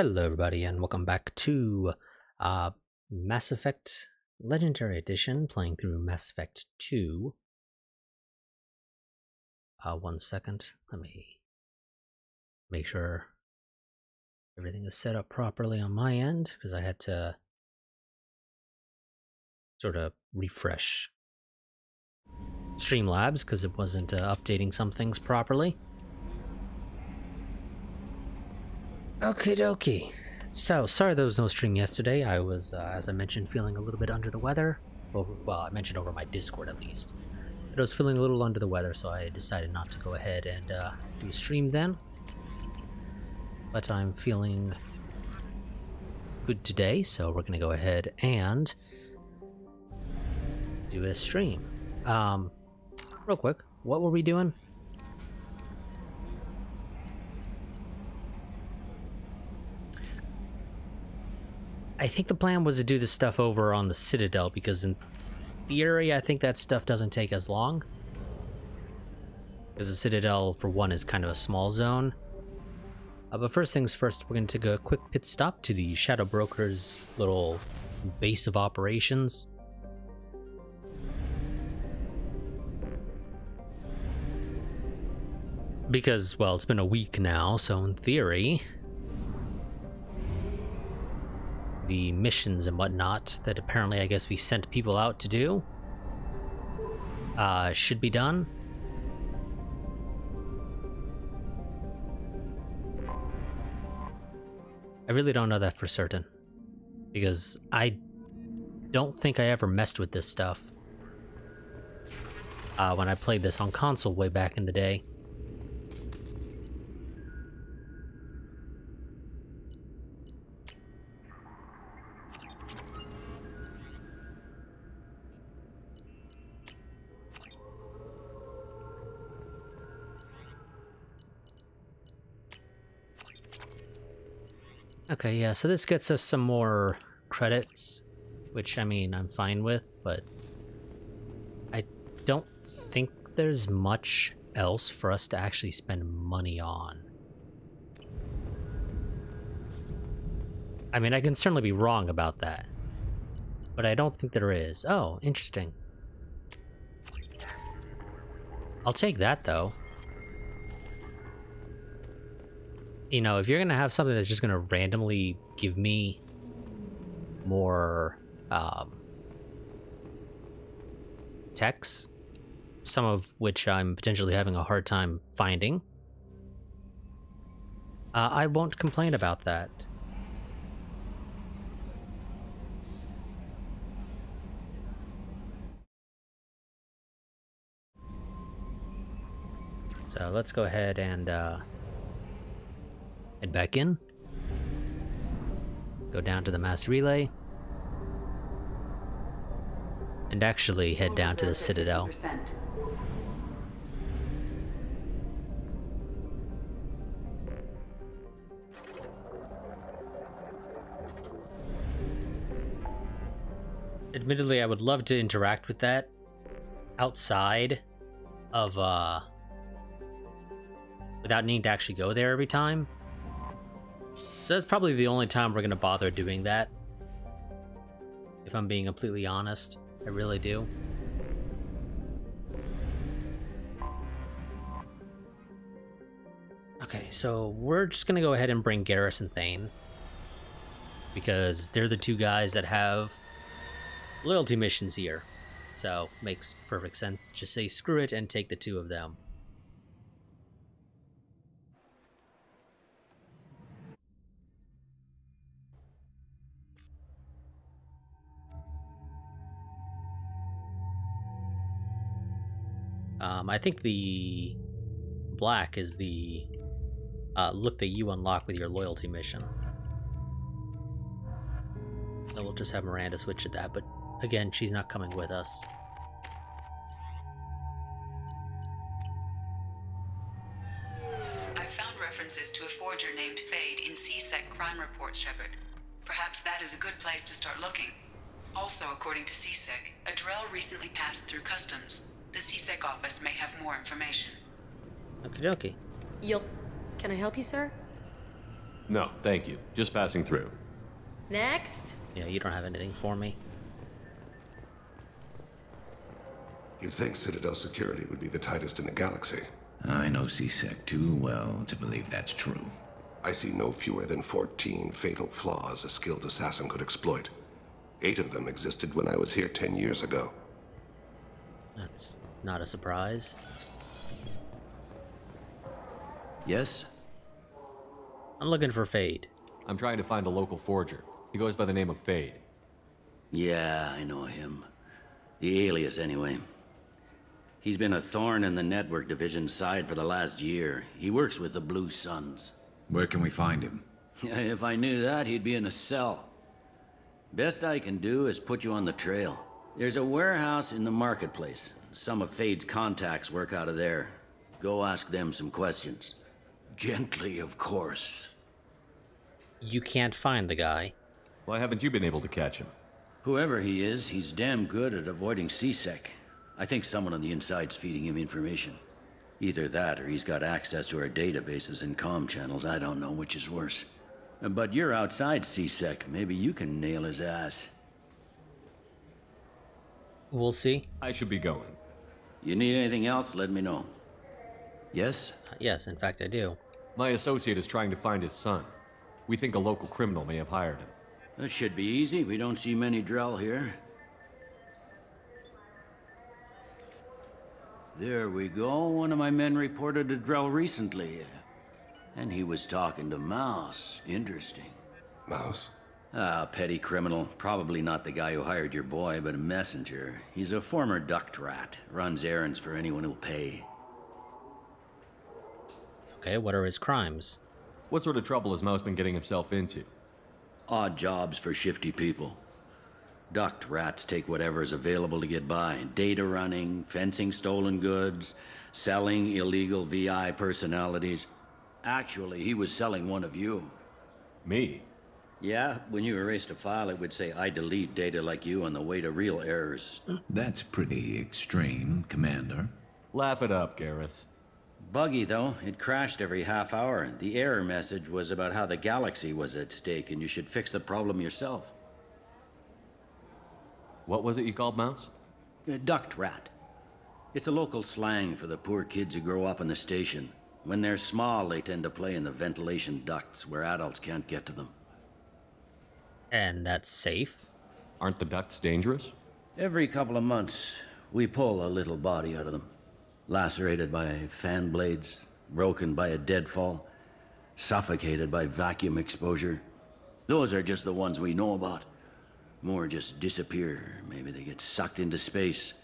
Hello, everybody, and welcome back to Mass Effect Legendary Edition, playing through Mass Effect 2. 1 second, let me make sure everything is set up properly on my end, because I had to sort of refresh Streamlabs, because it wasn't updating some things properly. Okie dokie. So, sorry there was no stream yesterday. I was, as I mentioned, feeling a little bit under the weather. Well, I mentioned over my Discord at least. But I was feeling a little under the weather, so I decided not to go ahead and do a stream then. But I'm feeling good today, so we're going to go ahead and do a stream. Real quick, what were we doing? I think the plan was to do this stuff over on the Citadel, because in theory, I think that stuff doesn't take as long. Because the Citadel, for one, is kind of a small zone. But first things first, we're going to take a quick pit stop to the Shadow Broker's little base of operations. Because, well, it's been a week now, so in theory, the missions and whatnot that apparently I guess we sent people out to do should be done. I really don't know that for certain, because I don't think I ever messed with this stuff when I played this on console way back in the day. Okay, yeah, so this gets us some more credits, which, I mean, I'm fine with, but I don't think there's much else for us to actually spend money on. I mean, I can certainly be wrong about that, but I don't think there is. Oh, interesting. I'll take that, though. You know, if you're gonna have something that's just gonna randomly give me more techs, some of which I'm potentially having a hard time finding, I won't complain about that. So let's go ahead and head back in. Go down to the mass relay. And actually head down to the Citadel. 50%. Admittedly, I would love to interact with that outside of, without needing to actually go there every time. So that's probably the only time we're going to bother doing that. If I'm being completely honest, I really do. Okay, so we're just going to go ahead and bring Garrus and Thane, because they're the two guys that have loyalty missions here. So, makes perfect sense to just say screw it and take the two of them. I think the black is the look that you unlock with your loyalty mission. So we'll just have Miranda switch to that, but again, she's not coming with us. I found references to a forger named Fade in CSEC crime reports, Shepard. Perhaps that is a good place to start looking. Also, according to CSEC, a Drell recently passed through customs. The CSEC office may have more information. Okie dokie. Can I help you, sir? No, thank you. Just passing through. Next. Yeah, you don't have anything for me. You'd think Citadel security would be the tightest in the galaxy. I know C-Sec too well to believe that's true. I see no fewer than 14 fatal flaws a skilled assassin could exploit. 8 of them existed when I was here 10 years ago. That's not a surprise. Yes? I'm looking for Fade. I'm trying to find a local forger. He goes by the name of Fade. Yeah, I know him. The alias, anyway. He's been a thorn in the network division's side for the last year. He works with the Blue Suns. Where can we find him? If I knew that, he'd be in a cell. Best I can do is put you on the trail. There's a warehouse in the marketplace. Some of Fade's contacts work out of there. Go ask them some questions. Gently, of course. You can't find the guy. Why haven't you been able to catch him? Whoever he is, he's damn good at avoiding C-Sec. I think someone on the inside's feeding him information. Either that, or he's got access to our databases and comm channels. I don't know which is worse. But you're outside C-Sec. Maybe you can nail his ass. We'll see. I should be going. You need anything else, let me know. Yes? Yes, in fact, I do. My associate is trying to find his son. We think a local criminal may have hired him. That should be easy. We don't see many Drell here. There we go. One of my men reported a Drell recently. And he was talking to Mouse. Interesting. Mouse? Ah, petty criminal. Probably not the guy who hired your boy, but a messenger. He's a former duct rat. Runs errands for anyone who'll pay. Okay, what are his crimes? What sort of trouble has Mouse been getting himself into? Odd jobs for shifty people. Duct rats take whatever is available to get by. Data running, fencing stolen goods, selling illegal VI personalities. Actually, he was selling one of you. Me? Yeah, when you erased a file, it would say, I delete data like you on the way to real errors. That's pretty extreme, Commander. Laugh it up, Garrus. Buggy, though. It crashed every half hour. The error message was about how the galaxy was at stake, and you should fix the problem yourself. What was it you called Mouse? A duct rat. It's a local slang for the poor kids who grow up in the station. When they're small, they tend to play in the ventilation ducts where adults can't get to them. And that's safe? Aren't the ducts dangerous? Every couple of months, we pull a little body out of them. Lacerated by fan blades, broken by a deadfall, suffocated by vacuum exposure. Those are just the ones we know about. More just disappear. Maybe they get sucked into space.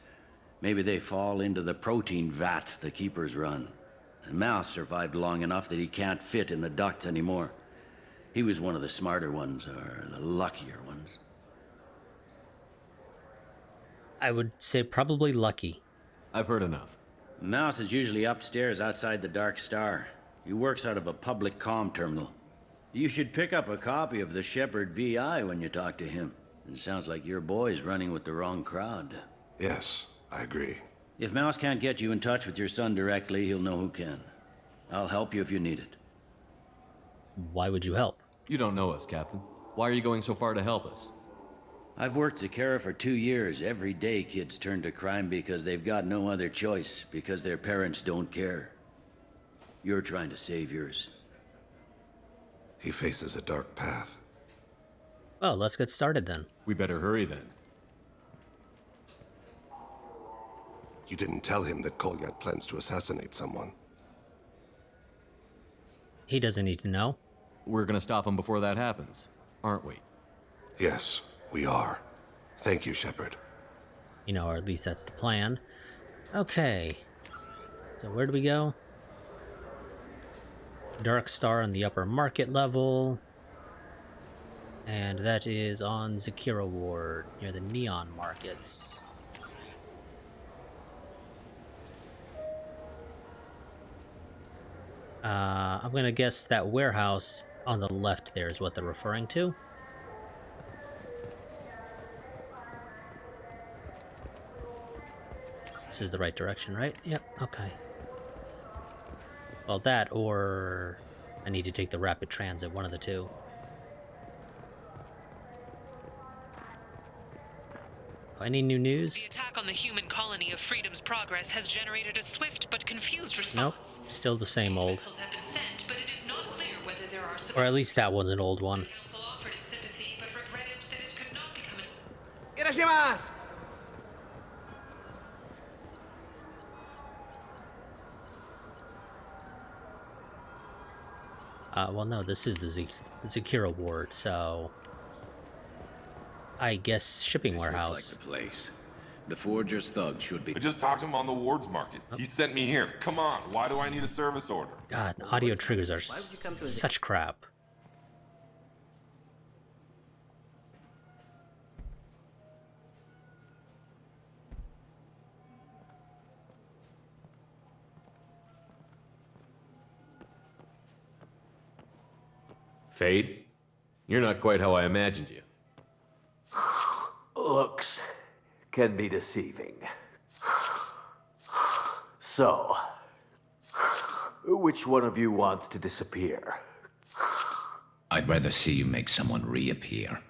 Maybe they fall into the protein vats the keepers run. And Mouse survived long enough that he can't fit in the ducts anymore. He was one of the smarter ones, or the luckier ones. I would say probably lucky. I've heard enough. Mouse is usually upstairs outside the Dark Star. He works out of a public comm terminal. You should pick up a copy of the Shepherd VI when you talk to him. It sounds like your boy's running with the wrong crowd. Yes, I agree. If Mouse can't get you in touch with your son directly, he'll know who can. I'll help you if you need it. Why would you help? You don't know us, Captain. Why are you going so far to help us? I've worked Zakera for 2 years. Every day kids turn to crime because they've got no other choice, because their parents don't care. You're trying to save yours. He faces a dark path. Well, let's get started then. We better hurry then. You didn't tell him that Kolyat plans to assassinate someone. He doesn't need to know. We're gonna stop him before that happens, aren't we? Yes, we are. Thank you, Shepard. You know, or at least that's the plan. Okay. So where do we go? Dark Star on the upper market level. And that is on Zakira Ward, near the Neon Markets. I'm gonna guess that warehouse on the left there is what they're referring to. This is the right direction, right? Yep, okay. Well, that or I need to take the rapid transit, one of the two. Any new news? The attack on the human colony of Freedom's Progress has generated a swift but confused Nope, response. still the same old. Missiles have been sent, but it is not clear whether there are Or at least that one's an old one. The council offered its sympathy, but regretted that it could not become an... Well, no, this is the Zakira ward, so I guess shipping warehouse. Looks like the place. The Forger's thug should be. I just talked to him on the wards market. He sent me here. Come on, why do I need a service order? God, audio triggers are such crap. Fade? You're not quite how I imagined you. Looks can be deceiving. So, which one of you wants to disappear? I'd rather see you make someone reappear.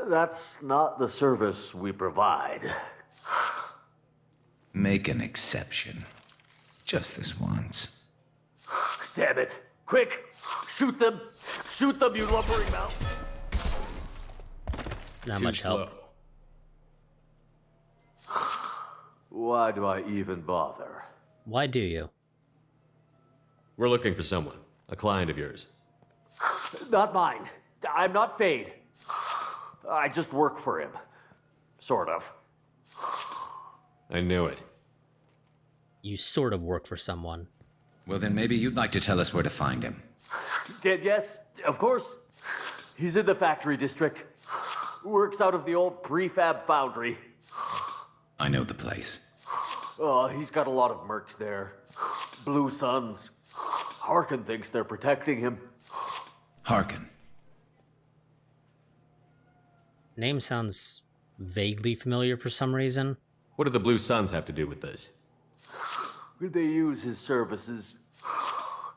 That's not the service we provide. Make an exception. Just this once. Damn it. Quick! Shoot them! Shoot them, you lumbering mouth! Not Too much help. slow. Why do I even bother? Why do you? We're looking for someone. A client of yours. Not mine. I'm not Fade. I just work for him. Sort of. I knew it. You sort of work for someone. Well, then maybe you'd like to tell us where to find him. Yes, of course. He's in the factory district. Works out of the old prefab foundry. I know the place. Oh, he's got a lot of mercs there. Blue Suns. Harkin thinks they're protecting him. Harkin. Name sounds vaguely familiar for some reason. What do the Blue Suns have to do with this? They use his services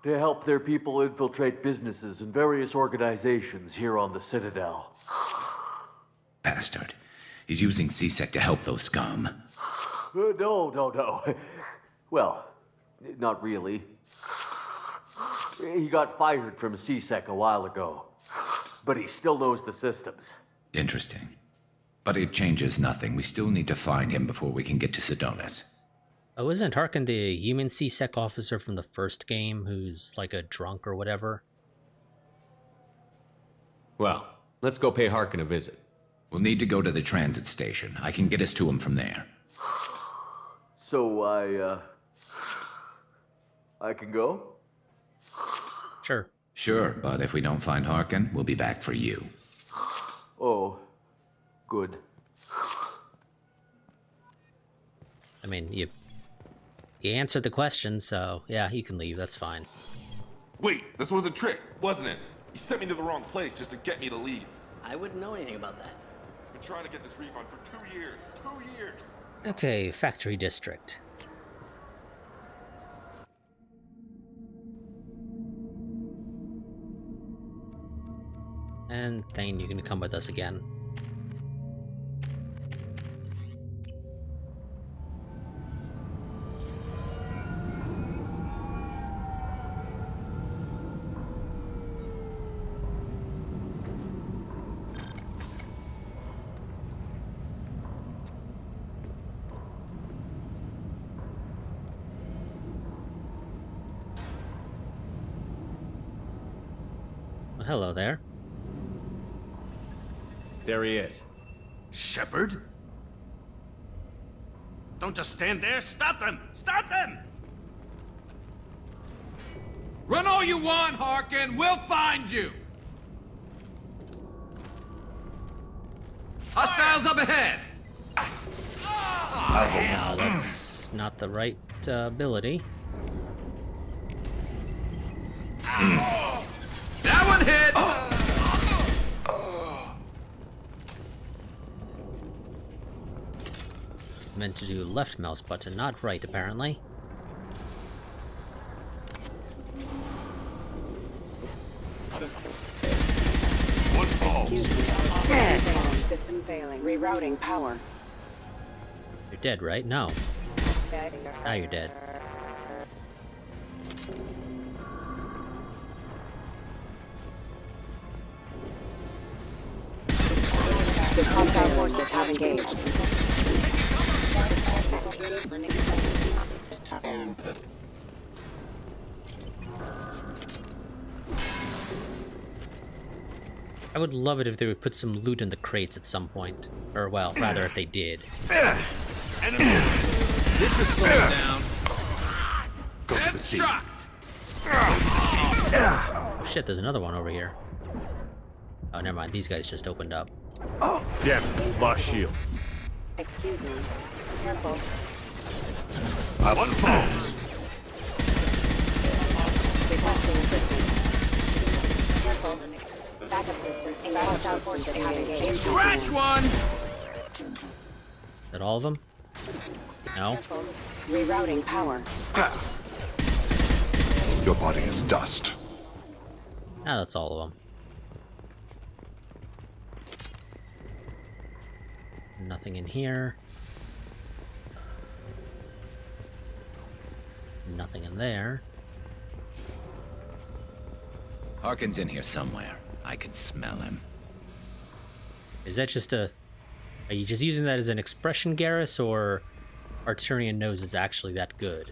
to help their people infiltrate businesses and various organizations here on the Citadel. Bastard. He's using CSEC to help those scum. No. Well, not really. He got fired from CSEC a while ago, but he still knows the systems. Interesting. But it changes nothing. We still need to find him before we can get to Sedonis. Oh, isn't Harkin the human CSEC officer from the first game who's like a drunk or whatever? Well, let's go pay Harkin a visit. We'll need to go to the transit station. I can get us to him from there. So I can go? Sure. Sure, but if we don't find Harkin, we'll be back for you. Oh, good. I mean, you answered the question, so yeah, you can leave. That's fine. Wait, this was a trick, wasn't it? You sent me to the wrong place just to get me to leave. I wouldn't know anything about that. I've been trying to get this refund for 2 years. 2 years! Okay, factory district. And Thane, you can come with us again. Well, hello there. There he is. Shepard? Don't just stand there. Stop them! Stop them! Run all you want, Harkin. We'll find you. Hostiles up ahead. Oh, that's not the right ability. That one hit. Meant to do left mouse button, not right, apparently. System failing. Rerouting power. You're dead, right? No. Now you're dead. System forces have engaged. I would love it if they would put some loot in the crates at some point. Or, well, rather if they did. This should slow us down. Go to the sea. Oh shit, there's another one over here. Oh, never mind. These guys just opened up. Oh, damn it. Lost shield. Excuse me. Careful. I want phones. Requesting assistance. Careful. Backup systems and hostile forces have engaged. Scratch one! Is that all of them? No? Rerouting power. Your body is dust. Ah, that's all of them. Nothing in here. Nothing in there. Harkin's in here somewhere. I can smell him. Is that just a... Are you just using that as an expression, Garrus, or Arturian knows is actually that good?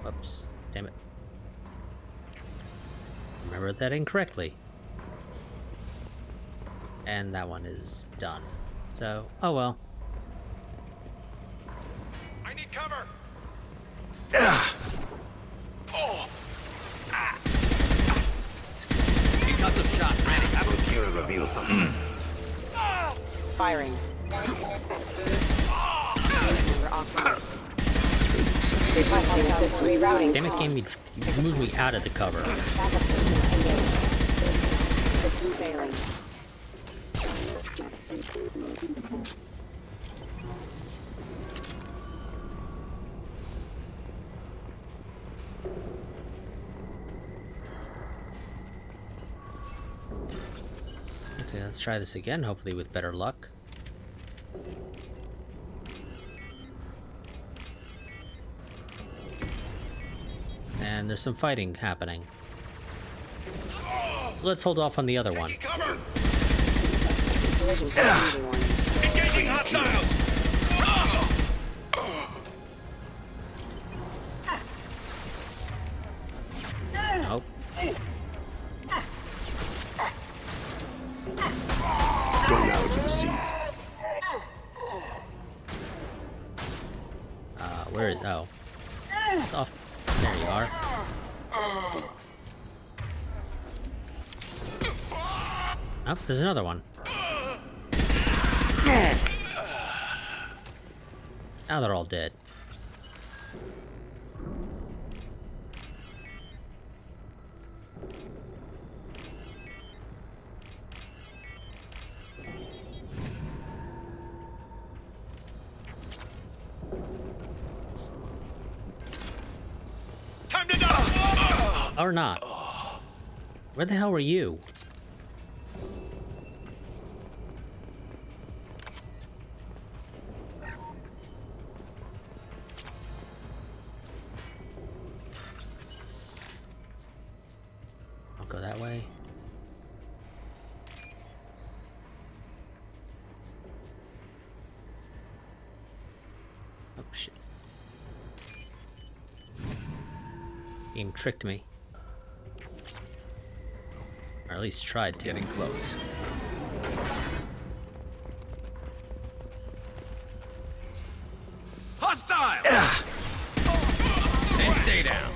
Whoops. Damn it. Remember that incorrectly. And that one is done. So, oh well. I need cover! Concussive shot ready. Kira reveals them. Firing. We're offline. Requesting assistance. Rerouting. Damn it, game, you moved me out of the cover. Backup systems engaged. System failing. Okay, let's try this again, hopefully with better luck. And there's some fighting happening. So let's hold off on the other one. Collision proximity warning. Engaging hostiles! Nope. Go now to the sea. Where is... Oh. It's off. There you are. Oh, there's another one. Now they're all dead. Time to die! Or not. Where the hell were you? I'll go that way. Oh shit. Game tricked me. Or at least tried to. Getting close. Hostile! And stay down.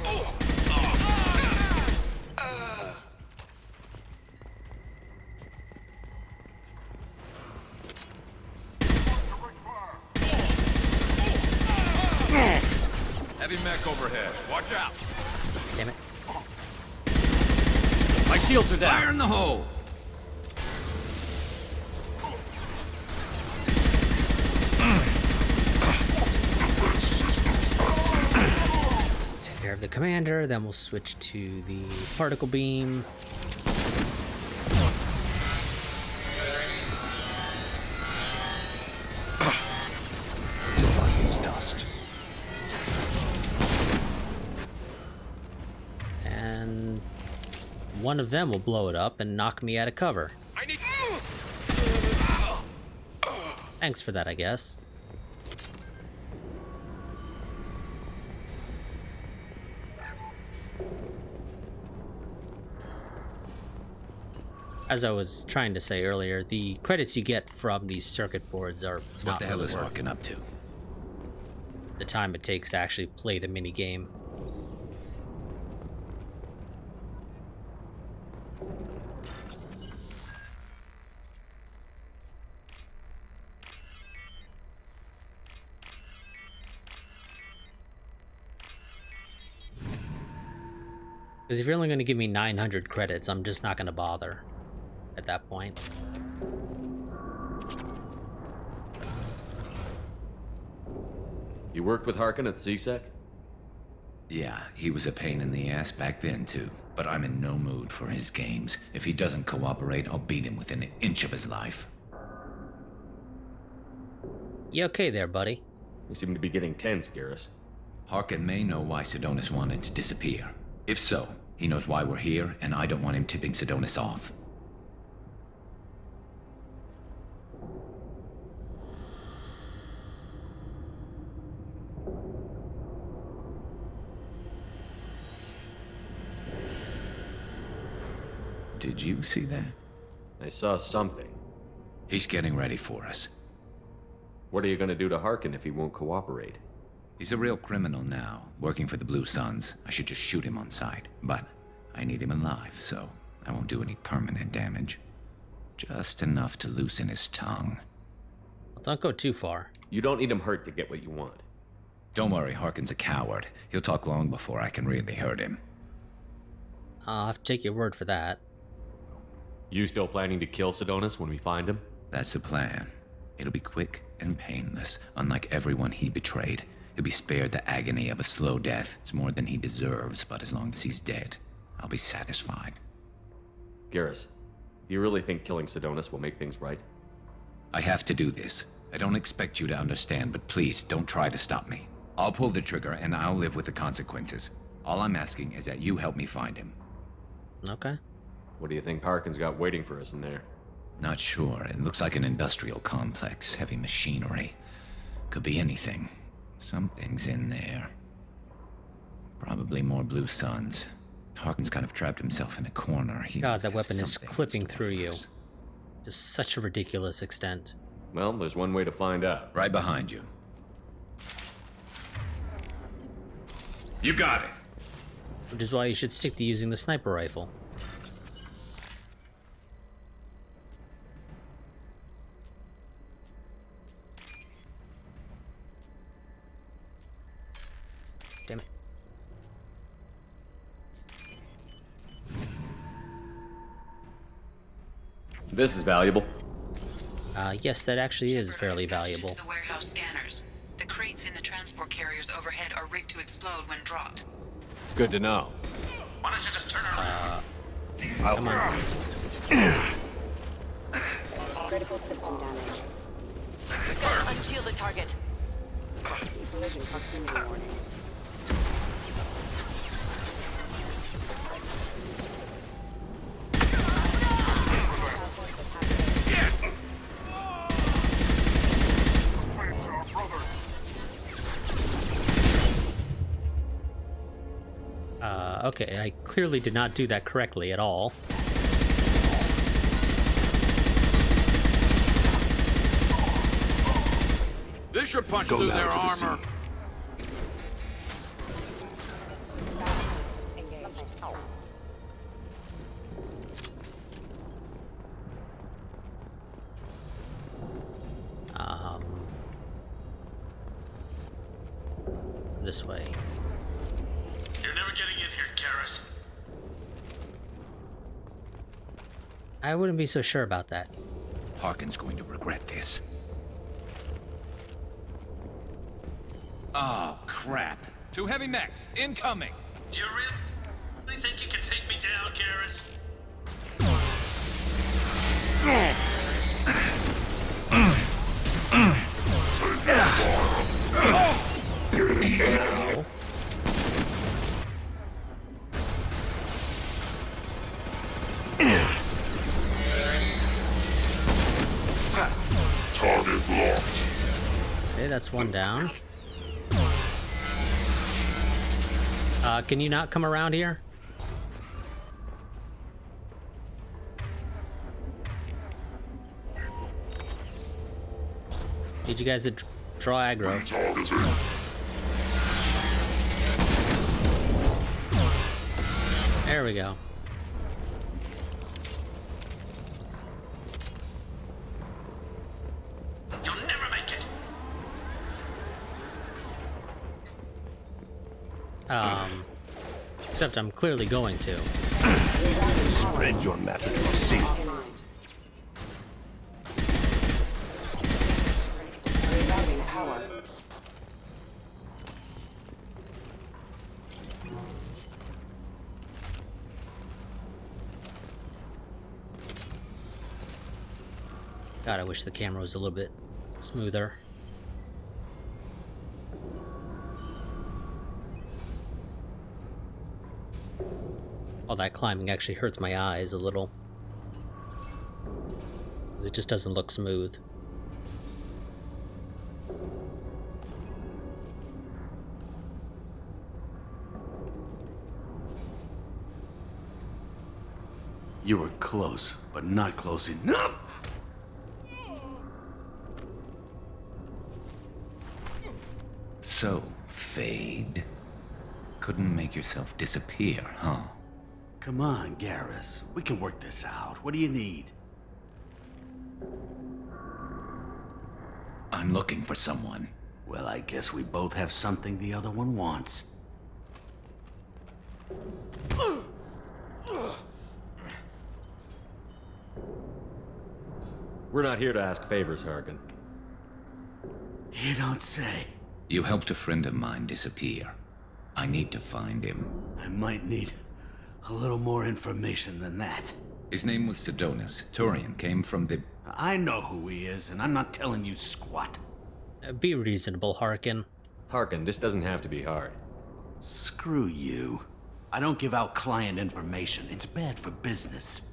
Heavy mech overhead. Watch out! Damn it. My shields are down. Fire in the hole! the commander, then we'll switch to the particle beam. Lion's dust. And one of them will blow it up and knock me out of cover. I need. Thanks for that, I guess. As I was trying to say earlier, the credits you get from these circuit boards are What not the hell really is worth Harkin up to? the time it takes to actually play the mini game. Because if you're only going to give me 900 credits, I'm just not going to bother at that point. You worked with Harkin at CSEC? Yeah, he was a pain in the ass back then, too. But I'm in no mood for his games. If he doesn't cooperate, I'll beat him within an inch of his life. You okay there, buddy? You seem to be getting tense, Garrus. Harkin may know why Sidonis wanted to disappear. If so, he knows why we're here, and I don't want him tipping Sidonis off. Did you see that? I saw something. He's getting ready for us. What are you gonna do to Harkin if he won't cooperate? He's a real criminal now, working for the Blue Suns. I should just shoot him on sight, but I need him alive, so I won't do any permanent damage. Just enough to loosen his tongue. Well, don't go too far. You don't need him hurt to get what you want. Don't worry, Harkin's a coward. He'll talk long before I can really hurt him. I'll have to take your word for that. You still planning to kill Sidonis when we find him? That's the plan. It'll be quick and painless, unlike everyone he betrayed. He'll be spared the agony of a slow death. It's more than he deserves, but as long as he's dead, I'll be satisfied. Garrus, do you really think killing Sidonis will make things right? I have to do this. I don't expect you to understand, but please, don't try to stop me. I'll pull the trigger, and I'll live with the consequences. All I'm asking is that you help me find him. Okay. What do you think Harkin's got waiting for us in there? Not sure. It looks like an industrial complex, heavy machinery. Could be anything. Something's in there. Probably more Blue Suns. Harkin's kind of trapped himself in a corner. God, that weapon is clipping through you. To such a ridiculous extent. Well, there's one way to find out. Right behind you. You got it! Which is why you should stick to using the sniper rifle. Damn it. This is valuable. Yes, that actually is fairly valuable. The warehouse scanners. The crates in the transport carriers overhead are rigged to explode when dropped. Good to know. Why don't you just turn around? Come on. Critical system damage. Gotta unshield the target. Collision proximity warning. Okay, I clearly did not do that correctly at all. This should punch Go through now their to the armor. sea. This way. You're never getting in here, Garrus. I wouldn't be so sure about that. Harkin's going to regret this. Oh, crap. 2 heavy mechs, incoming. Do you really think you can take me down, Garrus? Target locked. Okay, that's one down. Can you not come around here? Need you guys to draw aggro. There we go. You'll never make it. Except I'm clearly going to. Spread your message to see. Rerouting power. God, I wish the camera was a little bit smoother. All that climbing actually hurts my eyes a little. 'Cause it just doesn't look smooth. You were close, but not close enough. So, Fade. Couldn't make yourself disappear, huh? Come on, Garrus. We can work this out. What do you need? I'm looking for someone. Well, I guess we both have something the other one wants. We're not here to ask favors, Harkin. You don't say. You helped a friend of mine disappear. I need to find him. I might need a little more information than that. His name was Sidonis. Turian came from the... I know who he is, and I'm not telling you squat. Be reasonable, Harkin. Harkin, this doesn't have to be hard. Screw you. I don't give out client information. It's bad for business.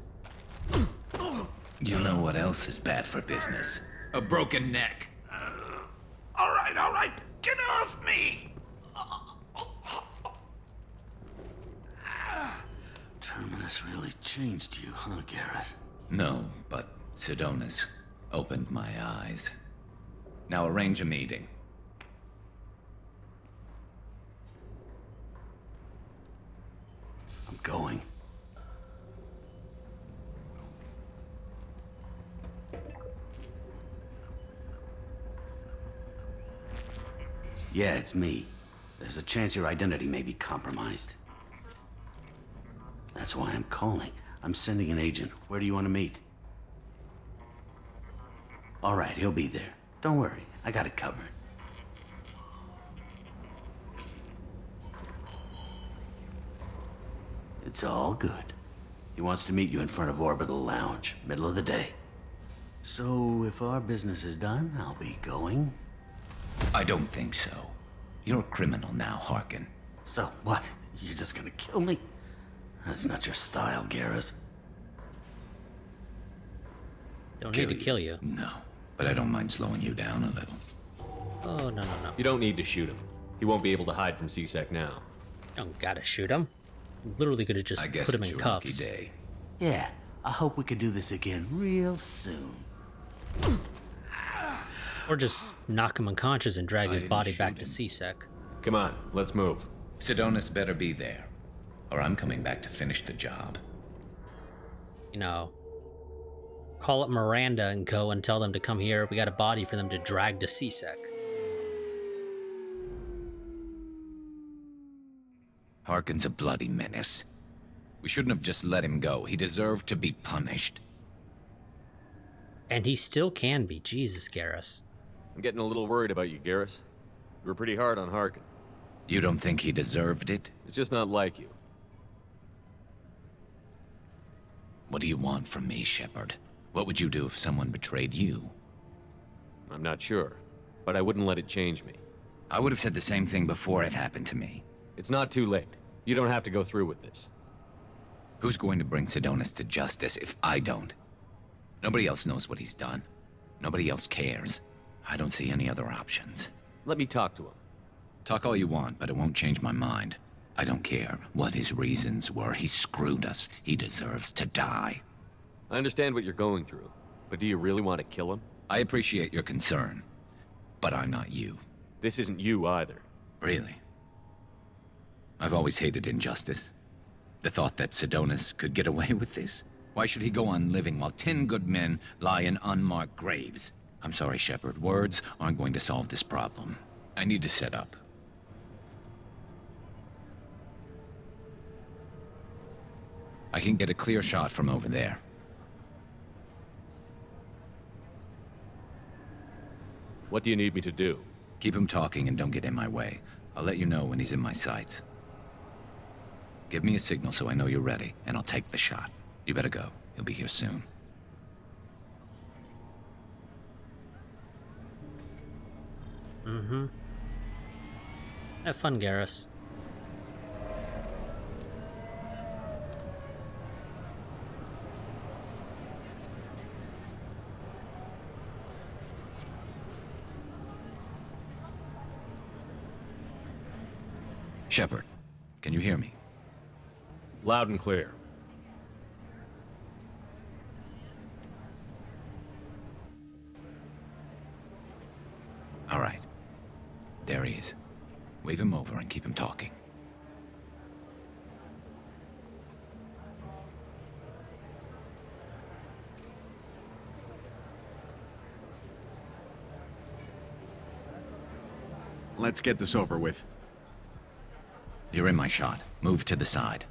You know what else is bad for business? A broken neck. All right. Get off me! Terminus really changed you, huh, Garrett? No, but Sidonis opened my eyes. Now arrange a meeting. I'm going. Yeah, it's me. There's a chance your identity may be compromised. That's why I'm calling. I'm sending an agent. Where do you want to meet? All right, he'll be there. Don't worry, I got it covered. It's all good. He wants to meet you in front of Orbital Lounge, middle of the day. So, if our business is done, I'll be going. I don't think so. You're a criminal now, Harkin. So, what? You're just gonna kill me? That's not your style, Garrus. Don't need to kill you. No, but I don't mind slowing you down a little. Oh, no. You don't need to shoot him. He won't be able to hide from C-Sec now. Don't gotta shoot him. Literally could have just I guess put him it's in your lucky cuffs. day. Yeah, I hope we could do this again real soon. Or just knock him unconscious and drag his didn't body shoot back to him. C-Sec. Come on, let's move. Sidonis better be there, or I'm coming back to finish the job. You know, call up Miranda and go and tell them to come here. We got a body for them to drag to C-Sec. Harkin's a bloody menace. We shouldn't have just let him go. He deserved to be punished. And he still can be. Jesus, Garrus. I'm getting a little worried about you, Garrus. You were pretty hard on Harkin. You don't think he deserved it? It's just not like you. What do you want from me, Shepard? What would you do if someone betrayed you? I'm not sure, but I wouldn't let it change me. I would have said the same thing before it happened to me. It's not too late. You don't have to go through with this. Who's going to bring Sidonis to justice if I don't? Nobody else knows what he's done. Nobody else cares. I don't see any other options. Let me talk to him. Talk all you want, but it won't change my mind. I don't care what his reasons were. He screwed us. He deserves to die. I understand what you're going through, but do you really want to kill him? I appreciate your concern, but I'm not you. This isn't you either. Really? I've always hated injustice. The thought that Sidonis could get away with this? Why should he go on living while 10 good men lie in unmarked graves? I'm sorry, Shepard. Words aren't going to solve this problem. I need to set up. I can get a clear shot from over there. What do you need me to do? Keep him talking and don't get in my way. I'll let you know when he's in my sights. Give me a signal so I know you're ready, and I'll take the shot. You better go. He'll be here soon. Mm-hmm. Have fun, Garrus. Shepard, can you hear me? Loud and clear. All right. There he is. Wave him over and keep him talking. Let's get this over with. You're in my shot. Move to the side.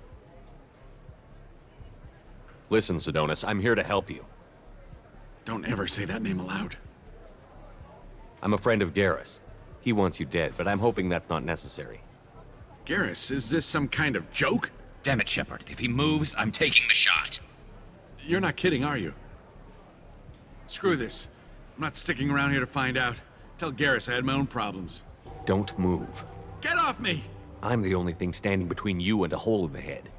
Listen, Sidonis, I'm here to help you. Don't ever say that name aloud. I'm a friend of Garrus. He wants you dead, but I'm hoping that's not necessary. Garrus, is this some kind of joke? Damn it, Shepard. If he moves, I'm taking the shot. You're not kidding, are you? Screw this. I'm not sticking around here to find out. Tell Garrus I had my own problems. Don't move. Get off me! I'm the only thing standing between you and a hole in the head.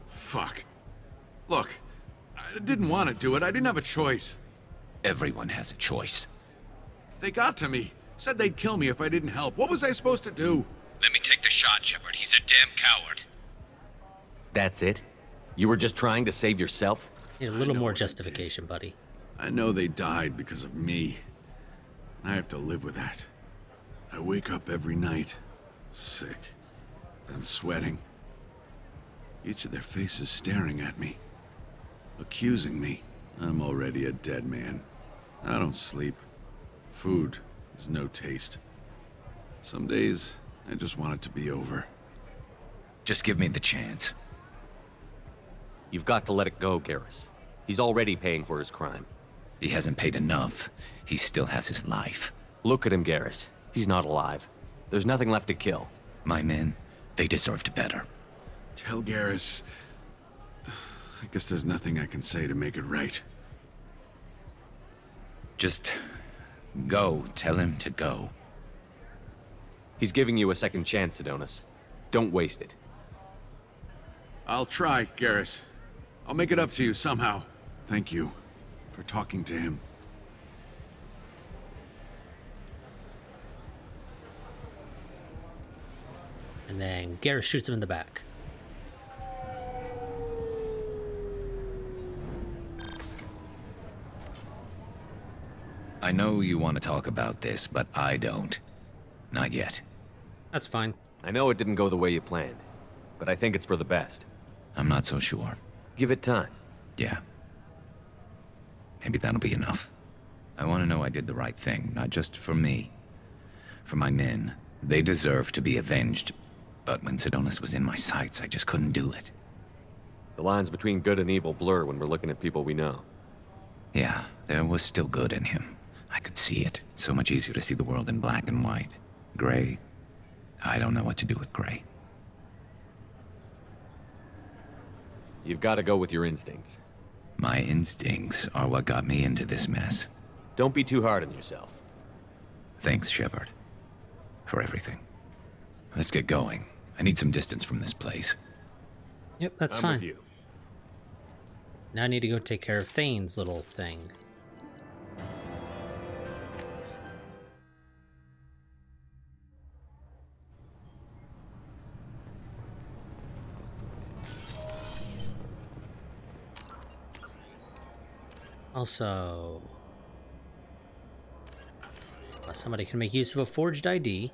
Fuck. Look, I didn't want to do it. I didn't have a choice. Everyone has a choice. They got to me. Said they'd kill me if I didn't help. What was I supposed to do? Let me take the shot, Shepard. He's a damn coward. That's it? You were just trying to save yourself? Need a little more justification, buddy. I know they died because of me. I have to live with that. I wake up every night, sick, and sweating. Each of their faces staring at me, accusing me. I'm already a dead man. I don't sleep. Food has no taste. Some days, I just want it to be over. Just give me the chance. You've got to let it go, Garrus. He's already paying for his crime. He hasn't paid enough. He still has his life. Look at him, Garrus. He's not alive. There's nothing left to kill. My men, they deserved better. Tell Garrus... I guess there's nothing I can say to make it right. Just go. Tell him to go. He's giving you a second chance, Sidonis. Don't waste it. I'll try, Garrus. I'll make it up to you somehow. Thank you for talking to him. And then Garrus shoots him in the back. I know you want to talk about this, but I don't. Not yet. That's fine. I know it didn't go the way you planned, but I think it's for the best. I'm not so sure. Give it time. Yeah. Maybe that'll be enough. I want to know I did the right thing, not just for me. For my men. They deserve to be avenged. But when Sidonis was in my sights, I just couldn't do it. The lines between good and evil blur when we're looking at people we know. Yeah, there was still good in him. I could see it. So much easier to see the world in black and white. Gray I don't know what to do with Gray. You've got to go with your instincts. My instincts are what got me into this mess. Don't be too hard on yourself. Thanks, Shepard. For everything. Let's get going. I need some distance from this place. Yep, that's I'm fine. with you. Now I need to go take care of Thane's little thing. Also, somebody can make use of a forged ID.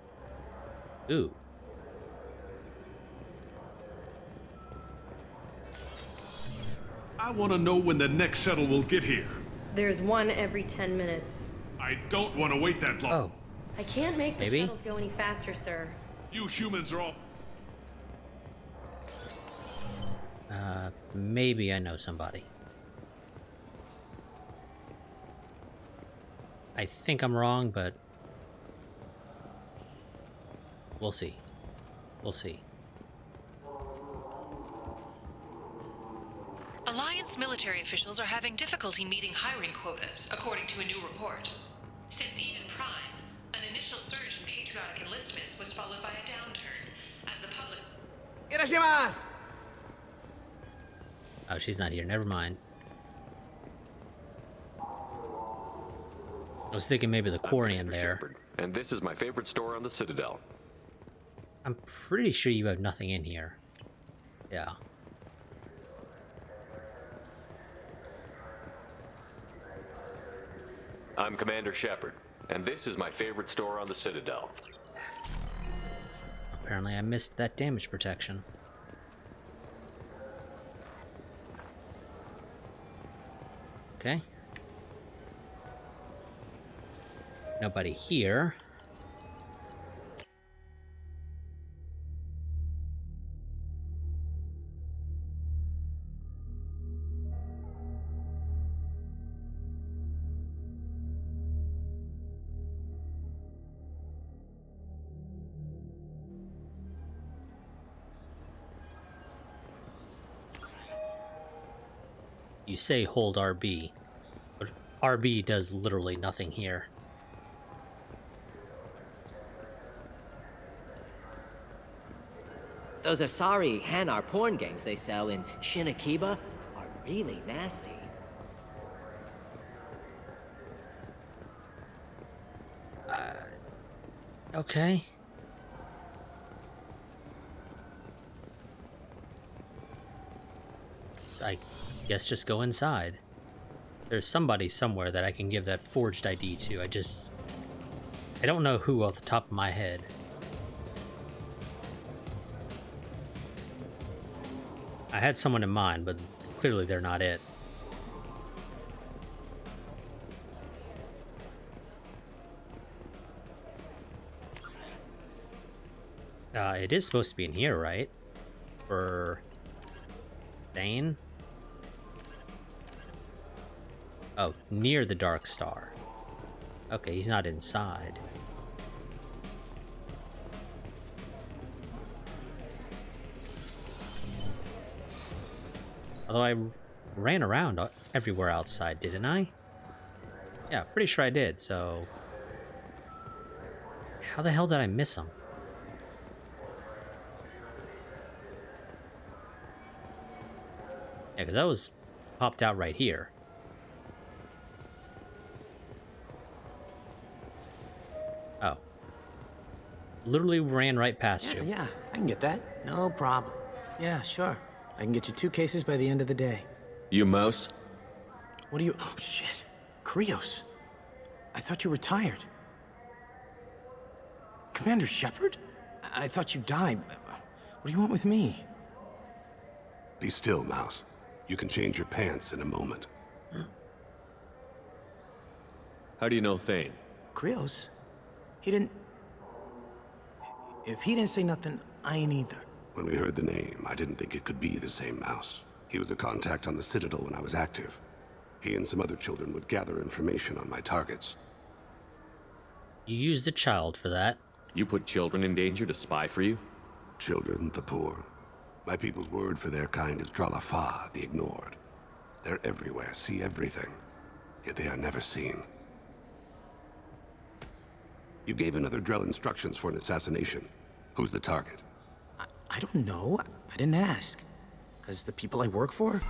Ooh. I want to know when the next shuttle will get here. There's one every 10 minutes. I don't want to wait that long. Oh. I can't make the Maybe? shuttles go any faster, sir. You humans are all... Maybe I know somebody. I think I'm wrong, but we'll see. We'll see. Alliance military officials are having difficulty meeting hiring quotas, according to a new report. Since even Prime, an initial surge in patriotic enlistments was followed by a downturn, as the public... Oh, she's not here. Never mind. I was thinking maybe the Quarian there. Shepard, and this is my favorite store on the Citadel. I'm pretty sure you have nothing in here. Yeah. I'm Commander Shepard, and this is my favorite store on the Citadel. Apparently I missed that damage protection. Okay. Nobody here. You say hold RB, but RB does literally nothing here. Those Asari Hanar porn games they sell in Shinakiba are really nasty. Okay. So I guess just go inside. There's somebody somewhere that I can give that forged ID to. I don't know who off the top of my head. I had someone in mind, but clearly they're not it. It is supposed to be in here, right? For Thane? Oh, near the Dark Star. Okay, he's not inside. Although I ran around everywhere outside, didn't I? Yeah, pretty sure I did, so... How the hell did I miss him? Yeah, because that was popped out right here. Oh. Literally ran right past you. Yeah, I can get that. No problem. Yeah, sure. I can get you 2 cases by the end of the day. You mouse? What do you... Oh, shit. Krios. I thought you retired. Commander Shepard? I thought you died. What do you want with me? Be still, Mouse. You can change your pants in a moment. How do you know Thane? Krios? He didn't... If he didn't say nothing, I ain't either. When we heard the name, I didn't think it could be the same Mouse. He was a contact on the Citadel when I was active. He and some other children would gather information on my targets. You used a child for that. You put children in danger to spy for you? Children, the poor. My people's word for their kind is Dralafa, the ignored. They're everywhere, see everything, yet they are never seen. You gave another Drell instructions for an assassination. Who's the target? I don't know. I didn't ask. Because the people I work for?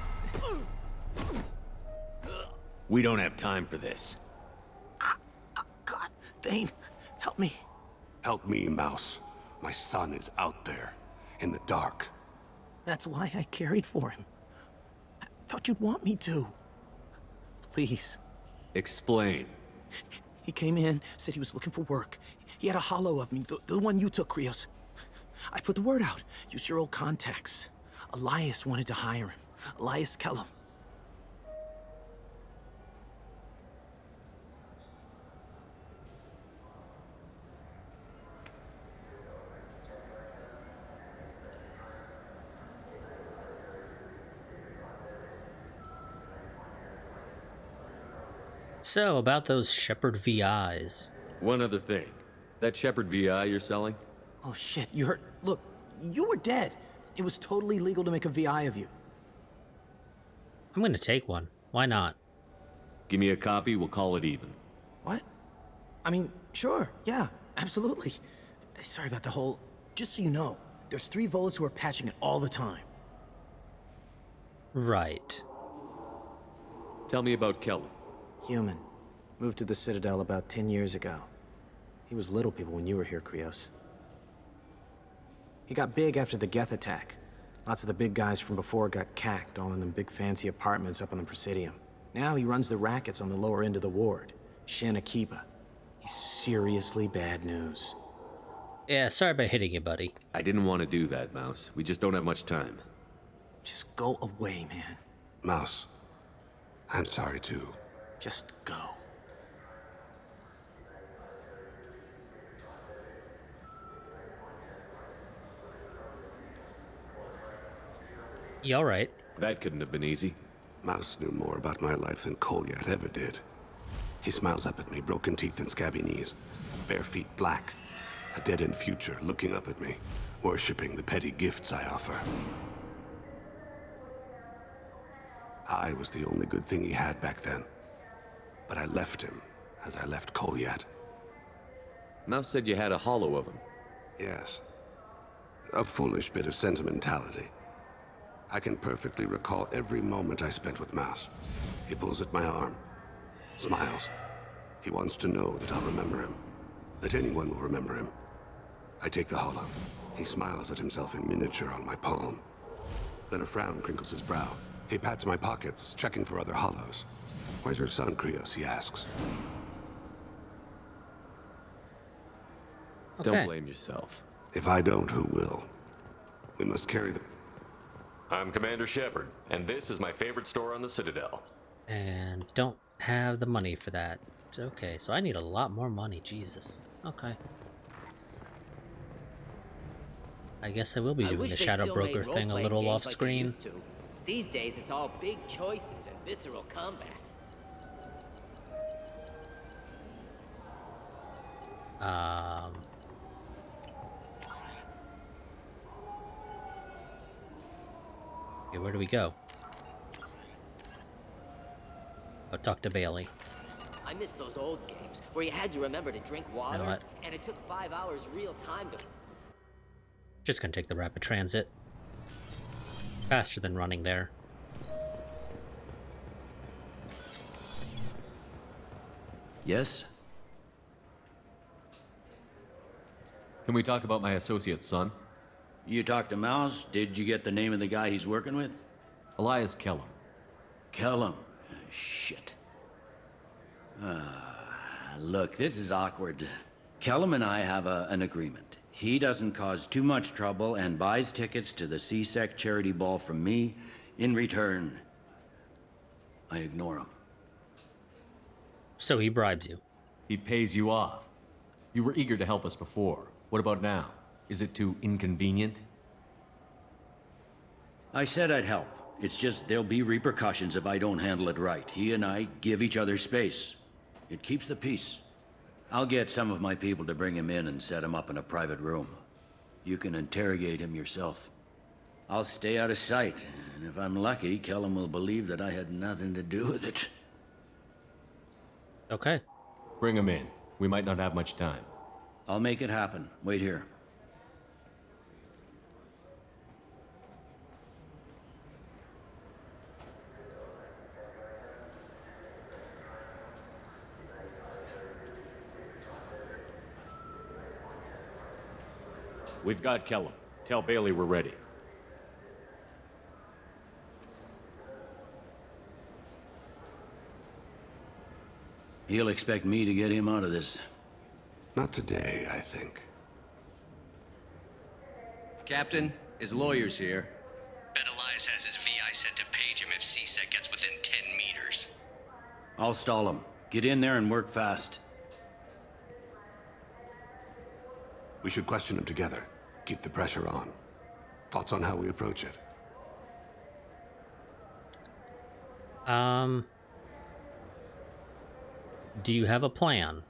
We don't have time for this. God, Thane, help me. Help me, Mouse. My son is out there, in the dark. That's why I carried for him. I thought you'd want me to. Please. Explain. He came in, said he was looking for work. He had a hollow of me, the one you took, Krios. I put the word out. Use your old contacts. Elias wanted to hire him. Elias Kellum. So, about those Shepherd VIs. One other thing. That Shepherd VI you're selling? Oh shit, you heard. Look, you were dead. It was totally legal to make a VI of you. I'm gonna take one. Why not? Give me a copy, we'll call it even. What? I mean, sure, yeah, absolutely. Sorry about the whole... Just so you know, there's 3 Volas who are patching it all the time. Right. Tell me about Kellum. Human. Moved to the Citadel about 10 years ago. He was little people when you were here, Krios. He got big after the Geth attack. Lots of the big guys from before got cacked, all in them big fancy apartments up on the Presidium. Now he runs the rackets on the lower end of the ward, Shin Akiba. He's seriously bad news. Yeah, sorry about hitting you, buddy. I didn't want to do that, Mouse. We just don't have much time. Just go away, man. Mouse, I'm sorry too. Just go. You alright? That couldn't have been easy. Mouse knew more about my life than Kolyat ever did. He smiles up at me, broken teeth and scabby knees. Bare feet black. A dead-end future looking up at me, worshipping the petty gifts I offer. I was the only good thing he had back then. But I left him, as I left Kolyat. Mouse said you had a hollow of him. Yes. A foolish bit of sentimentality. I can perfectly recall every moment I spent with Mouse. He pulls at my arm, smiles. He wants to know that I'll remember him, that anyone will remember him. I take the hollow. He smiles at himself in miniature on my palm. Then a frown crinkles his brow. He pats my pockets, checking for other hollows. Where's your son, Krios? He asks. Okay. Don't blame yourself. If I don't, who will? We must carry the... I'm Commander Shepard, and this is my favorite store on the Citadel. And don't have the money for that. Okay, so I need a lot more money, Jesus. Okay. I guess I will be doing the Shadow Broker thing a little off screen. These days it's all big choices and visceral combat. Okay, where do we go? Oh, talk to Bailey. I miss those old games where you had to remember to drink water, You know what? and it took 5 hours real time to... Just gonna take the rapid transit. Faster than running there. Yes? Can we talk about my associate's son? You talked to Mouse? Did you get the name of the guy he's working with? Elias Kellum. Kellum. Shit. Look, this is awkward. Kellum and I have an agreement. He doesn't cause too much trouble and buys tickets to the C-Sec charity ball from me. In return, I ignore him. So he bribes you. He pays you off. You were eager to help us before. What about now? Is it too inconvenient? I said I'd help. It's just there'll be repercussions if I don't handle it right. He and I give each other space. It keeps the peace. I'll get some of my people to bring him in and set him up in a private room. You can interrogate him yourself. I'll stay out of sight, and if I'm lucky, Kellum will believe that I had nothing to do with it. Okay. Bring him in. We might not have much time. I'll make it happen. Wait here. We've got Kellum. Tell Bailey we're ready. He'll expect me to get him out of this. Not today, I think. Captain, his lawyer's here. Bet Elias has his VI set to page him if CSEC gets within 10 meters. I'll stall him. Get in there and work fast. We should question him together. Keep the pressure on. Thoughts on how we approach it? Do you have a plan?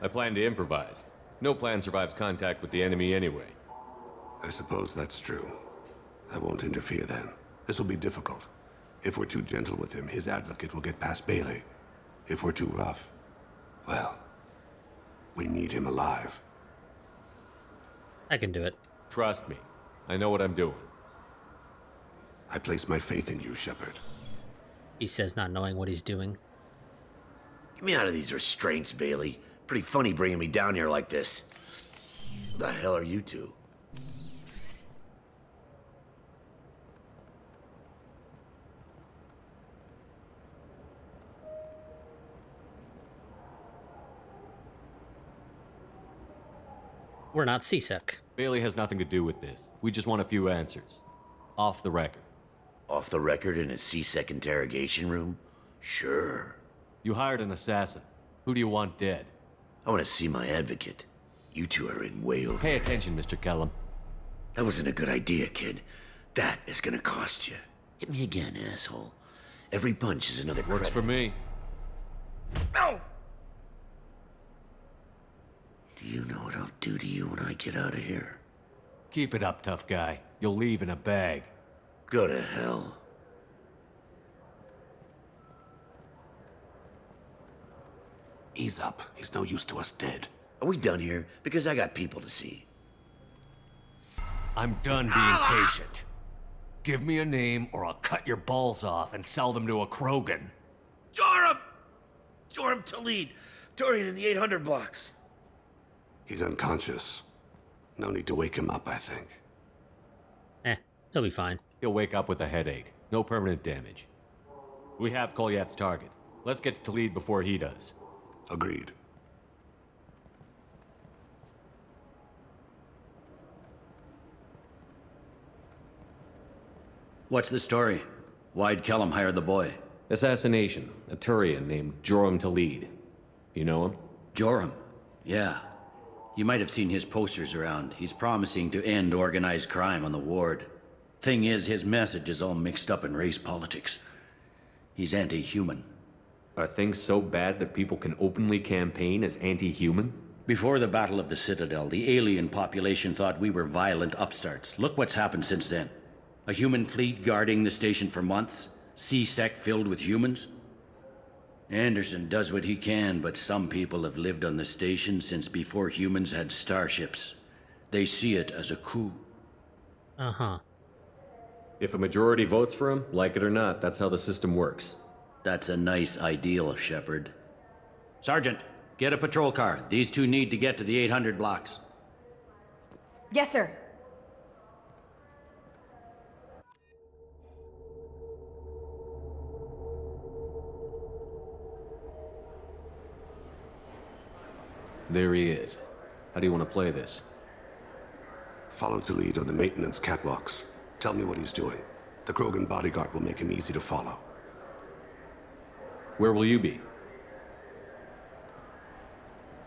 I plan to improvise. No plan survives contact with the enemy anyway. I suppose that's true. I won't interfere then. This will be difficult. If we're too gentle with him, his advocate will get past Bailey. If we're too rough, well, we need him alive. I can do it. Trust me. I know what I'm doing. I place my faith in you, Shepard. He says, not knowing what he's doing. Get me out of these restraints, Bailey. Pretty funny bringing me down here like this. Who the hell are you two? We're not CSEC. Bailey has nothing to do with this. We just want a few answers. Off the record. Off the record in a CSEC interrogation room? Sure. You hired an assassin. Who do you want dead? I want to see my advocate. You two are in way over. Pay attention, Mr. Kellum. That wasn't a good idea, kid. That is gonna cost you. Hit me again, asshole. Every punch is another Works credit. for me. No! Do you know what I'll do to you when I get out of here? Keep it up, tough guy. You'll leave in a bag. Go to hell. Ease up. He's no use to us dead. Are we done here? Because I got people to see. I'm done being patient. Give me a name or I'll cut your balls off and sell them to a Krogan. Joram! Joram Talid. Dorian in the 800 blocks. He's unconscious. No need to wake him up, I think. He'll be fine. He'll wake up with a headache. No permanent damage. We have Kolyat's target. Let's get to Talid before he does. Agreed. What's the story? Why'd Kellum hire the boy? Assassination. A Turian named Joram Talid. You know him? Joram? Yeah. You might have seen his posters around. He's promising to end organized crime on the ward. Thing is, his message is all mixed up in race politics. He's anti-human. Are things so bad that people can openly campaign as anti-human? Before the Battle of the Citadel, the alien population thought we were violent upstarts. Look what's happened since then. A human fleet guarding the station for months. CSEC filled with humans. Anderson does what he can, but some people have lived on the station since before humans had starships. They see it as a coup. Uh-huh. If a majority votes for him, like it or not, that's how the system works. That's a nice ideal, Shepard. Sergeant, get a patrol car. These two need to get to the 800 blocks. Yes, sir. There he is. How do you want to play this? Follow Talid on the maintenance catwalks. Tell me what he's doing. The Krogan bodyguard will make him easy to follow. Where will you be?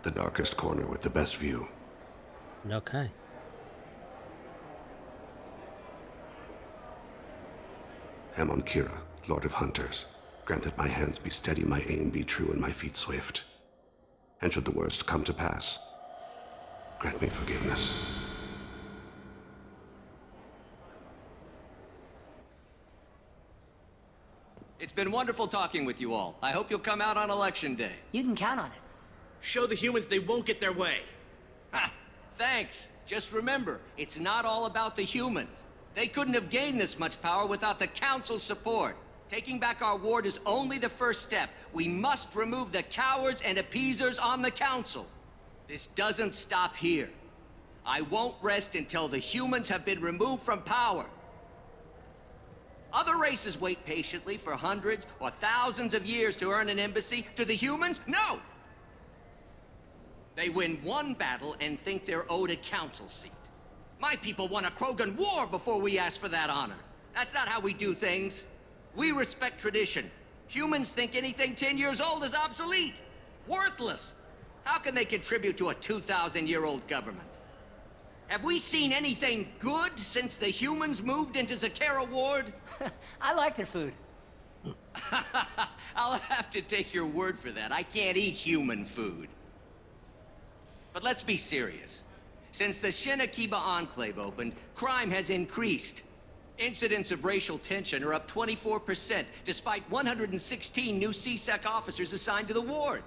The darkest corner with the best view. Okay. Amon Kira, Lord of Hunters. Grant that my hands be steady, my aim be true, and my feet swift. And should the worst come to pass, grant me forgiveness. It's been wonderful talking with you all. I hope you'll come out on Election Day. You can count on it. Show the humans they won't get their way. Ha! Thanks. Just remember, it's not all about the humans. They couldn't have gained this much power without the Council's support. Taking back our ward is only the first step. We must remove the cowards and appeasers on the Council. This doesn't stop here. I won't rest until the humans have been removed from power. Other races wait patiently for hundreds or thousands of years to earn an embassy. To the humans, no! They win one battle and think they're owed a council seat. My people won a Krogan war before we asked for that honor. That's not how we do things. We respect tradition. Humans think anything 10 years old is obsolete. Worthless. How can they contribute to a 2,000-year-old government? Have we seen anything good since the humans moved into Zakera Ward? I like their food. I'll have to take your word for that. I can't eat human food. But let's be serious. Since the Shinakiba Enclave opened, crime has increased. Incidents of racial tension are up 24%, despite 116 new CSEC officers assigned to the ward.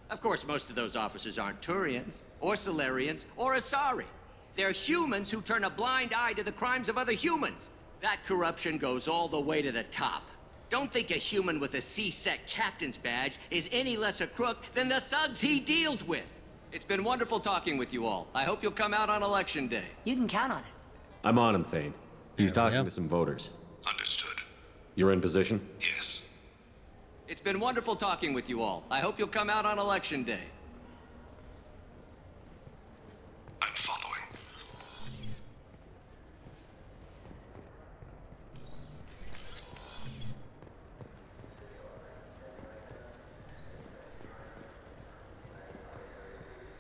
Of course, most of those officers aren't Turians, or Solarians, or Asari. They're humans who turn a blind eye to the crimes of other humans. That corruption goes all the way to the top. Don't think a human with a CSEC captain's badge is any less a crook than the thugs he deals with. It's been wonderful talking with you all. I hope you'll come out on Election Day. You can count on it. I'm on him, Thane. He's talking to some voters. Understood. You're in position? Yes. It's been wonderful talking with you all. I hope you'll come out on Election Day. I'm following.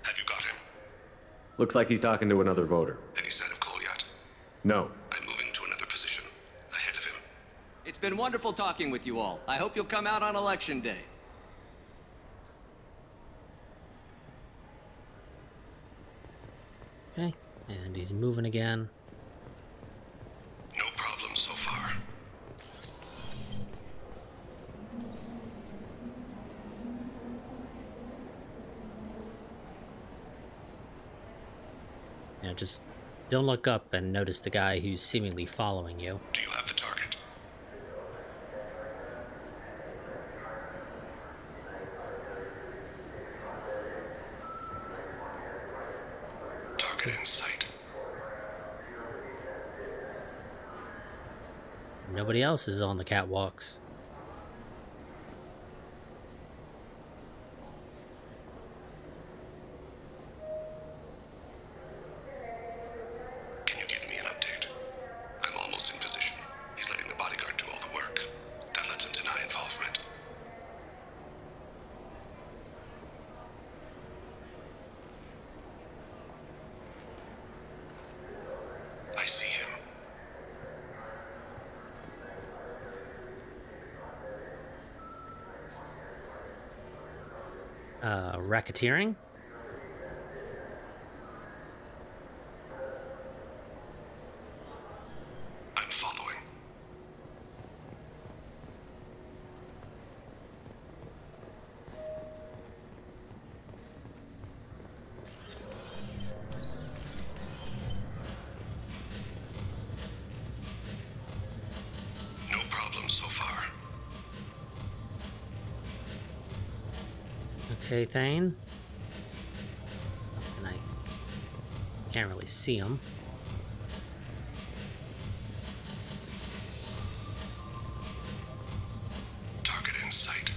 Have you got him? Looks like he's talking to another voter. Any sign of Kolyat? No. I'm moving to another position. Ahead of him. It's been wonderful talking with you all. I hope you'll come out on Election Day. Okay, and he's moving again. No problem so far. Now just don't look up and notice the guy who's seemingly following you. Do you have the target? Target in sight. Nobody else is on the catwalks. Can you give me an update? I'm almost in position. He's letting the bodyguard do all the work. That lets him deny involvement. I see him. Racketeering? I'm following. No problem so far. Okay, Thane. And I can't really see him. Target in sight.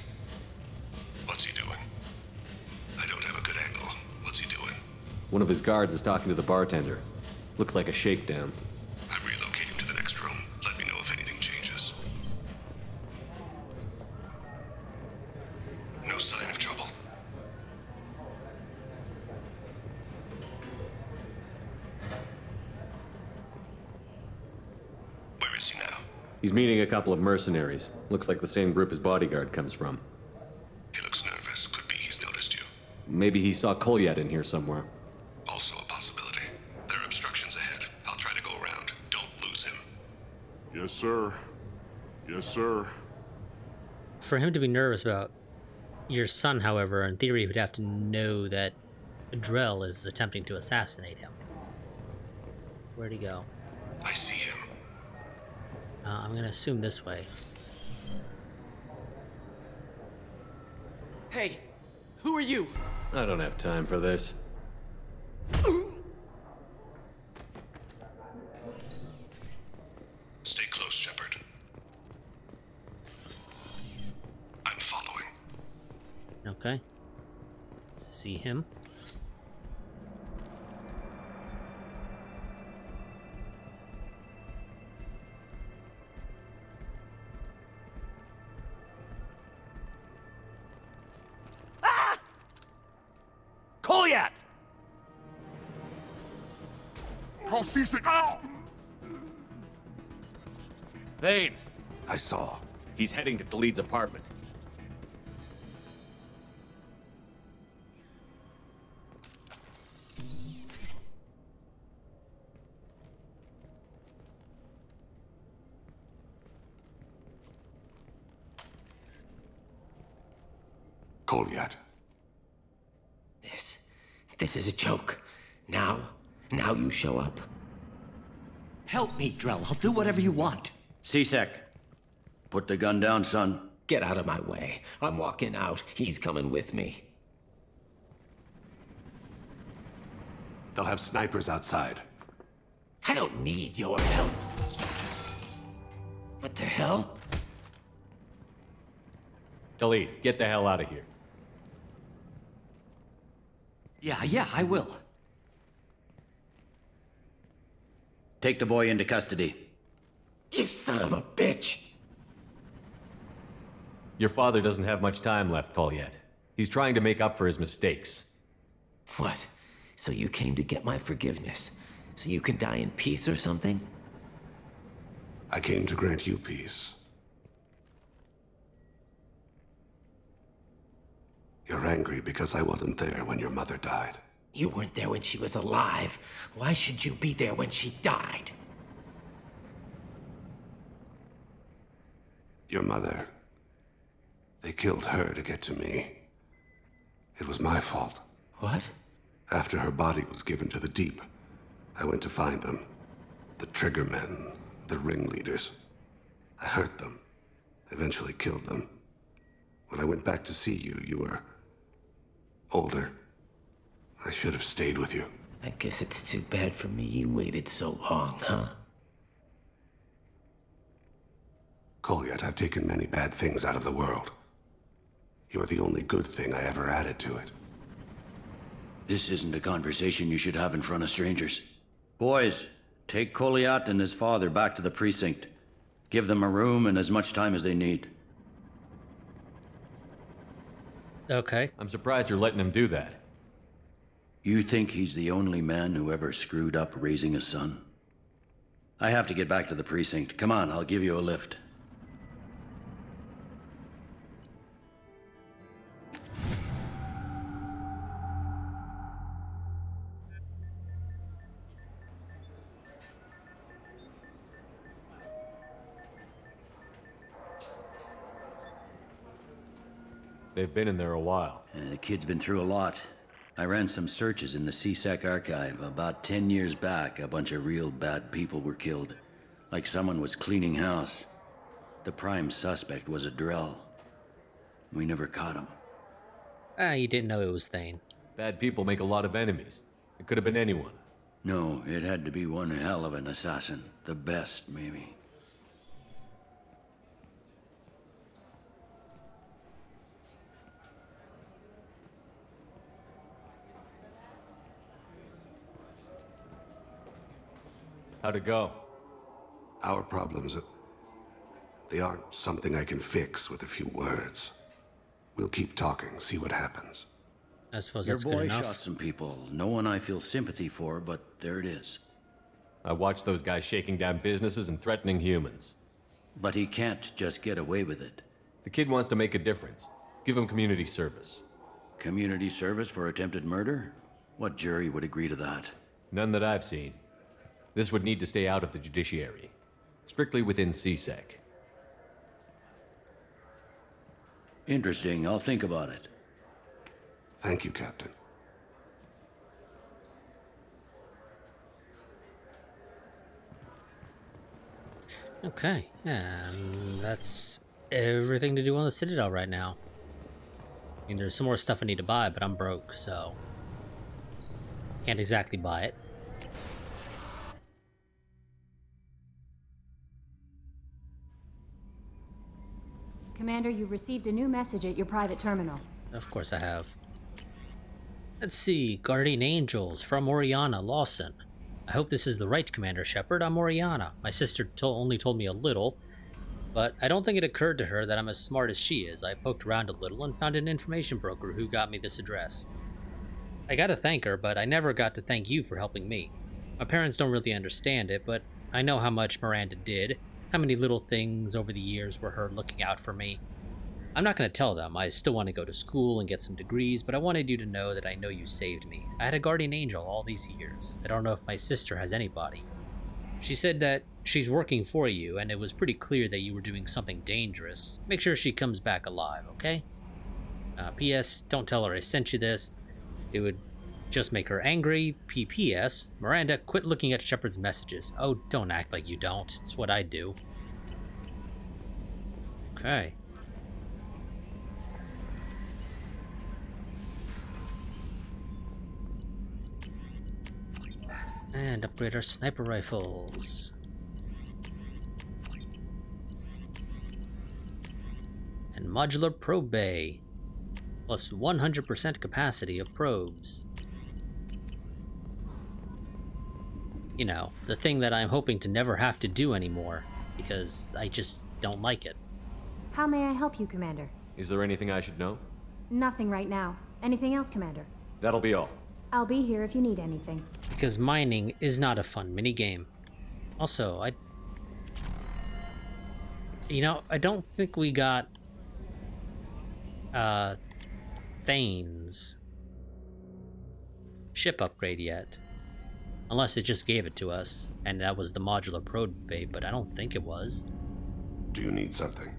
What's he doing? I don't have a good angle. What's he doing? One of his guards is talking to the bartender. Looks like a shakedown. I'm relocating to the next room. Let me know if anything changes. No sign of trouble. Where is he now? He's meeting a couple of mercenaries. Looks like the same group his bodyguard comes from. He looks nervous. Could be he's noticed you. Maybe he saw Kolyat in here somewhere. Also a possibility. There are obstructions ahead. I'll try to go around. Don't lose him. Yes, sir. Yes, sir. For him to be nervous about your son, however, in theory, he would have to know that Drell is attempting to assassinate him. Where'd he go? I see him. I'm gonna assume this way. Hey, who are you? I don't have time for this. Stay close, Shepard. I'm following. Okay. See him. Kolyat! Call C6. Ow! Thane! I saw. He's heading to Khalid's apartment. Kolyat. This is a joke. Now you show up. Help me, Drell. I'll do whatever you want. C-Sec, put the gun down, son. Get out of my way. I'm walking out. He's coming with me. They'll have snipers outside. I don't need your help. What the hell? Khalid, get the hell out of here. Yeah, I will. Take the boy into custody. You son of a bitch! Your father doesn't have much time left, Kolyat. He's trying to make up for his mistakes. What? So you came to get my forgiveness? So you can die in peace or something? I came to grant you peace. You're angry because I wasn't there when your mother died. You weren't there when she was alive. Why should you be there when she died? Your mother... They killed her to get to me. It was my fault. What? After her body was given to the Deep, I went to find them. The Triggermen, the ringleaders. I hurt them. Eventually killed them. When I went back to see you, you were... older. I should have stayed with you. I guess it's too bad for me you waited so long, huh? Kolyat, I've taken many bad things out of the world. You're the only good thing I ever added to it. This isn't a conversation you should have in front of strangers. Boys, take Kolyat and his father back to the precinct. Give them a room and as much time as they need. Okay. I'm surprised you're letting him do that. You think he's the only man who ever screwed up raising a son? I have to get back to the precinct. Come on, I'll give you a lift. They've been in there a while. The kid's been through a lot. I ran some searches in the CSEC archive. About 10 years back, a bunch of real bad people were killed. Like someone was cleaning house. The prime suspect was a Drell. We never caught him. You didn't know it was Thane. Bad people make a lot of enemies. It could have been anyone. No, it had to be one hell of an assassin. The best, maybe. How'd it go? Our problems, they aren't something I can fix with a few words. We'll keep talking, see what happens. I suppose Your that's good boy enough. shot some people. No one I feel sympathy for, but there it is. I watched those guys shaking down businesses and threatening humans. But he can't just get away with it. The kid wants to make a difference. Give him community service. Community service for attempted murder? What jury would agree to that? None that I've seen. This would need to stay out of the judiciary. Strictly within CSEC. Interesting. I'll think about it. Thank you, Captain. Okay, and that's everything to do on the Citadel right now. I mean, there's some more stuff I need to buy, but I'm broke, so can't exactly buy it. Commander, you've received a new message at your private terminal. Of course I have. Let's see, Guardian Angels from Oriana Lawson. I hope this is the right Commander Shepard. I'm Oriana. My sister only told me a little, but I don't think it occurred to her that I'm as smart as she is. I poked around a little and found an information broker who got me this address. I gotta thank her, but I never got to thank you for helping me. My parents don't really understand it, but I know how much Miranda did, how many little things over the years were her looking out for me. I'm not going to tell them. I still want to go to school and get some degrees, but I wanted you to know that I know you saved me. I had a guardian angel all these years. I don't know if my sister has anybody. She said that she's working for you, and it was pretty clear that you were doing something dangerous. Make sure she comes back alive, okay? P.S. Don't tell her I sent you this. It would just make her angry. P.P.S. Miranda, quit looking at Shepard's messages. Oh, don't act like you don't. It's what I do. Okay. And upgrade our sniper rifles. And modular probe bay. Plus 100% capacity of probes. You know, the thing that I'm hoping to never have to do anymore, because I just don't like it. How may I help you, Commander? Is there anything I should know? Nothing right now. Anything else, Commander? That'll be all. I'll be here if you need anything. Because mining is not a fun minigame. Also, I don't think we got Thane's ship upgrade yet. Unless it just gave it to us, and that was the modular probe bay, but I don't think it was. Do you need something?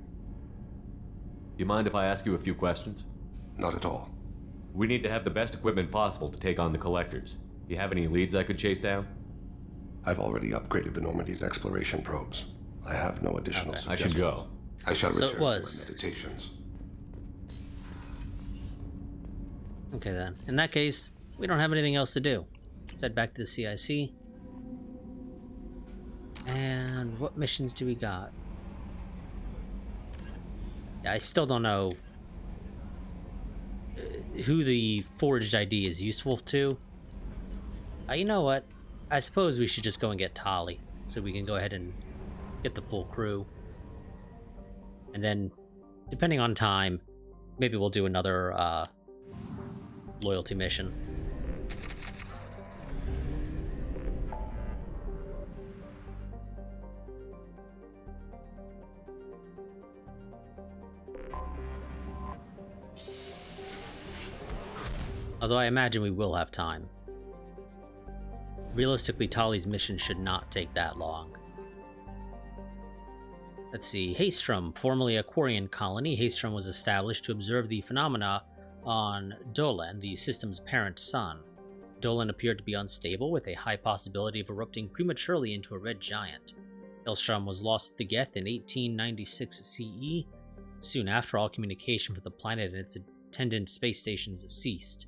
You mind if I ask you a few questions? Not at all. We need to have the best equipment possible to take on the collectors. You have any leads I could chase down? I've already upgraded the Normandy's exploration probes. I have no additional suggestions. I should go. I shall So it return to my was. meditations. Okay then. In that case, we don't have anything else to do. Let's head back to the CIC. And what missions do we got? Yeah, I still don't know who the forged ID is useful to. You know what? I suppose we should just go and get Tali, so we can go ahead and get the full crew. And then, depending on time, maybe we'll do another loyalty mission. Although I imagine we will have time. Realistically, Tali's mission should not take that long. Let's see. Haestrom, formerly a Quarian colony, Haestrom was established to observe the phenomena on Dolan, the system's parent sun. Dolan appeared to be unstable, with a high possibility of erupting prematurely into a red giant. Haestrom was lost to the Geth in 1896 CE. Soon after, all communication with the planet and its attendant space stations ceased.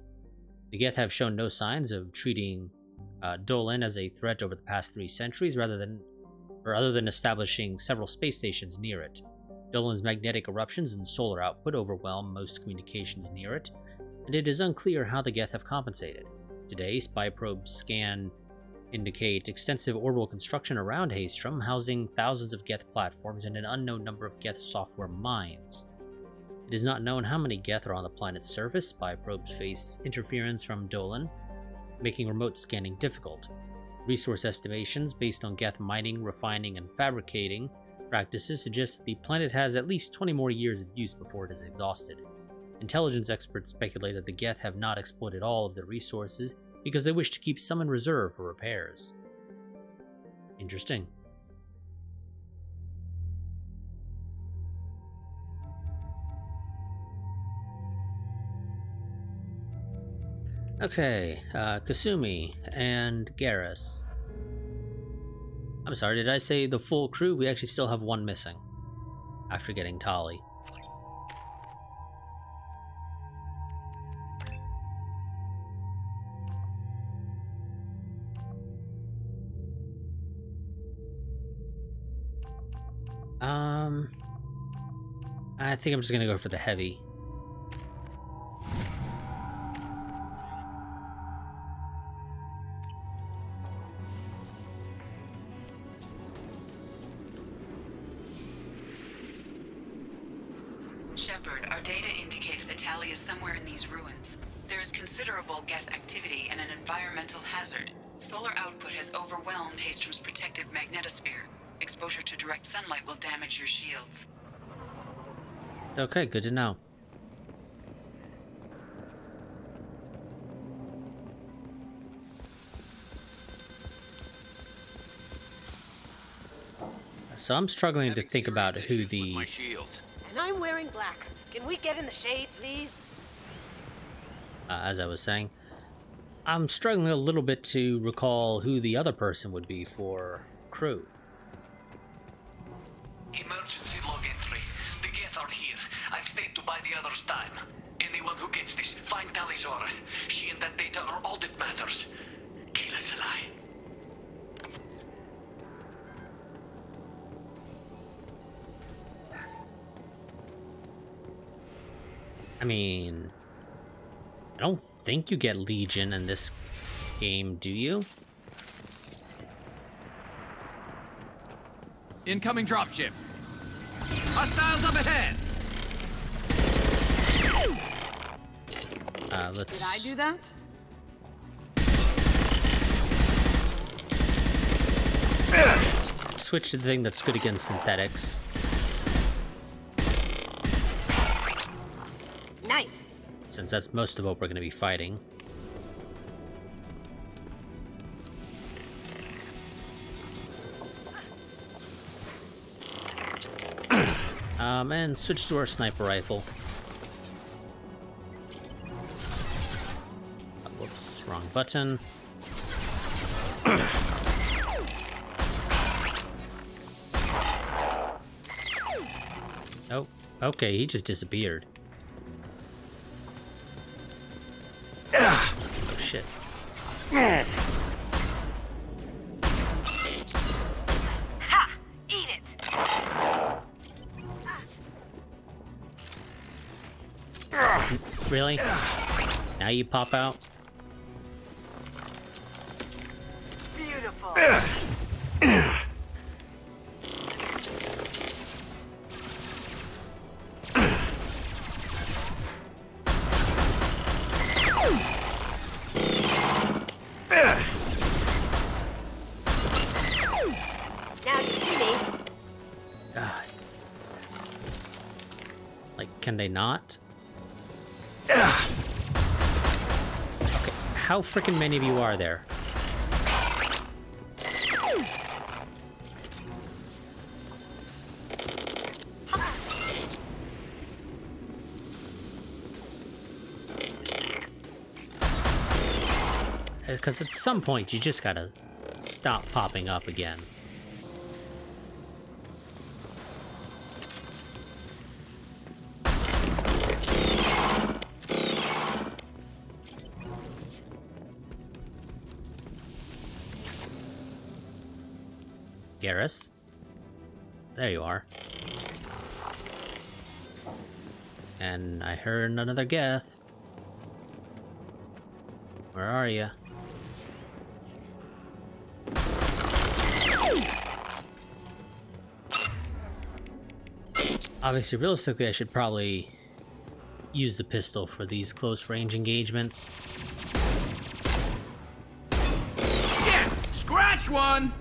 The Geth have shown no signs of treating Dolan as a threat over the past 3 centuries, other than establishing several space stations near it. Dolan's magnetic eruptions and solar output overwhelm most communications near it, and it is unclear how the Geth have compensated. Today, spy probes scan indicate extensive orbital construction around Haestrom, housing thousands of Geth platforms and an unknown number of Geth software mines. It is not known how many Geth are on the planet's surface. Spy probes face interference from Dolan, making remote scanning difficult. Resource estimations based on Geth mining, refining, and fabricating practices suggest that the planet has at least 20 more years of use before it is exhausted. Intelligence experts speculate that the Geth have not exploited all of their resources because they wish to keep some in reserve for repairs. Interesting. Okay, Kasumi and Garrus. I'm sorry, did I say the full crew? We actually still have one missing after getting Tali. I think I'm just gonna go for the heavy. Shepard, our data indicates that Tali is somewhere in these ruins. There is considerable Geth activity and an environmental hazard. Solar output has overwhelmed Hastrom's protective magnetosphere. Exposure to direct sunlight will damage your shields. Okay, good to know. So I'm struggling to think about who the... And I'm wearing black. Can we get in the shade, please? As I was saying, I'm struggling a little bit to recall who the other person would be for crew. Emergency log entry. The Geth are here. I've stayed to buy the others time. Anyone who gets this, find Talizora. She and that data are all that matters. Kill us alive. I mean, I don't think you get Legion in this game, do you? Incoming dropship. Hostiles up ahead. Let's... Did I do that? switch to the thing that's good against synthetics. Nice. Since that's most of what we're going to be fighting. And switch to our sniper rifle. Oh, whoops, wrong button. Oh, okay, he just disappeared. Oh, shit. Ha! Eat it! Really? Now you pop out? Beautiful. Now you see me. God. Like, can they not? Okay, how freaking many of you are there? Because at some point you just gotta stop popping up again. Garrus? There you are. And I heard another Geth. Where are you? Obviously, realistically, I should probably use the pistol for these close-range engagements. Yes! Scratch one!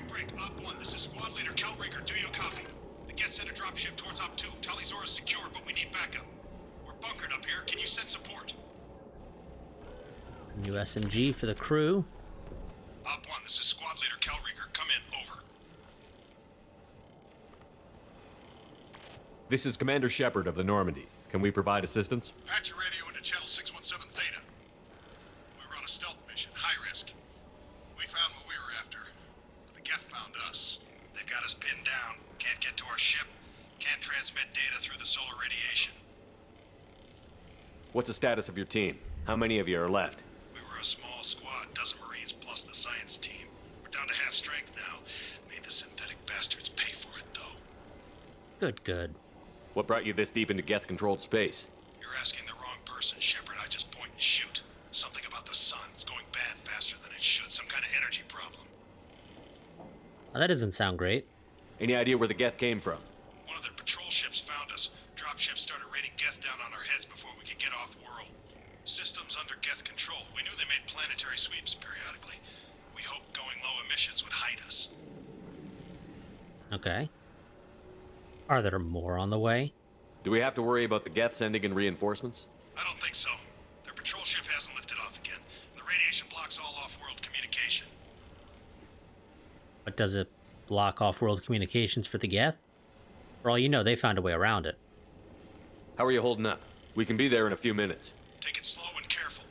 Break. Op 1, this is Squad Leader Calraker. Do you copy? The Geth sent a dropship towards Op 2. Talizora is secure, but we need backup. bunkered up here. Can you send support? New SMG for the crew. Op 1, this is Squad Leader Kelrieger. Come in, over. This is Commander Shepard of the Normandy. Can we provide assistance? Patch your radio into channel 617 Theta. We were on a stealth mission, high risk. We found what we were after, but the Geth found us. They've got us pinned down, can't get to our ship, can't transmit data through the solar radiation. What's the status of your team? How many of you are left? We were a small squad, dozen Marines plus the science team. We're down to half strength now. Made the synthetic bastards pay for it, though. Good, good. What brought you this deep into Geth-controlled space? You're asking the wrong person, Shepard. I just point and shoot. Something about the sun. It's going bad faster than it should. Some kind of energy problem. Well, that doesn't sound great. Any idea where the Geth came from? One of their patrol ships found us. Dropships started raining Geth down on our heads before we could get off-world. Systems under Geth control. We knew they made planetary sweeps periodically. We hoped going low emissions would hide us. Okay. Are there more on the way? Do we have to worry about the Geth sending in reinforcements? I don't think so. Their patrol ship hasn't lifted off again. The radiation blocks all off-world communication. But does it block off-world communications for the Geth? For all you know, they found a way around it. How are you holding up? We can be there in a few minutes. Take it slow and careful.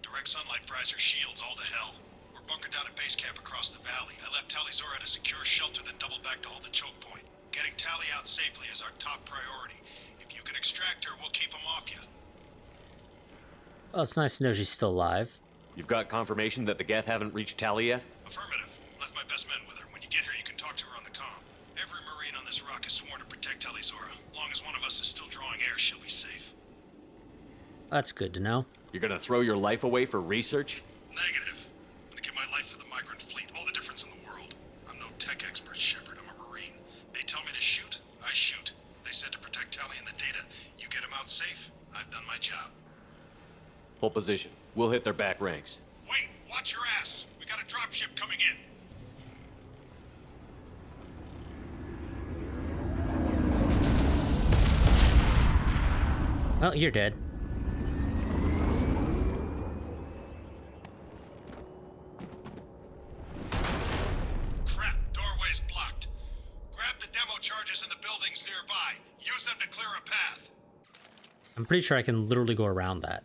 Direct sunlight fries our shields all to hell. We're bunkered down at base camp across the valley. I left Tali'Zorah at a secure shelter, then doubled back to hold the choke point. Getting Tali out safely is our top priority. If you can extract her, we'll keep him off you. Well, it's nice to know she's still alive. You've got confirmation that the Geth haven't reached Tali yet? Affirmative. Left my best men with her. When you get here, you can talk to her on the comm. Every Marine on this rock is sworn to protect Tali'Zorah. Long as one of us is still drawing air, she'll be safe. That's good to know. You're gonna throw your life away for research? Negative. I'm gonna give my life for the migrant fleet. All the difference in the world. I'm no tech expert, Shepard. I'm a Marine. They tell me to shoot, I shoot. They said to protect Tali and the data. You get them out safe, I've done my job. Hold position. We'll hit their back ranks. Wait, watch your ass. We got a dropship coming in. Well, you're dead. Crap, doorway's blocked. Grab the demo charges in the buildings nearby. Use them to clear a path. I'm pretty sure I can literally go around that.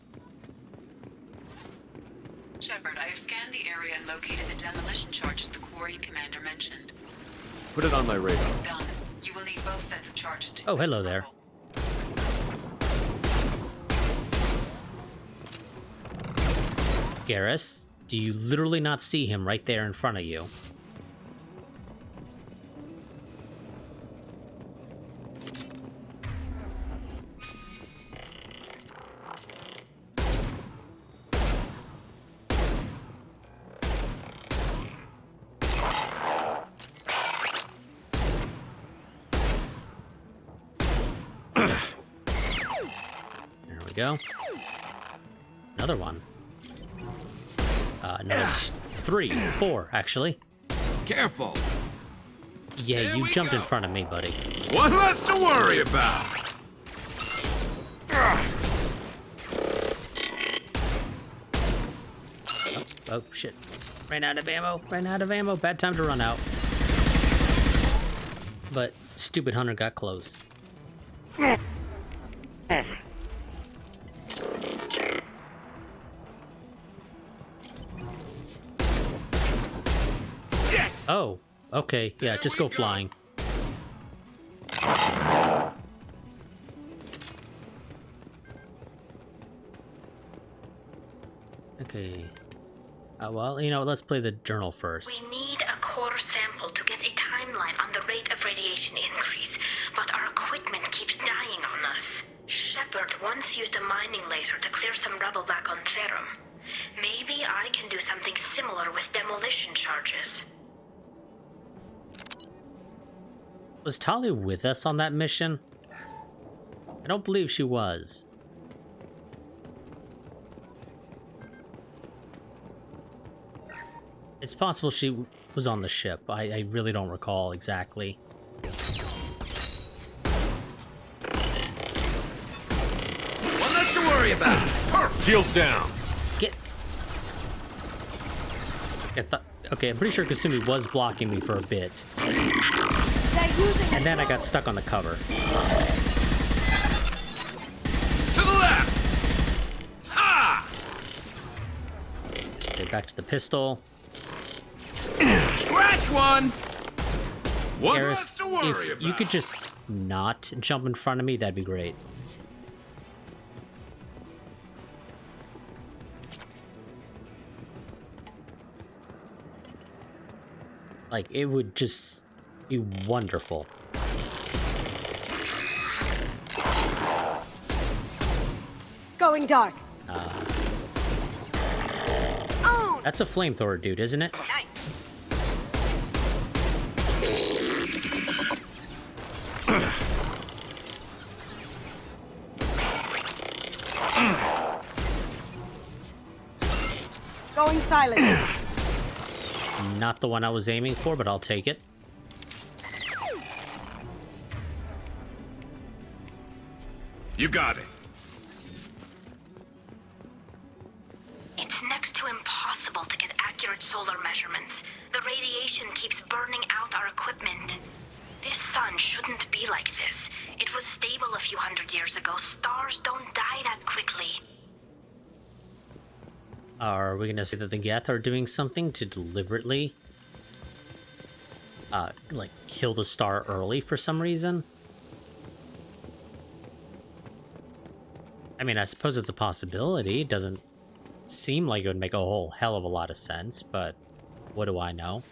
Shepard, I have scanned the area and located the demolition charges the Quarian commander mentioned. Put it on my radar. Done. You will need both sets of charges to... Oh, hello there. Garrus, do you literally not see him right there in front of you? There we go. Another one. No, 3, 4, actually. Careful. Yeah, Here you we jumped in go. front of me, buddy. One less to worry about. Oh, shit. Ran out of ammo. Ran out of ammo. Bad time to run out. But stupid hunter got close. Yes. Oh, okay. Yeah, just go flying. Okay. Well, you know, let's play the journal first. We need a core sample to get a timeline on the rate of radiation increase, but our equipment keeps dying on us. Shepard once used a mining laser to clear some rubble back on Therum. Maybe I can do something similar with demolition charges. Was Tali with us on that mission? I don't believe she was. It's possible she was on the ship. I really don't recall exactly. about? Shields down. Okay, I'm pretty sure Kasumi was blocking me for a bit. And then I got stuck on the cover. To the left! Ha! Okay, back to the pistol. Scratch one! One Garrus, less to worry if you could just not jump in front of me, that'd be great. Like, it would just be wonderful. Going dark. That's a flamethrower, dude, isn't it? Going silent. Not the one I was aiming for, but I'll take it. You got it. It's next to impossible to get accurate solar measurements. The radiation keeps burning out our equipment. This sun shouldn't be like this. It was stable a few hundred years ago. Stars don't die that quickly. Are we gonna say that the Geth are doing something to deliberately, like, kill the star early for some reason? I mean, I suppose it's a possibility. It doesn't seem like it would make a whole hell of a lot of sense, but what do I know?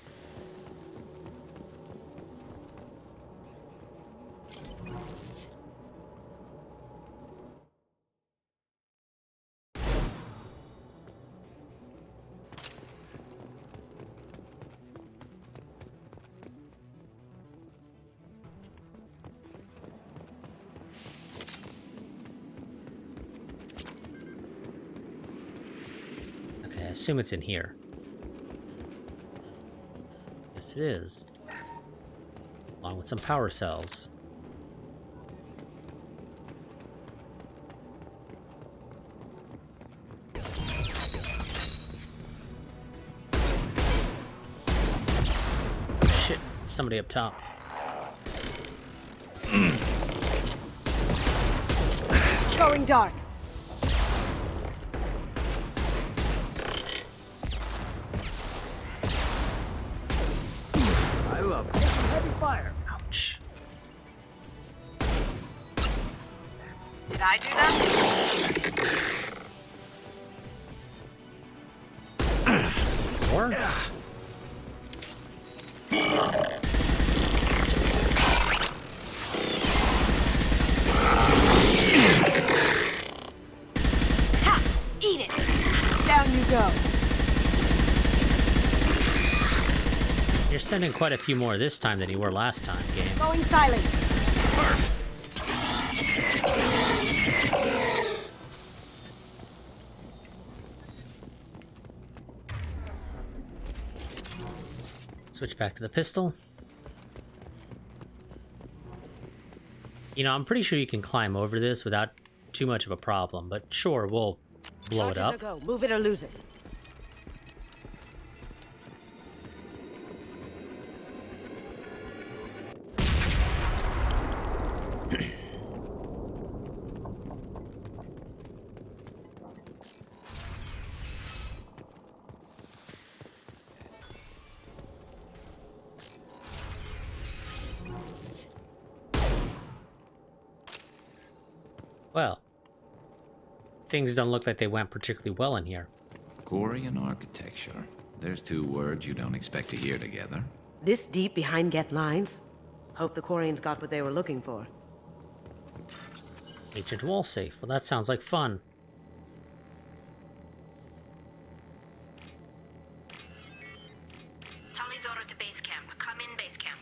I assume it's in here. Yes, it is. Along with some power cells. Shit, somebody up top. Going dark. Heavy fire. Ouch. Did I do that? More? Ha! Eat it. Down you go. You're sending quite a few more this time than you were last time, game. Going silent. Switch back to the pistol. You know, I'm pretty sure you can climb over this without too much of a problem, but sure, we'll blow it up. Charges a go. Move it or lose it. Well, things don't look like they went particularly well in here. Quarian architecture. There's two words you don't expect to hear together. This deep behind Geth lines? Hope the Quarians got what they were looking for. Agent wall safe. Well, that sounds like fun. Talizora to base camp. Come in, base camp.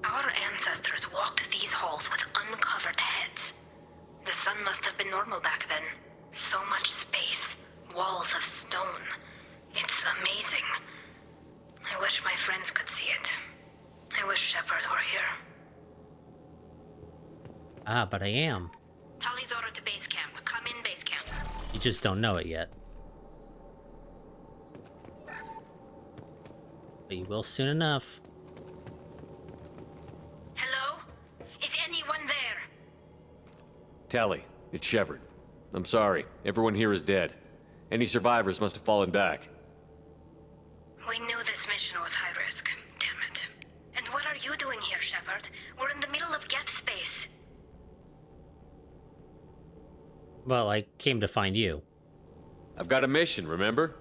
Our ancestors walked these halls with uncovered heads. The sun must have been normal back then. So much space. Walls of stone. It's amazing. I wish my friends could see it. I wish Shepard were here. Ah, but I am. Talizora to base camp. Come in base camp. You just don't know it yet. But you will soon enough. Hello? Is anyone there? Tally, it's Shepard. I'm sorry. Everyone here is dead. Any survivors must have fallen back. We knew this mission was high risk. Damn it. And what are you doing here, Shepard? We're in the middle of Geth space. Well, I came to find you. I've got a mission, remember?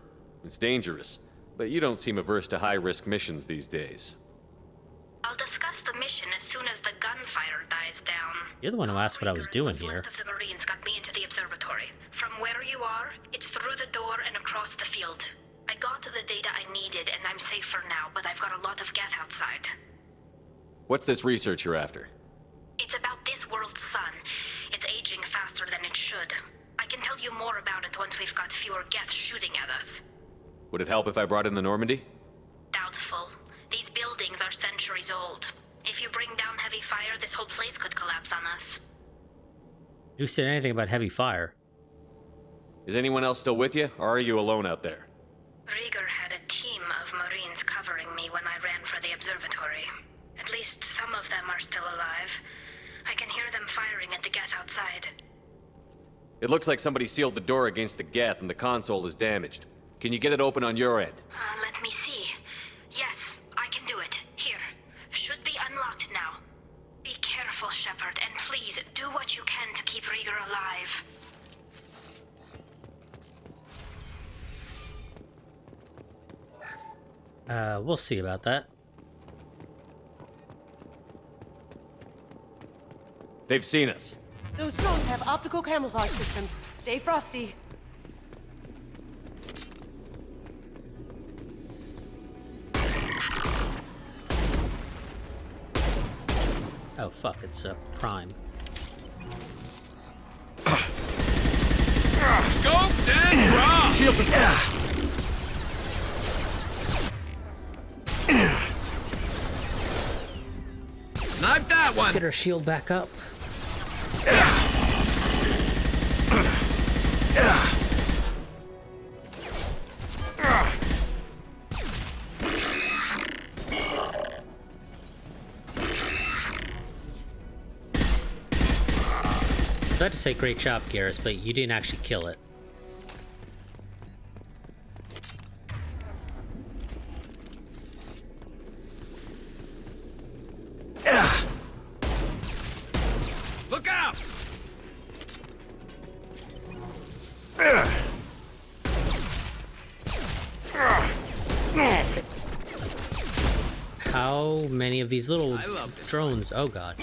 It's dangerous, but you don't seem averse to high-risk missions these days. I'll discuss the mission as soon as the gunfire dies down. You're the one who asked what I was doing here. Of the Marines got me into the observatory. From where you are, it's through the door and across the field. I got the data I needed, and I'm safe for now, but I've got a lot of Geth outside. What's this research you're after? It's about this world's sun. It's aging faster than it should. I can tell you more about it once we've got fewer Geth shooting at us. Would it help if I brought in the Normandy? Doubtful. These buildings are centuries old. If you bring down heavy fire, this whole place could collapse on us. Who said anything about heavy fire? Is anyone else still with you, or are you alone out there? Rieger had a team of Marines covering me when I ran for the observatory. At least some of them are still alive. I can hear them firing at the Geth outside. It looks like somebody sealed the door against the Geth and the console is damaged. Can you get it open on your end? Let me see. Yes, I can do it. Here. Should be unlocked now. Be careful, Shepard, and please do what you can to keep Rieger alive. We'll see about that. They've seen us. Those drones have optical camouflage systems. Stay frosty. Oh fuck, it's Prime. Scoped and dropped! Shield the Snipe that one! Get her shield back up. I had to say great job, Garrus, but you didn't actually kill it. Look out! How many of these little drones? Oh god.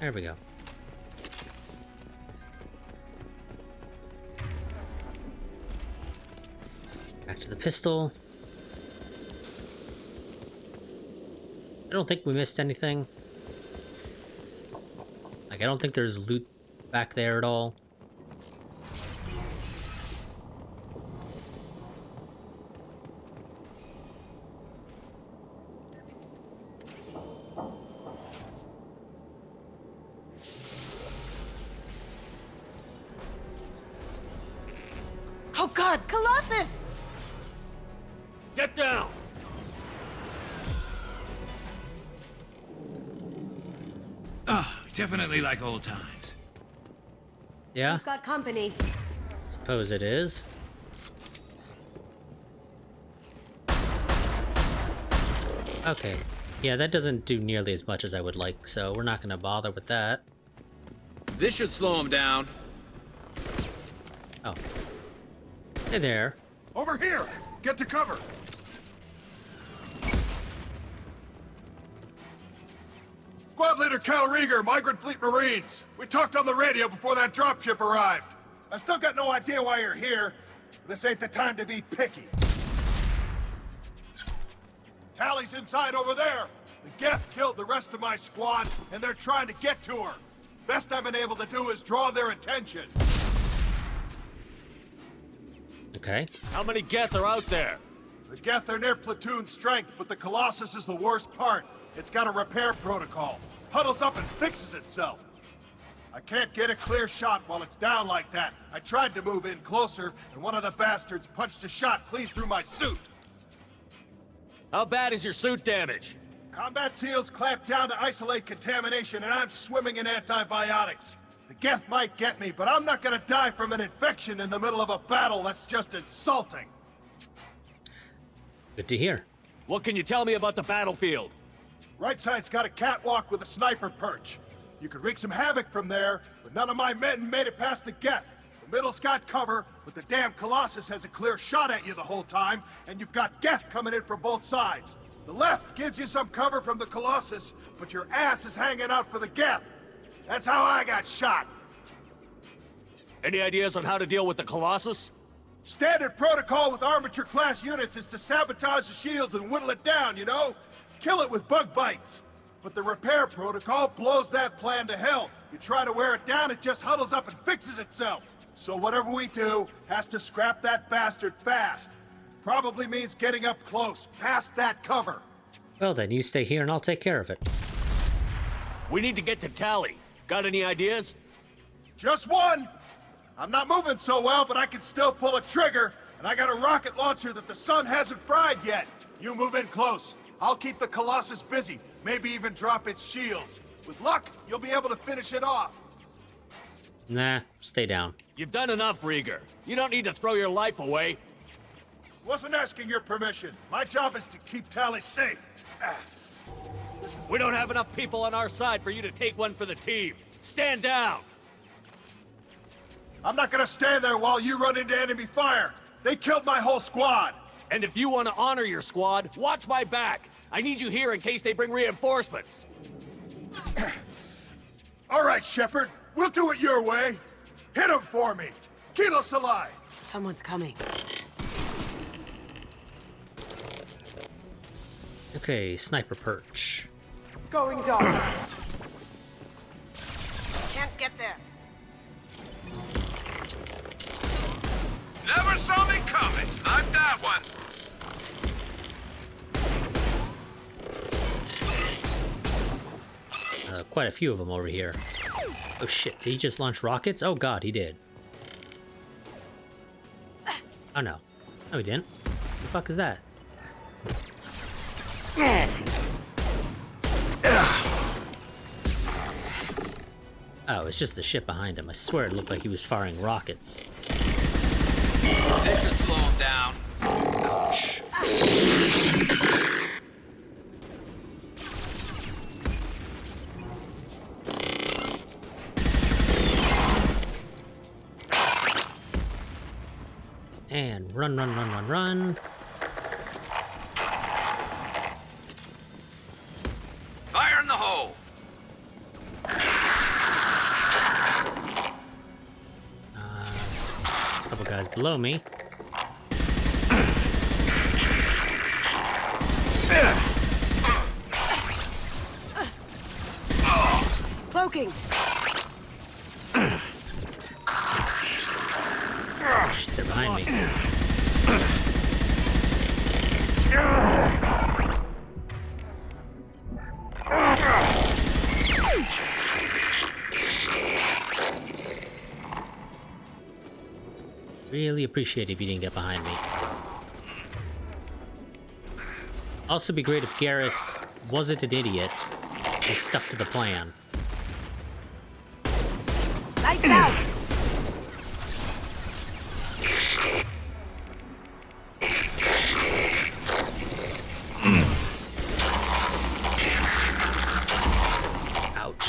There we go. Back to the pistol. I don't think we missed anything. Like, I don't think there's loot back there at all. Oh god, Colossus! Get down! Definitely like old times. Yeah? We've got company. Suppose it is. Okay. Yeah, that doesn't do nearly as much as I would like, so we're not gonna bother with that. This should slow him down. Oh. Hey there. Over here! Get to cover! Squad Leader Cal Rieger, Migrant Fleet Marines. We talked on the radio before that dropship arrived. I still got no idea why you're here. This ain't the time to be picky. Tally's inside over there. The Geth killed the rest of my squad, and they're trying to get to her. Best I've been able to do is draw their attention. Okay. How many Geth are out there? The Geth are near platoon strength, but the Colossus is the worst part. It's got a repair protocol. Huddles up and fixes itself. I can't get a clear shot while it's down like that. I tried to move in closer, and one of the bastards punched a shot clean through my suit. How bad is your suit damage? Combat SEALs clamped down to isolate contamination, and I'm swimming in antibiotics. The Geth might get me, but I'm not gonna die from an infection in the middle of a battle. That's just insulting. Good to hear. What can you tell me about the battlefield? Right side's got a catwalk with a sniper perch. You could wreak some havoc from there, but none of my men made it past the Geth. The middle's got cover, but the damn Colossus has a clear shot at you the whole time, and you've got Geth coming in from both sides. The left gives you some cover from the Colossus, but your ass is hanging out for the Geth. That's how I got shot. Any ideas on how to deal with the Colossus? Standard protocol with armature-class units is to sabotage the shields and whittle it down, you know? Kill it with bug bites. But the repair protocol blows that plan to hell. You try to wear it down, it just huddles up and fixes itself. So whatever we do has to scrap that bastard fast. Probably means getting up close, past that cover. Well then, you stay here and I'll take care of it. We need to get to Tally. Got any ideas? Just one! I'm not moving so well, but I can still pull a trigger, and I got a rocket launcher that the sun hasn't fried yet. You move in close. I'll keep the Colossus busy, maybe even drop its shields. With luck, you'll be able to finish it off. Nah, stay down. You've done enough, Rieger. You don't need to throw your life away. Wasn't asking your permission. My job is to keep Tally safe. We don't have enough people on our side for you to take one for the team. Stand down! I'm not gonna stand there while you run into enemy fire. They killed my whole squad. And if you want to honor your squad, watch my back. I need you here in case they bring reinforcements. All right, Shepard. We'll do it your way. Hit him for me. Kilos alive. Someone's coming. Okay, sniper perch. Going dark. Can't get there. Never saw me coming. Snipe that one. Quite a few of them over here. Oh shit, did he just launch rockets? Oh god, he did. Oh no. No, he didn't. What the fuck is that? Oh, it's just the ship behind him. I swear it looked like he was firing rockets. This should slow him down. Ouch. And run, run, run, run, run. Fire in the hole. A couple guys below me. Cloaking. Shit, they're behind me. Really appreciate it if you didn't get behind me. Also be great if Garrus wasn't an idiot and stuck to the plan. Lights out. Ouch.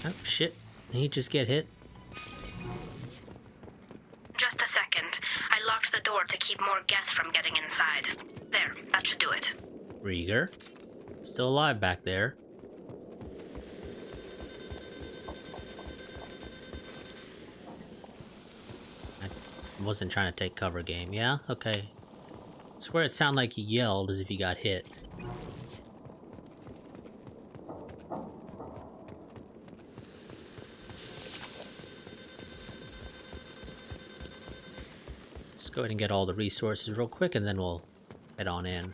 Oh shit, did he just get hit? Just a second. I locked the door to keep more Geth from getting inside. There, that should do it. Rieger. Still alive back there. Wasn't trying to take cover game. Yeah? Okay. I swear it sounded like he yelled as if he got hit. Let's go ahead and get all the resources real quick and then we'll head on in.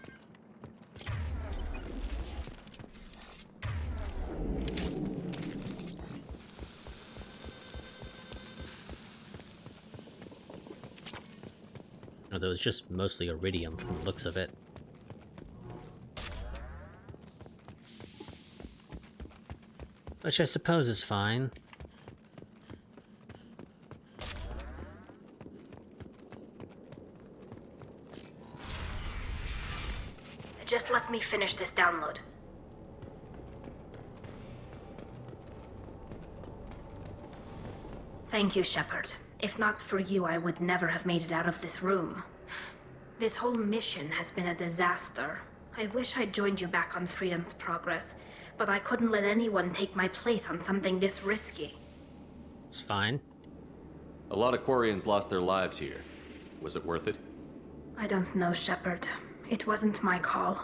Although it's just mostly iridium from the looks of it. Which I suppose is fine. Just let me finish this download. Thank you, Shepard. If not for you, I would never have made it out of this room. This whole mission has been a disaster. I wish I'd joined you back on Freedom's Progress, but I couldn't let anyone take my place on something this risky. It's fine. A lot of Quarians lost their lives here. Was it worth it? I don't know, Shepard. It wasn't my call.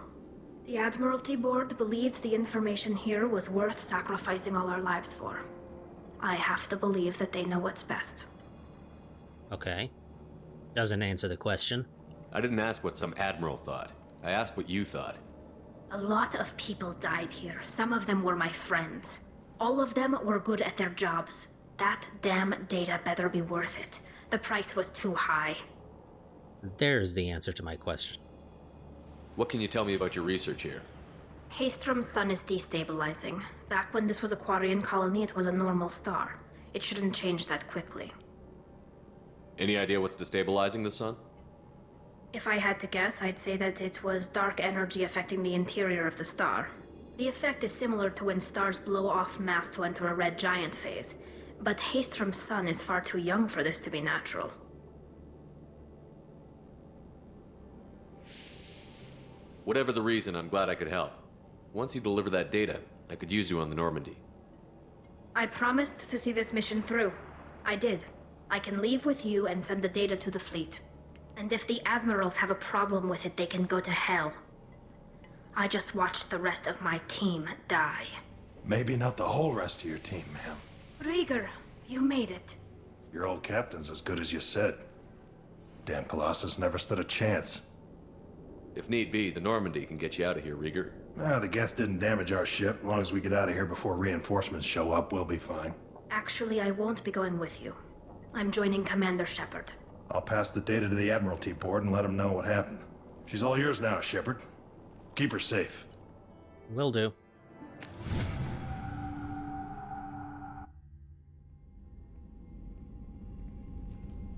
The Admiralty Board believed the information here was worth sacrificing all our lives for. I have to believe that they know what's best. Okay. Doesn't answer the question. I didn't ask what some admiral thought. I asked what you thought. A lot of people died here. Some of them were my friends. All of them were good at their jobs. That damn data better be worth it. The price was too high. There's the answer to my question. What can you tell me about your research here? Haystrom's sun is destabilizing. Back when this was a Quarian colony, it was a normal star. It shouldn't change that quickly. Any idea what's destabilizing the sun? If I had to guess, I'd say that it was dark energy affecting the interior of the star. The effect is similar to when stars blow off mass to enter a red giant phase. But Haystrom's sun is far too young for this to be natural. Whatever the reason, I'm glad I could help. Once you deliver that data, I could use you on the Normandy. I promised to see this mission through. I did. I can leave with you and send the data to the fleet. And if the admirals have a problem with it, they can go to hell. I just watched the rest of my team die. Maybe not the whole rest of your team, ma'am. Rieger, you made it. Your old captain's as good as you said. Damn Colossus never stood a chance. If need be, the Normandy can get you out of here, Rieger. The Geth didn't damage our ship. As long as we get out of here before reinforcements show up, we'll be fine. Actually, I won't be going with you. I'm joining Commander Shepard. I'll pass the data to the Admiralty Board and let them know what happened. She's all yours now, Shepard. Keep her safe. Will do.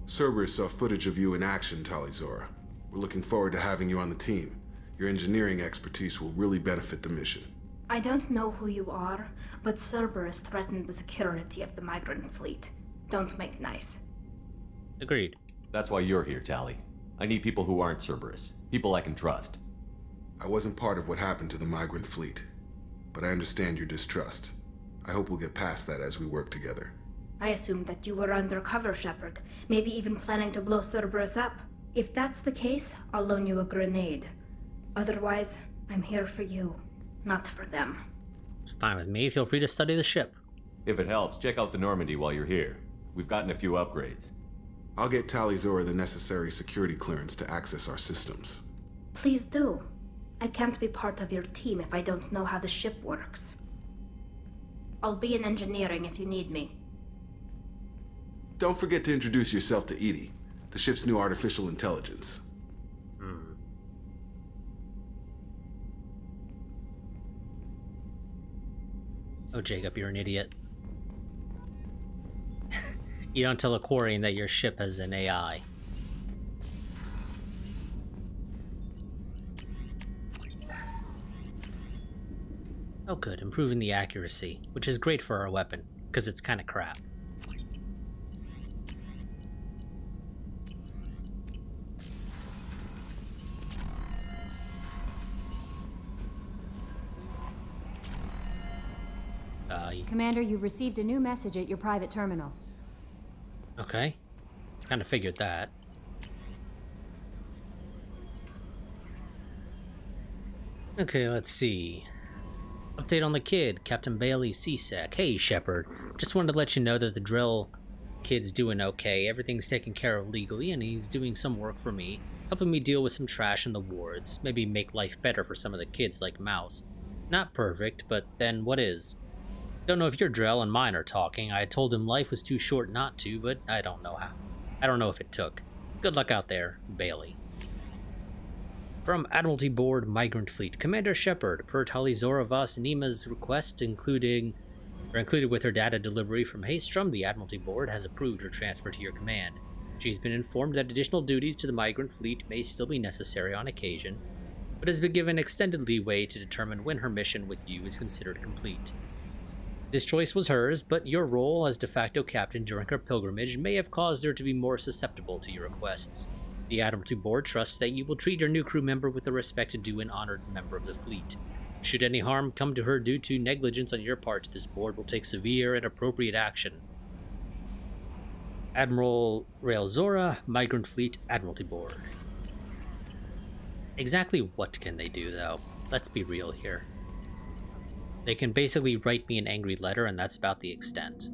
Cerberus saw footage of you in action, Talizora. We're looking forward to having you on the team. Your engineering expertise will really benefit the mission. I don't know who you are, but Cerberus threatened the security of the migrant fleet. Don't make nice. Agreed. That's why you're here, Tali. I need people who aren't Cerberus. People I can trust. I wasn't part of what happened to the migrant fleet, but I understand your distrust. I hope we'll get past that as we work together. I assumed that you were undercover, Shepard. Maybe even planning to blow Cerberus up. If that's the case, I'll loan you a grenade. Otherwise, I'm here for you, not for them. It's fine with me. Feel free to study the ship. If it helps, check out the Normandy while you're here. We've gotten a few upgrades. I'll get Talizora the necessary security clearance to access our systems. Please do. I can't be part of your team if I don't know how the ship works. I'll be in engineering if you need me. Don't forget to introduce yourself to Edie, the ship's new artificial intelligence. Oh, Jacob, you're an idiot. You don't tell a Quarian that your ship has an AI. Oh good, improving the accuracy, which is great for our weapon, because it's kind of crap. Commander, you've received a new message at your private terminal. Okay. Kind of figured that. Okay, let's see. Update on the kid, Captain Bailey CSEC. Hey, Shepard. Just wanted to let you know that the drill kid's doing okay. Everything's taken care of legally, and he's doing some work for me, helping me deal with some trash in the wards. Maybe make life better for some of the kids like Mouse. Not perfect, but then what is? Don't know if your Drell and mine are talking. I told him life was too short not to, but I don't know how. I don't know if it took. Good luck out there, Bailey. From Admiralty Board, Migrant Fleet, Commander Shepard, per Talizora Vas Nima's request, included with her data delivery from Haystrom, the Admiralty Board has approved her transfer to your command. She's been informed that additional duties to the Migrant Fleet may still be necessary on occasion, but has been given extended leeway to determine when her mission with you is considered complete. This choice was hers, but your role as de facto captain during her pilgrimage may have caused her to be more susceptible to your requests. The Admiralty Board trusts that you will treat your new crew member with the respect due an honored member of the fleet. Should any harm come to her due to negligence on your part, this board will take severe and appropriate action. Admiral Raelzora, Migrant Fleet, Admiralty Board. Exactly what can they do, though? Let's be real here. They can basically write me an angry letter, and that's about the extent.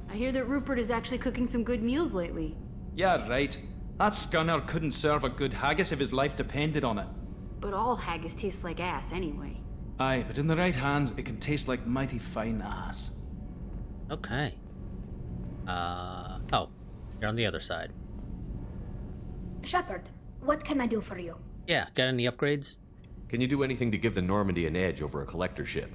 I hear that Rupert is actually cooking some good meals lately. Yeah, right. That scunner couldn't serve a good haggis if his life depended on it. But all haggis tastes like ass anyway. Aye, but in the right hands, it can taste like mighty fine ass. Okay. Oh, you're on the other side. Shepard, what can I do for you? Yeah, got any upgrades? Can you do anything to give the Normandy an edge over a collector ship?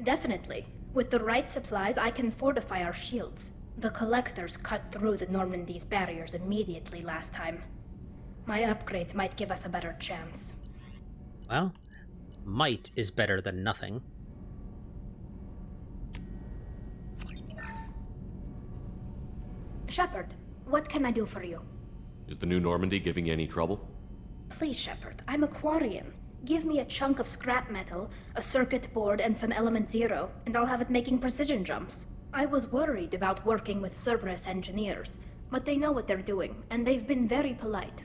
Definitely. With the right supplies, I can fortify our shields. The collectors cut through the Normandy's barriers immediately last time. My upgrades might give us a better chance. Well, might is better than nothing. Shepard, what can I do for you? Is the new Normandy giving you any trouble? Please, Shepard, I'm a Quarian. Give me a chunk of scrap metal, a circuit board, and some element zero, and I'll have it making precision jumps. I was worried about working with Cerberus engineers, but they know what they're doing, and they've been very polite.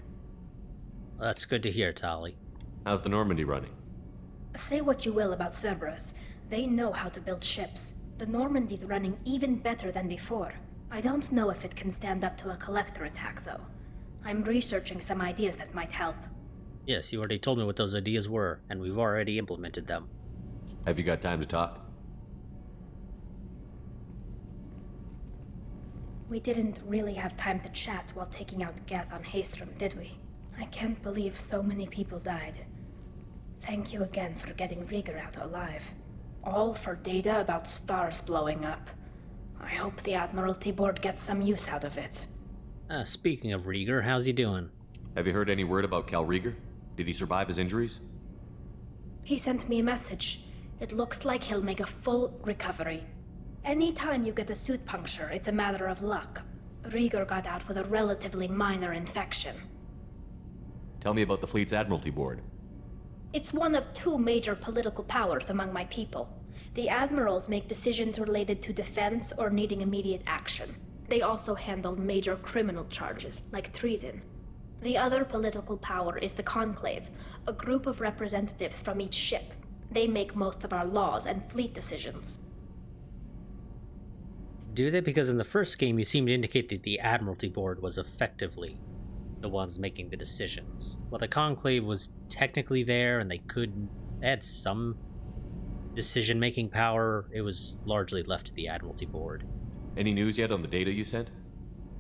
Well, that's good to hear, Tali. How's the Normandy running? Say what you will about Cerberus, they know how to build ships. The Normandy's running even better than before. I don't know if it can stand up to a collector attack, though. I'm researching some ideas that might help. Yes, you already told me what those ideas were, and we've already implemented them. Have you got time to talk? We didn't really have time to chat while taking out Geth on Haystrom, did we? I can't believe so many people died. Thank you again for getting Rieger out alive. All for data about stars blowing up. I hope the Admiralty Board gets some use out of it. Speaking of Rieger, how's he doing? Have you heard any word about Cal Rieger? Did he survive his injuries? He sent me a message. It looks like he'll make a full recovery. Anytime you get a suit puncture, it's a matter of luck. Rieger got out with a relatively minor infection. Tell me about the fleet's Admiralty Board. It's one of two major political powers among my people. The admirals make decisions related to defense or needing immediate action. They also handle major criminal charges, like treason. The other political power is the Conclave, a group of representatives from each ship. They make most of our laws and fleet decisions. Do they? Because in the first game you seemed to indicate that the Admiralty Board was effectively the ones making the decisions. Well, the Conclave was technically there, and they had some decision-making power. It was largely left to the Admiralty Board. Any news yet on the data you sent?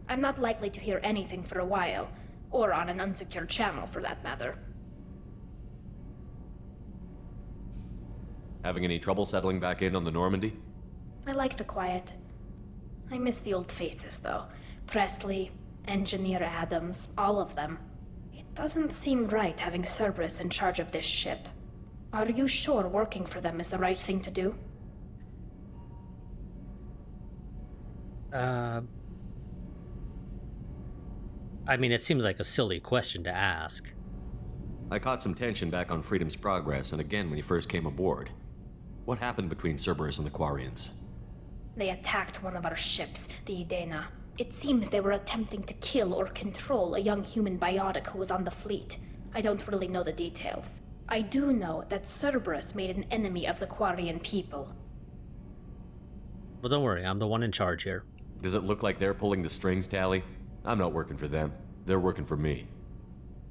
I'm not likely to hear anything for a while, or on an unsecured channel for that matter. Having any trouble settling back in on the Normandy? I like the quiet. I miss the old faces, though. Presley, Engineer Adams, all of them. It doesn't seem right having Cerberus in charge of this ship. Are you sure working for them is the right thing to do? I mean, it seems like a silly question to ask. I caught some tension back on Freedom's Progress, and again when you first came aboard. What happened between Cerberus and the Quarians? They attacked one of our ships, the Idena. It seems they were attempting to kill or control a young human biotic who was on the fleet. I don't really know the details. I do know that Cerberus made an enemy of the Quarian people. Well, don't worry, I'm the one in charge here. Does it look like they're pulling the strings, Tally? I'm not working for them. They're working for me.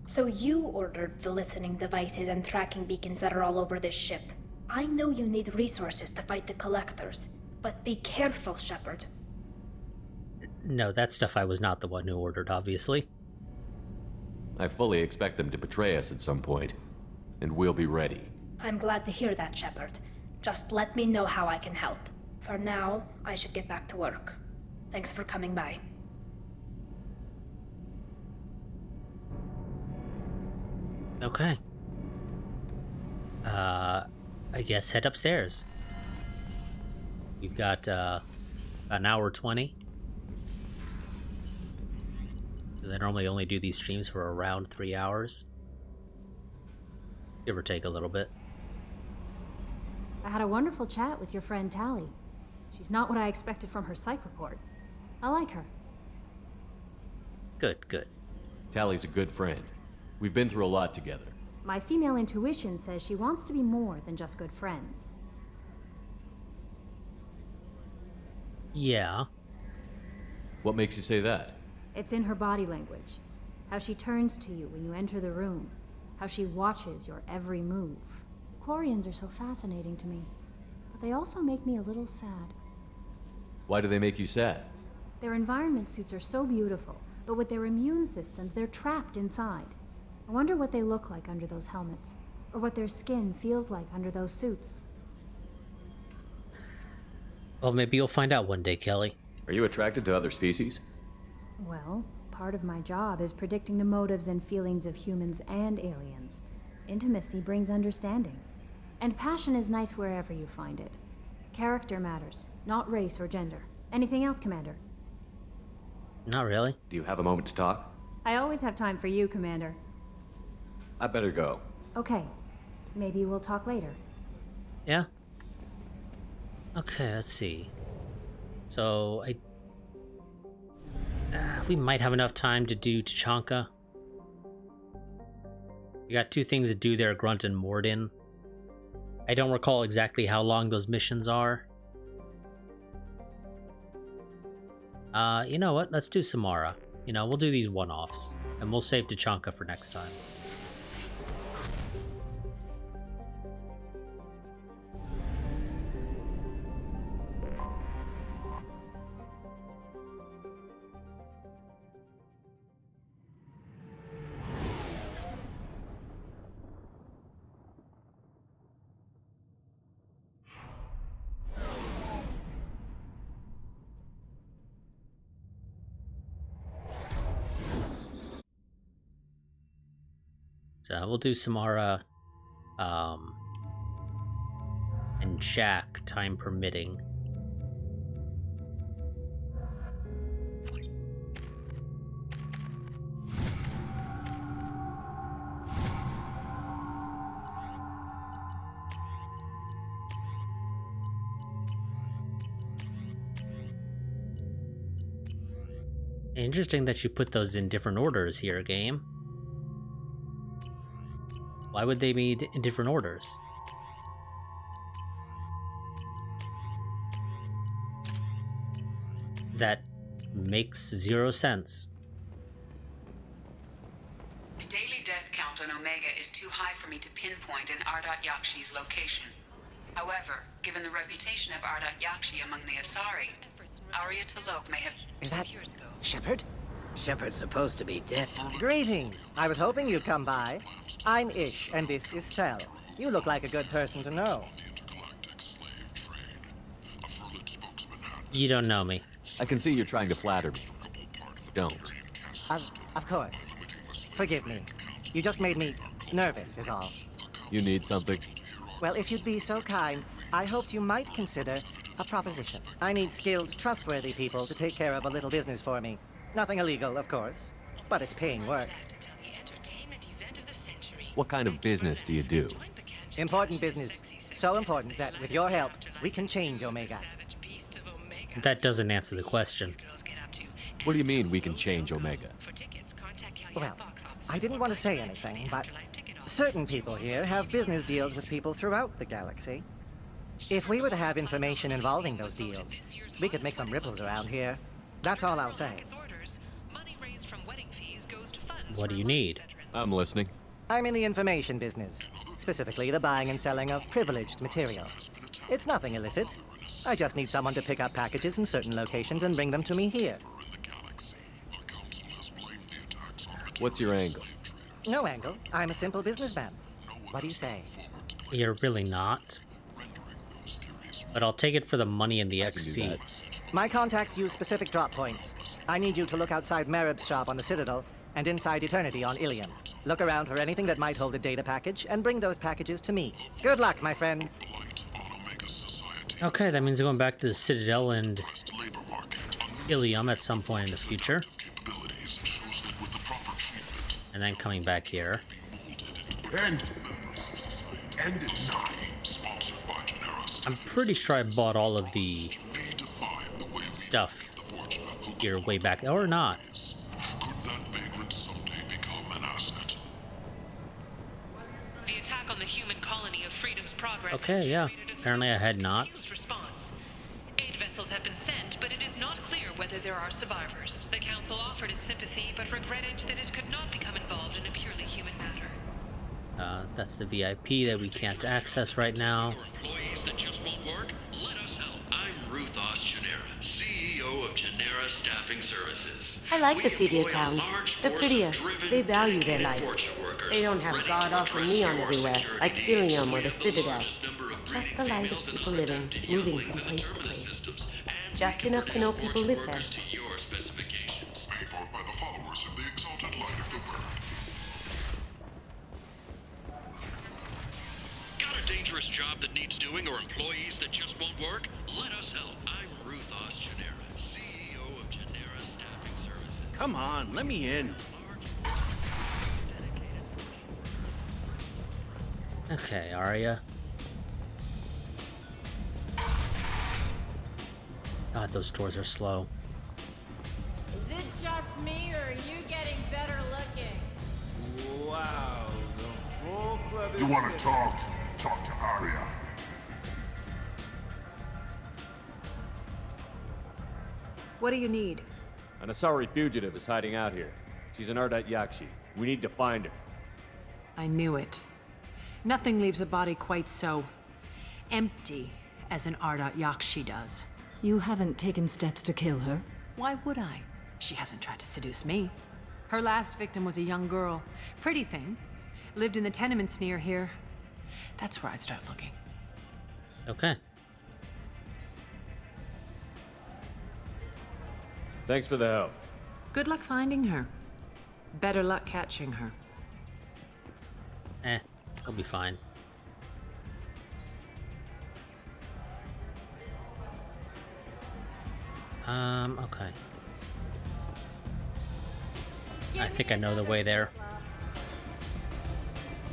So you ordered the listening devices and tracking beacons that are all over this ship. I know you need resources to fight the Collectors, but be careful, Shepard. No, that stuff I was not the one who ordered, obviously. I fully expect them to betray us at some point, and we'll be ready. I'm glad to hear that, Shepard. Just let me know how I can help. For now, I should get back to work. Thanks for coming by. Okay. I guess head upstairs. You've got, an hour 20. I normally only do these streams for around 3 hours. Give or take a little bit. I had a wonderful chat with your friend Tally. She's not what I expected from her psych report. I like her. Good, good. Tally's a good friend. We've been through a lot together. My female intuition says she wants to be more than just good friends. Yeah. What makes you say that? It's in her body language. How she turns to you when you enter the room. How she watches your every move. Quarians are so fascinating to me, but they also make me a little sad. Why do they make you sad? Their environment suits are so beautiful, but with their immune systems, they're trapped inside. I wonder what they look like under those helmets, or what their skin feels like under those suits. Well, maybe you'll find out one day, Kelly. Are you attracted to other species? Well, part of my job is predicting the motives and feelings of humans and aliens. Intimacy brings understanding. And passion is nice wherever you find it. Character matters, not race or gender. Anything else, Commander? Not really. Do you have a moment to talk? I always have time for you, Commander. I better go. Okay. Maybe we'll talk later. Yeah? Okay, let's see. So, we might have enough time to do Tachanka. We got 2 things to do there, Grunt and Morden. I don't recall exactly how long those missions are. You know what? Let's do Samara. You know, we'll do these one-offs. And we'll save Tachanka for next time. So we'll do Samara, and Jack, time permitting. Interesting that you put those in different orders here, game. Why would they be in different orders? That makes 0 sense. The daily death count on Omega is too high for me to pinpoint an Ardat Yakshi's location. However, given the reputation of Ardat Yakshi among the Asari, Arya T'Loak may have... Is that Shepard? Shepard's supposed to be dead. Greetings. I was hoping you'd come by. I'm Ish, and this is Cell. You look like a good person to know. You don't know me. I can see you're trying to flatter me. Don't. Of course. Forgive me. You just made me nervous, is all. You need something? Well, if you'd be so kind, I hoped you might consider a proposition. I need skilled, trustworthy people to take care of a little business for me. Nothing illegal, of course, but it's paying work. What kind of business do you do? Important business. So important that, with your help, we can change Omega. That doesn't answer the question. What do you mean we can change Omega? Well, I didn't want to say anything, but certain people here have business deals with people throughout the galaxy. If we were to have information involving those deals, we could make some ripples around here. That's all I'll say. What do you need? I'm listening. I'm in the information business, specifically the buying and selling of privileged material. It's nothing illicit. I just need someone to pick up packages in certain locations and bring them to me here. What's your angle? No angle. I'm a simple businessman. What do you say? You're really not. But I'll take it for the money and the XP. My contacts use specific drop points. I need you to look outside Merib's shop on the Citadel and inside Eternity on Ilium. Look around for anything that might hold a data package and bring those packages to me. Good luck, my friends. Okay, that means going back to the Citadel and Ilium at some point in the future. And then coming back here. I'm pretty sure I bought all of the stuff here way back, or not. The attack on the human colony of Freedom's Progress. Okay, yeah. Apparently I had not. Response. 8 vessels have been sent, but it is not clear whether there are survivors. The Council offered its sympathy, but regretted that it could not become involved in a purely human matter. That's the VIP that we can't access right now. Employees that just won't work? Let us help. I'm Ruth Genera, CEO of Genera Staffing Services. I like the seedier towns. They're prettier. They value their life. They don't have god-awful neon everywhere, like Ilium or the Citadel. Just the light of people living, moving from place to place. Just enough to know people live there. Got a dangerous job that needs doing or employees that just won't work? Let us help. I'm Ruth Genera, CEO of Genera Staffing Services. Come on, let me in. Okay, Arya. God, those doors are slow. Is it just me, or are you getting better looking? Wow, the whole club is... You want to talk? Talk to Arya. What do you need? An Asari fugitive is hiding out here. She's an Ardat Yakshi. We need to find her. I knew it. Nothing leaves a body quite so empty as an Ardat Yakshi does. You haven't taken steps to kill her? Why would I? She hasn't tried to seduce me. Her last victim was a young girl. Pretty thing. Lived in the tenements near here. That's where I'd start looking. Okay. Thanks for the help. Good luck finding her. Better luck catching her. I'll be fine. Okay. I think I know the way there.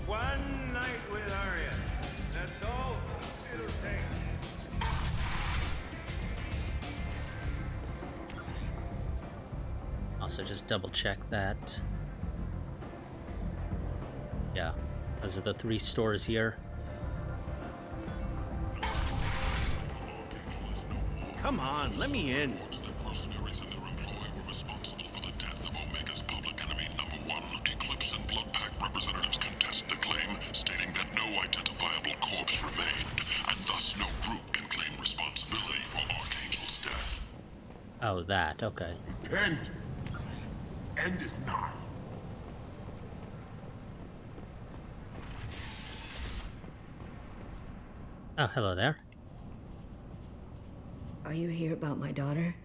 One night with Arya. That's all it'll take. Also, just double check that. Yeah, those are the 3 stores here. Come on, let me in. Representatives contest the claim, stating that no identifiable corpse remained, and thus no group can claim responsibility for Archangel's death. Oh, that, okay. End is nigh. Oh, hello there. Are you here about my daughter?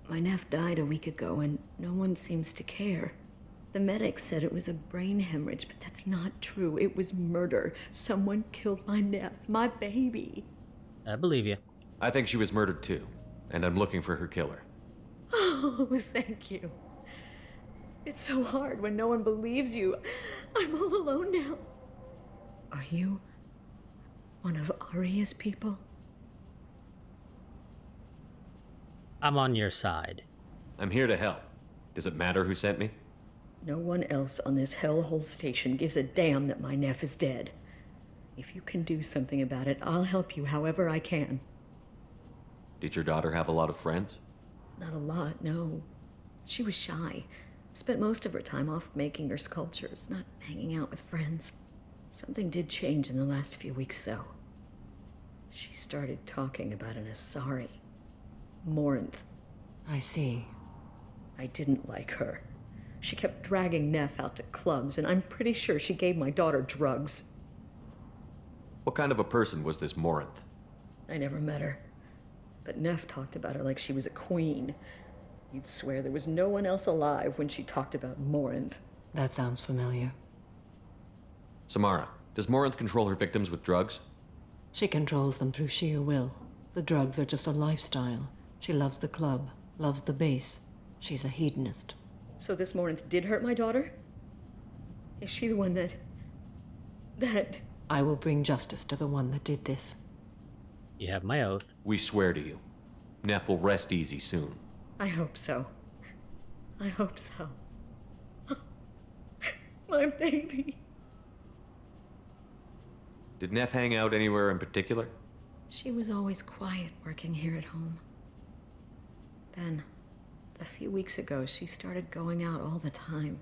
My nephew died a week ago, and no one seems to care. The medics said it was a brain hemorrhage, but that's not true. It was murder. Someone killed my nephew, my baby. I believe you. I think she was murdered too, and I'm looking for her killer. Oh, thank you. It's so hard when no one believes you. I'm all alone now. Are you One of Arya's people? I'm on your side. I'm here to help. Does it matter who sent me? No one else on this hellhole station gives a damn that my nephew is dead. If you can do something about it, I'll help you however I can. Did your daughter have a lot of friends? Not a lot, no. She was shy. Spent most of her time off making her sculptures, not hanging out with friends. Something did change in the last few weeks, though. She started talking about an Asari. Morinth. I see. I didn't like her. She kept dragging Neff out to clubs, and I'm pretty sure she gave my daughter drugs. What kind of a person was this Morinth? I never met her. But Neff talked about her like she was a queen. You'd swear there was no one else alive when she talked about Morinth. That sounds familiar. Samara, does Morinth control her victims with drugs? She controls them through sheer will. The drugs are just a lifestyle. She loves the club, loves the base. She's a hedonist. So this Morinth did hurt my daughter? Is she the one that... I will bring justice to the one that did this. You have my oath. We swear to you. Neff will rest easy soon. I hope so. I hope so. My baby. Did Neff hang out anywhere in particular? She was always quiet working here at home. Then, a few weeks ago, she started going out all the time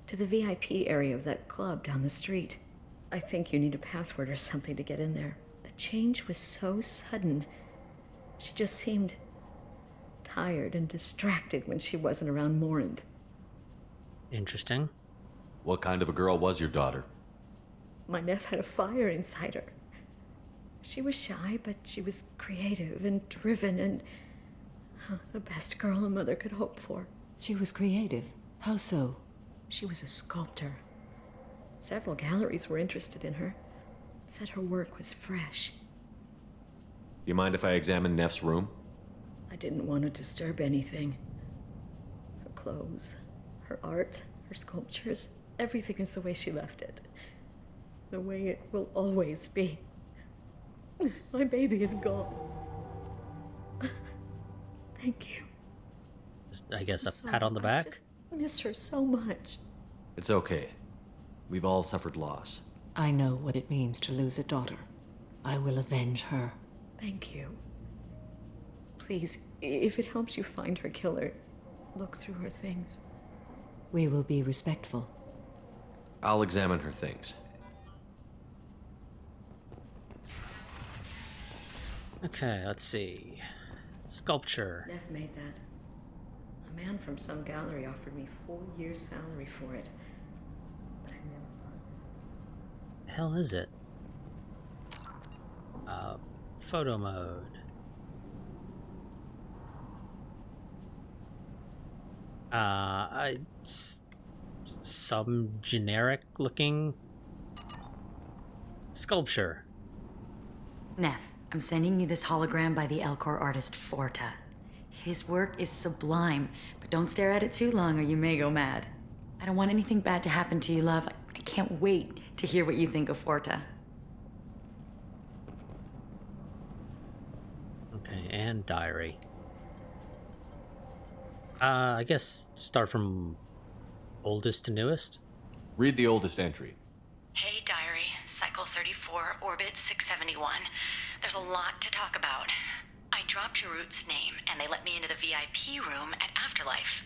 to the VIP area of that club down the street. I think you need a password or something to get in there. The change was so sudden. She just seemed tired and distracted when she wasn't around Morinth. Interesting. What kind of a girl was your daughter? My nephew had a fire inside her. She was shy, but she was creative and driven and the best girl a mother could hope for. She was creative? How so? She was a sculptor. Several galleries were interested in her. Said her work was fresh. Do you mind if I examine Neff's room? I didn't want to disturb anything. Her clothes, her art, her sculptures, everything is the way she left it. The way it will always be. My baby is gone. Thank you. I guess a So pat on the back. I just miss her so much. It's okay. We've all suffered loss. I know what it means to lose a daughter. I will avenge her. Thank you. Please, if it helps you find her killer, look through her things. We will be respectful. I'll examine her things. Okay, let's see. Sculpture. Neff made that. A man from some gallery offered me 4 years' salary for it. But I never thought. The hell is it? Photo mode. Some generic looking sculpture. Neff, I'm sending you this hologram by the Elcor artist Forta. His work is sublime, but don't stare at it too long or you may go mad. I don't want anything bad to happen to you, love. I can't wait to hear what you think of Forta. Okay, and diary. I guess start from oldest to newest. Read the oldest entry. Hey, diary. Cycle 34, orbit 671. There's a lot to talk about. I dropped your root's name, and they let me into the VIP room at Afterlife.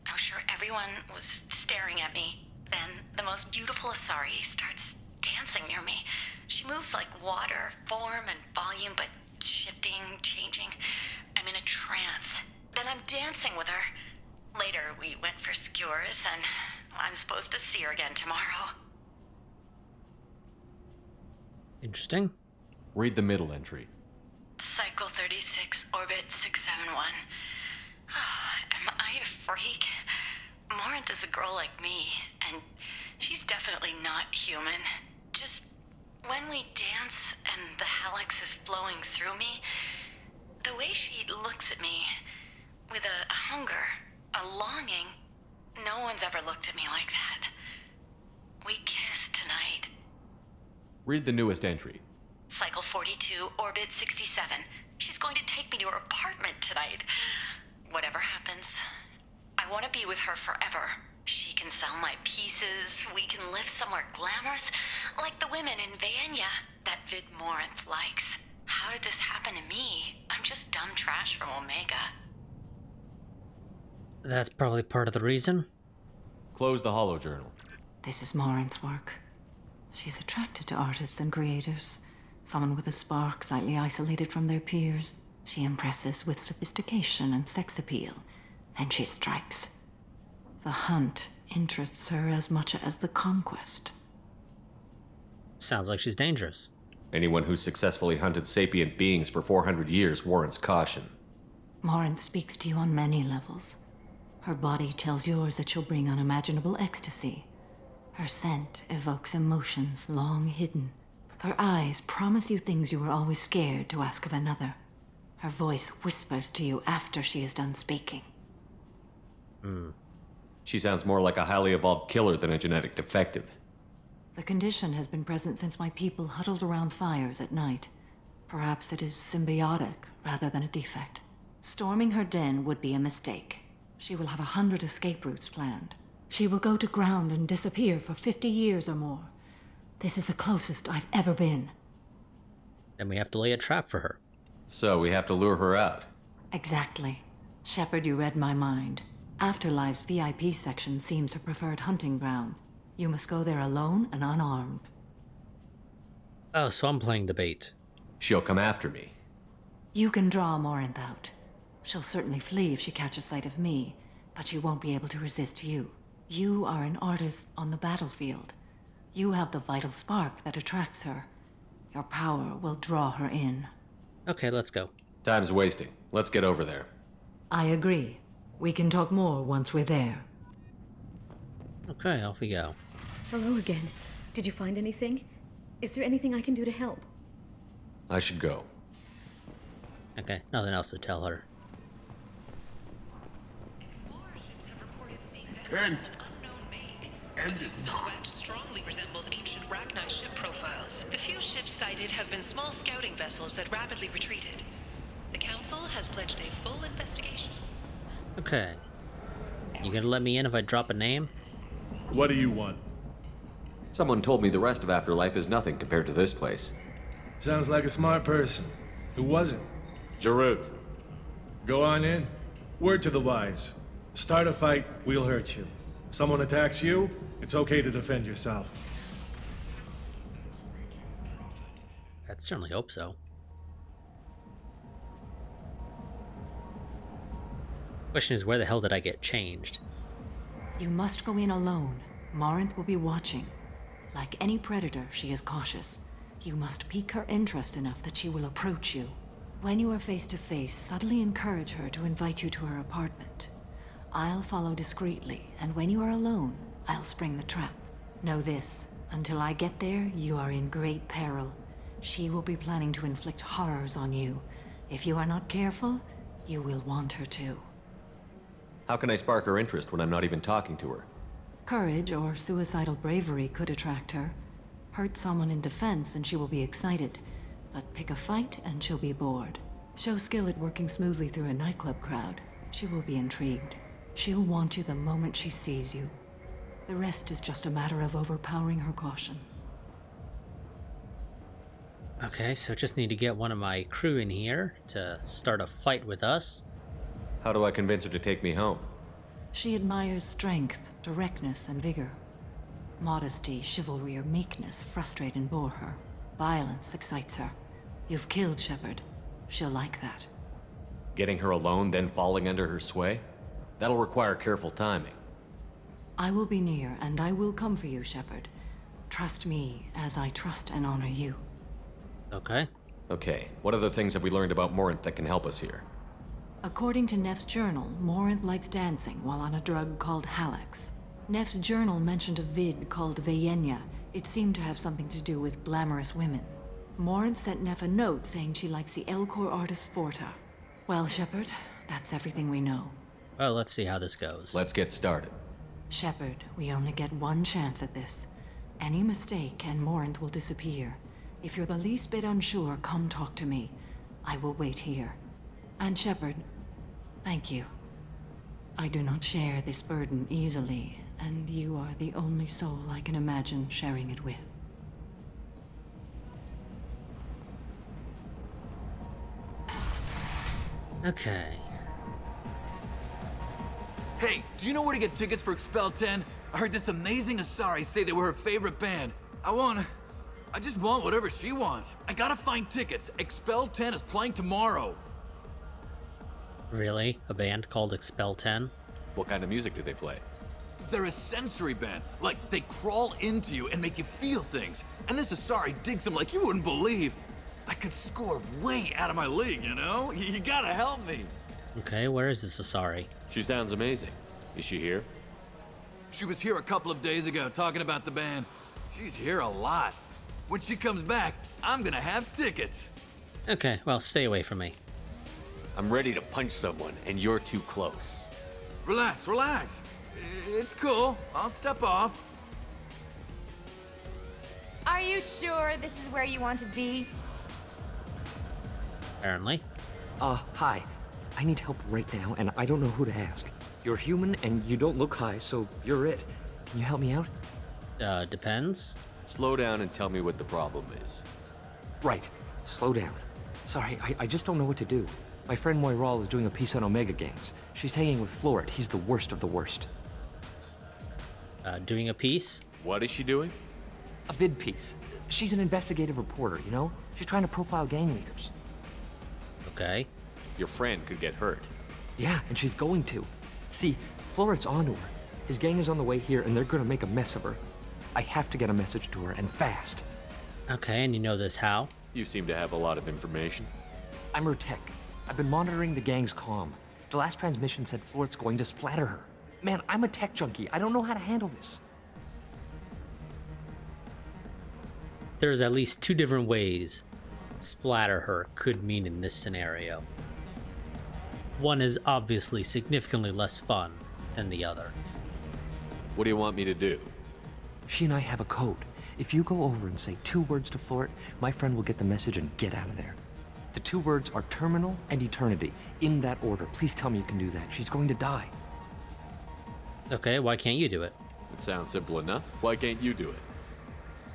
I was sure everyone was staring at me. Then the most beautiful Asari starts dancing near me. She moves like water, form and volume, but shifting, changing. I'm in a trance. Then I'm dancing with her. Later, we went for skewers, and I'm supposed to see her again tomorrow. Interesting. Read the middle entry. Cycle 36, orbit 671. Am I a freak? Morinth is a girl like me, and she's definitely not human. Just when we dance and the helix is flowing through me, the way she looks at me with a hunger, a longing, no one's ever looked at me like that. We kissed tonight. Read the newest entry. Cycle to Orbit 67. She's going to take me to her apartment tonight. Whatever happens, I want to be with her forever. She can sell my pieces. We can live somewhere glamorous, like the women in Vanya that Vid Morinth likes. How did this happen to me? I'm just dumb trash from Omega. That's probably part of the reason. Close the holojournal. This is Morinth's work. She's attracted to artists and creators. Someone with a spark, slightly isolated from their peers. She impresses with sophistication and sex appeal. Then she strikes. The hunt interests her as much as the conquest. Sounds like she's dangerous. Anyone who's successfully hunted sapient beings for 400 years warrants caution. Morinth speaks to you on many levels. Her body tells yours that she'll bring unimaginable ecstasy. Her scent evokes emotions long hidden. Her eyes promise you things you were always scared to ask of another. Her voice whispers to you after she is done speaking. She sounds more like a highly evolved killer than a genetic defective. The condition has been present since my people huddled around fires at night. Perhaps it is symbiotic rather than a defect. Storming her den would be a mistake. She will have 100 escape routes planned. She will go to ground and disappear for 50 years or more. This is the closest I've ever been. Then we have to lay a trap for her. So we have to lure her out. Exactly. Shepard, you read my mind. Afterlife's VIP section seems her preferred hunting ground. You must go there alone and unarmed. Oh, so I'm playing the bait. She'll come after me. You can draw Morinth out. She'll certainly flee if she catches sight of me, but she won't be able to resist you. You are an artist on the battlefield. You have the vital spark that attracts her. Your power will draw her in. Okay, let's go. Time's wasting. Let's get over there. I agree. We can talk more once we're there. Okay, off we go. Hello again. Did you find anything? Is there anything I can do to help? I should go. Okay, nothing else to tell her. Kent! This silhouette strongly resembles ancient Rachni ship profiles. The few ships sighted have been small scouting vessels that rapidly retreated. The Council has pledged a full investigation. Okay. You gonna let me in if I drop a name? What do you want? Someone told me the rest of Afterlife is nothing compared to this place. Sounds like a smart person. Who was it? Jarut. Go on in. Word to the wise. Start a fight, we'll hurt you. Someone attacks you, it's okay to defend yourself. I'd certainly hope so. Question is, where the hell did I get changed? You must go in alone. Morinth will be watching. Like any predator, she is cautious. You must pique her interest enough that she will approach you. When you are face to face, subtly encourage her to invite you to her apartment. I'll follow discreetly, and when you are alone, I'll spring the trap. Know this, until I get there, you are in great peril. She will be planning to inflict horrors on you. If you are not careful, you will want her to. How can I spark her interest when I'm not even talking to her? Courage or suicidal bravery could attract her. Hurt someone in defense and she will be excited. But pick a fight and she'll be bored. Show skill at working smoothly through a nightclub crowd. She will be intrigued. She'll want you the moment she sees you. The rest is just a matter of overpowering her caution. Okay, so just need to get one of my crew in here to start a fight with us. How do I convince her to take me home? She admires strength, directness, and vigor. Modesty, chivalry, or meekness frustrate and bore her. Violence excites her. You've killed Shepard. She'll like that. Getting her alone, then falling under her sway? That'll require careful timing. I will be near, and I will come for you, Shepard. Trust me as I trust and honor you. Okay. Okay, what other things have we learned about Morinth that can help us here? According to Neff's journal, Morinth likes dancing while on a drug called Halax. Neff's journal mentioned a vid called Vayenya. It seemed to have something to do with glamorous women. Morinth sent Neff a note saying she likes the Elcor artist Forta. Well, Shepard, that's everything we know. Well, let's see how this goes. Let's get started. Shepard, we only get one chance at this. Any mistake and Morinth will disappear. If you're the least bit unsure, come talk to me. I will wait here. And Shepard, thank you. I do not share this burden easily, and you are the only soul I can imagine sharing it with. Okay. Hey, do you know where to get tickets for Expel 10? I heard this amazing Asari say they were her favorite band. I just want whatever she wants. I gotta find tickets. Expel 10 is playing tomorrow. Really? A band called Expel 10? What kind of music do they play? They're a sensory band. Like, they crawl into you and make you feel things. And this Asari digs them like you wouldn't believe. I could score way out of my league, you know? You gotta help me. Okay, where is this Asari? She sounds amazing. Is she here? She was here a couple of days ago talking about the band. She's here a lot. When she comes back, I'm gonna have tickets. Okay, well, stay away from me. I'm ready to punch someone, and you're too close. Relax, relax. It's cool. I'll step off. Are you sure this is where you want to be? Apparently. Hi. I need help right now, and I don't know who to ask. You're human, and you don't look high, so you're it. Can you help me out? Depends. Slow down and tell me what the problem is. Right. Slow down. Sorry, I just don't know what to do. My friend Moiral is doing a piece on Omega gangs. She's hanging with Florid. He's the worst of the worst. Doing a piece? What is she doing? A vid piece. She's an investigative reporter, you know? She's trying to profile gang leaders. Okay. Your friend could get hurt. Yeah, and she's going to. See, Florid's onto her. His gang is on the way here, and they're gonna make a mess of her. I have to get a message to her, and fast. Okay, and you know this how? You seem to have a lot of information. I'm her tech. I've been monitoring the gang's comm. The last transmission said Florid's going to splatter her. Man, I'm a tech junkie. I don't know how to handle this. There's at least two different ways splatter her could mean in this scenario. One is obviously significantly less fun than the other. What do you want me to do? She and I have a code. If you go over and say 2 words to Florid, my friend will get the message and get out of there. The 2 words are terminal and eternity, in that order. Please tell me you can do that. She's going to die. Okay, why can't you do it? It sounds simple enough. Why can't you do it?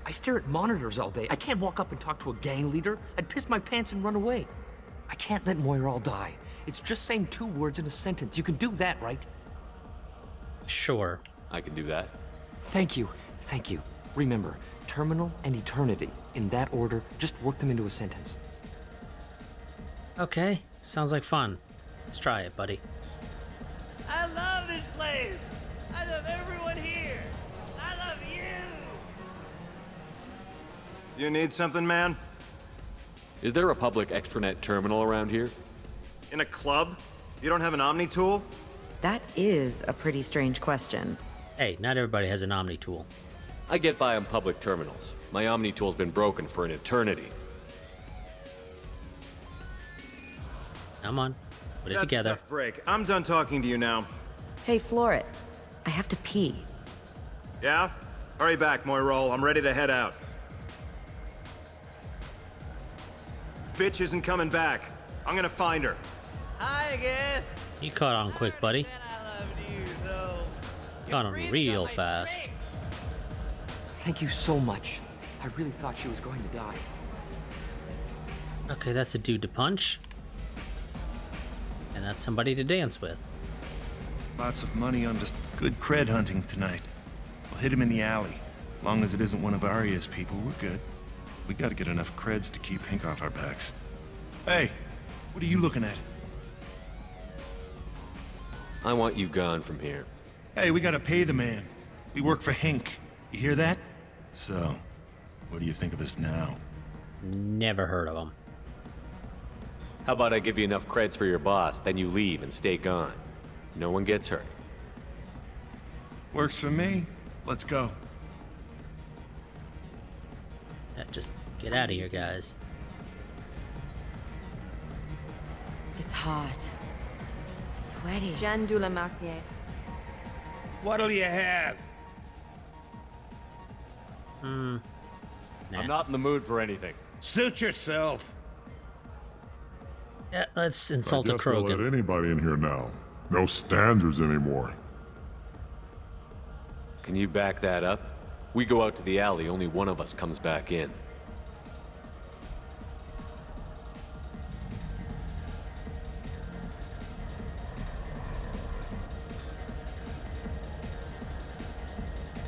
I stare at monitors all day. I can't walk up and talk to a gang leader. I'd piss my pants and run away. I can't let Moiral die. It's just saying 2 words in a sentence. You can do that, right? Sure. I can do that. Thank you. Thank you. Remember, terminal and eternity. In that order, just work them into a sentence. Okay, sounds like fun. Let's try it, buddy. I love this place! I love everyone here! I love you! You need something, man? Is there a public extranet terminal around here? In a club? You don't have an Omni tool? That is a pretty strange question. Hey, not everybody has an Omni tool. I get by on public terminals. My Omni tool's been broken for an eternity. Come on, put it That's together. a tough break. I'm done talking to you now. Hey, Florid. I have to pee. Yeah? Hurry back, Moiral. I'm ready to head out. Bitch isn't coming back. I'm gonna find her. Hi again! You caught on quick, buddy. I loved you, though. Caught on real fast. Thank you so much. I really thought she was going to die. Okay, that's a dude to punch. And that's somebody to dance with. Lots of money on just good cred hunting tonight. We'll hit him in the alley. Long as it isn't one of Arya's people, we're good. We gotta get enough creds to keep Hink off our backs. Hey, what are you looking at? I want you gone from here. Hey, we gotta pay the man. We work for Hink. You hear that? So, what do you think of us now? Never heard of him. How about I give you enough creds for your boss, then you leave and stay gone. No one gets hurt. Works for me. Let's go. Yeah, just get out of here, guys. It's hot. Sweaty. Jeanne de la Marnier. What'll you have? I'm not in the mood for anything. Suit yourself. Yeah, let's I insult a guess they'll let Krogan. anybody in here now. No standards anymore. Can you back that up? We go out to the alley, only one of us comes back in.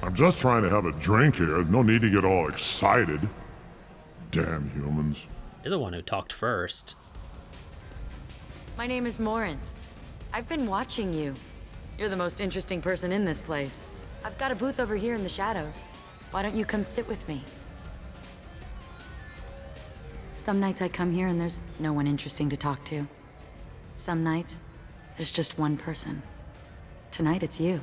I'm just trying to have a drink here. No need to get all excited. Damn humans. You're the one who talked first. My name is Morin. I've been watching you. You're the most interesting person in this place. I've got a booth over here in the shadows. Why don't you come sit with me? Some nights I come here and there's no one interesting to talk to. Some nights, there's just one person. Tonight it's you.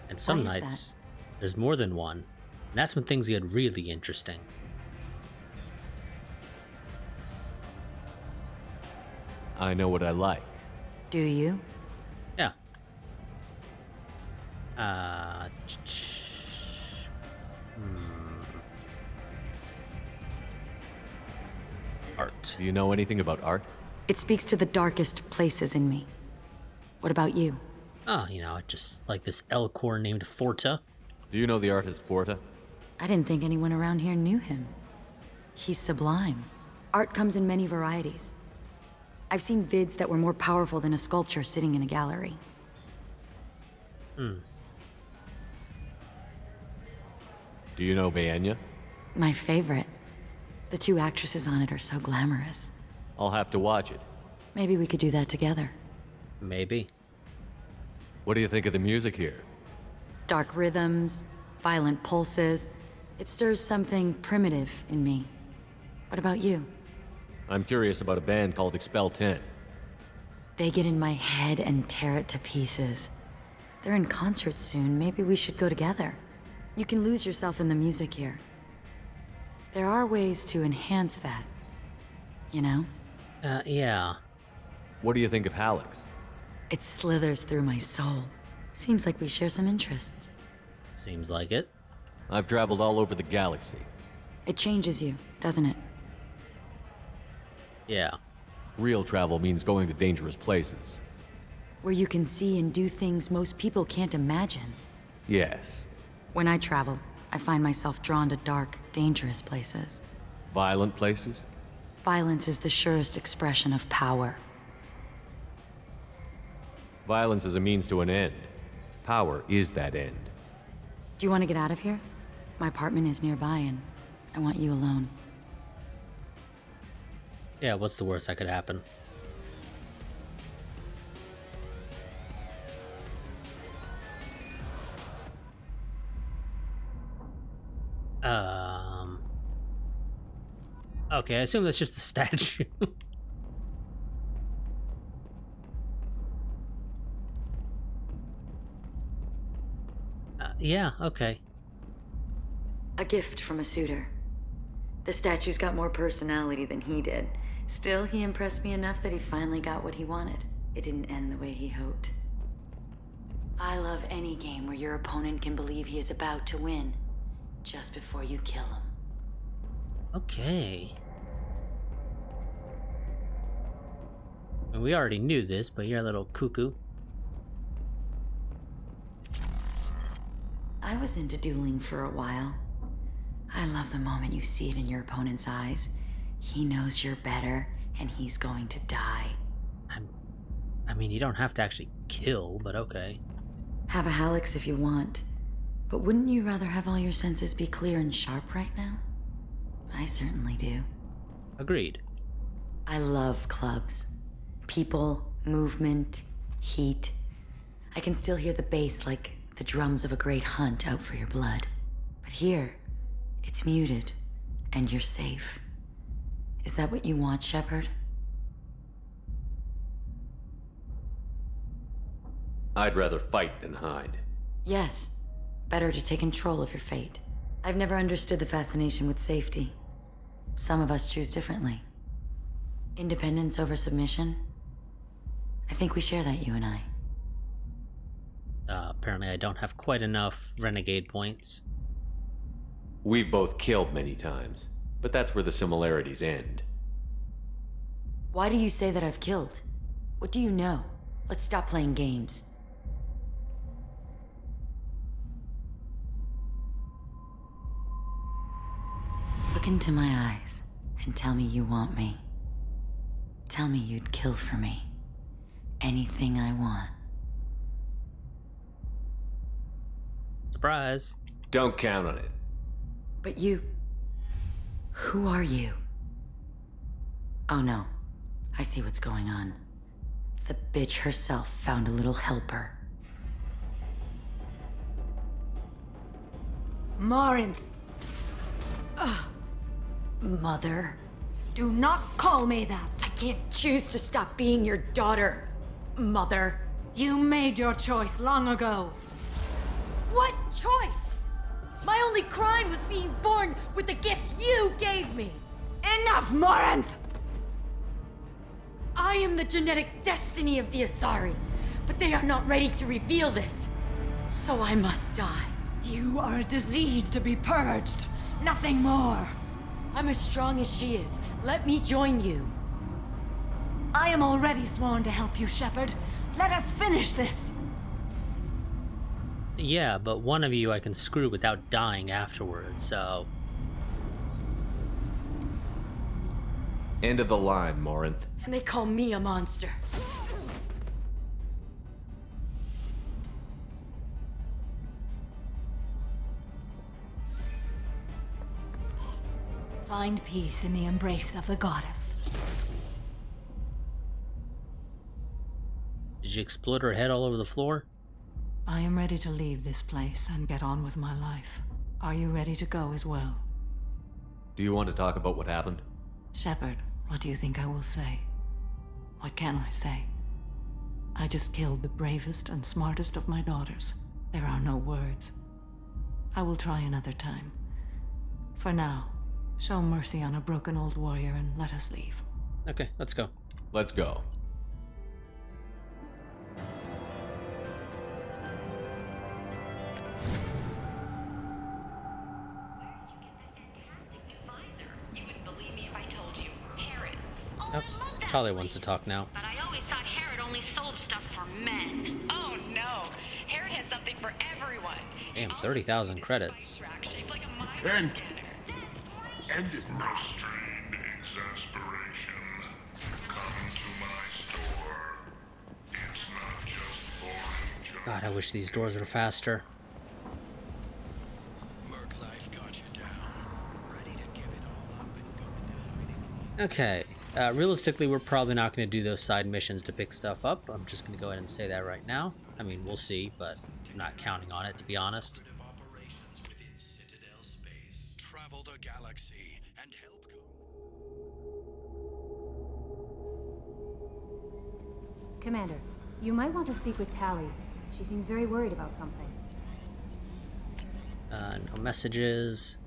And some Why is nights, there's more than one. And that's when things get really interesting. I know what I like. Do you? Yeah. Art. Do you know anything about art? It speaks to the darkest places in me. What about you? Oh, just like this Elcor named Forta. Do you know the artist Porta? I didn't think anyone around here knew him. He's sublime. Art comes in many varieties. I've seen vids that were more powerful than a sculpture sitting in a gallery. Do you know Vaenya? My favorite. The two actresses on it are so glamorous. I'll have to watch it. Maybe we could do that together. Maybe. What do you think of the music here? Dark rhythms, violent pulses. It stirs something primitive in me. What about you? I'm curious about a band called Expel 10. They get in my head and tear it to pieces. They're in concert soon. Maybe we should go together. You can lose yourself in the music here. There are ways to enhance that. You know? Yeah. What do you think of Hallex? It slithers through my soul. Seems like we share some interests. Seems like it. I've traveled all over the galaxy. It changes you, doesn't it? Yeah. Real travel means going to dangerous places. Where you can see and do things most people can't imagine. Yes. When I travel, I find myself drawn to dark, dangerous places. Violent places? Violence is the surest expression of power. Violence is a means to an end. Power is that end. Do you want to get out of here? My apartment is nearby and I want you alone. Yeah, what's the worst that could happen? Okay, I assume that's just a statue. Yeah, okay. A gift from a suitor. The statue's got more personality than he did. Still, he impressed me enough that he finally got what he wanted. It didn't end the way he hoped. I love any game where your opponent can believe he is about to win, just before you kill him. Okay. And we already knew this, but you're a little cuckoo. I was into dueling for a while. I love the moment you see it in your opponent's eyes. He knows you're better, and he's going to die. I mean, you don't have to actually kill, but okay. Have a Hallex if you want. But wouldn't you rather have all your senses be clear and sharp right now? I certainly do. Agreed. I love clubs. People, movement, heat. I can still hear the bass like the drums of a great hunt out for your blood. But here, it's muted, and you're safe. Is that what you want, Shepard? I'd rather fight than hide. Yes. Better to take control of your fate. I've never understood the fascination with safety. Some of us choose differently. Independence over submission? I think we share that, you and I. Apparently I don't have quite enough renegade points. We've both killed many times, but that's where the similarities end. Why do you say that I've killed? What do you know? Let's stop playing games. Look into my eyes and tell me you want me. Tell me you'd kill for me. Anything I want. Surprise. Don't count on it. But you... Who are you? Oh no. I see what's going on. The bitch herself found a little helper. Morinth! Mother. Do not call me that! I can't choose to stop being your daughter, Mother. You made your choice long ago. What choice? My only crime was being born with the gifts you gave me. Enough, Morinth! I am the genetic destiny of the Asari, but they are not ready to reveal this. So I must die. You are a disease to be purged. Nothing more. I'm as strong as she is. Let me join you. I am already sworn to help you, Shepard. Let us finish this. Yeah, but one of you I can screw without dying afterwards, so... End of the line, Morinth. And they call me a monster. Find peace in the embrace of the goddess. Did you explode her head all over the floor? I am ready to leave this place and get on with my life. Are you ready to go as well? Do you want to talk about what happened? Shepard, what do you think I will say? What can I say? I just killed the bravest and smartest of my daughters. There are no words. I will try another time. For now, show mercy on a broken old warrior and let us leave. Okay, let's go. Let's go. Oh, Charlie wants to talk now. But I always thought Herod only sold stuff for men. Oh no! Herod has something for everyone. Damn, 30,000 credits. End. End is not. Restrained exasperation. Come to my store. It's not just boring junk. God, I wish these doors were faster. Okay, realistically, we're probably not going to do those side missions to pick stuff up. I'm just going to go ahead and say that right now. I mean, we'll see, but I'm not counting on it, to be honest. Travel the galaxy and help. Commander, you might want to speak with Tally. She seems very worried about something. No messages.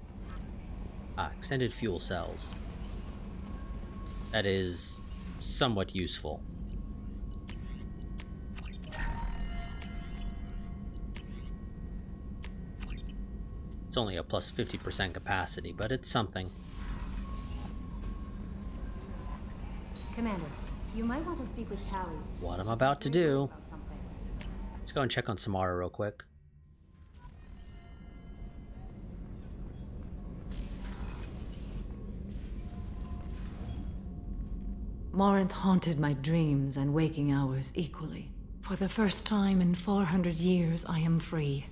Extended fuel cells. That is somewhat useful. It's only a plus 50% capacity, but it's something. Commander, you might want to speak with Tally. What I'm about to do. Let's go and check on Samara real quick. Morinth haunted my dreams and waking hours equally. For the first time in 400 years, I am free.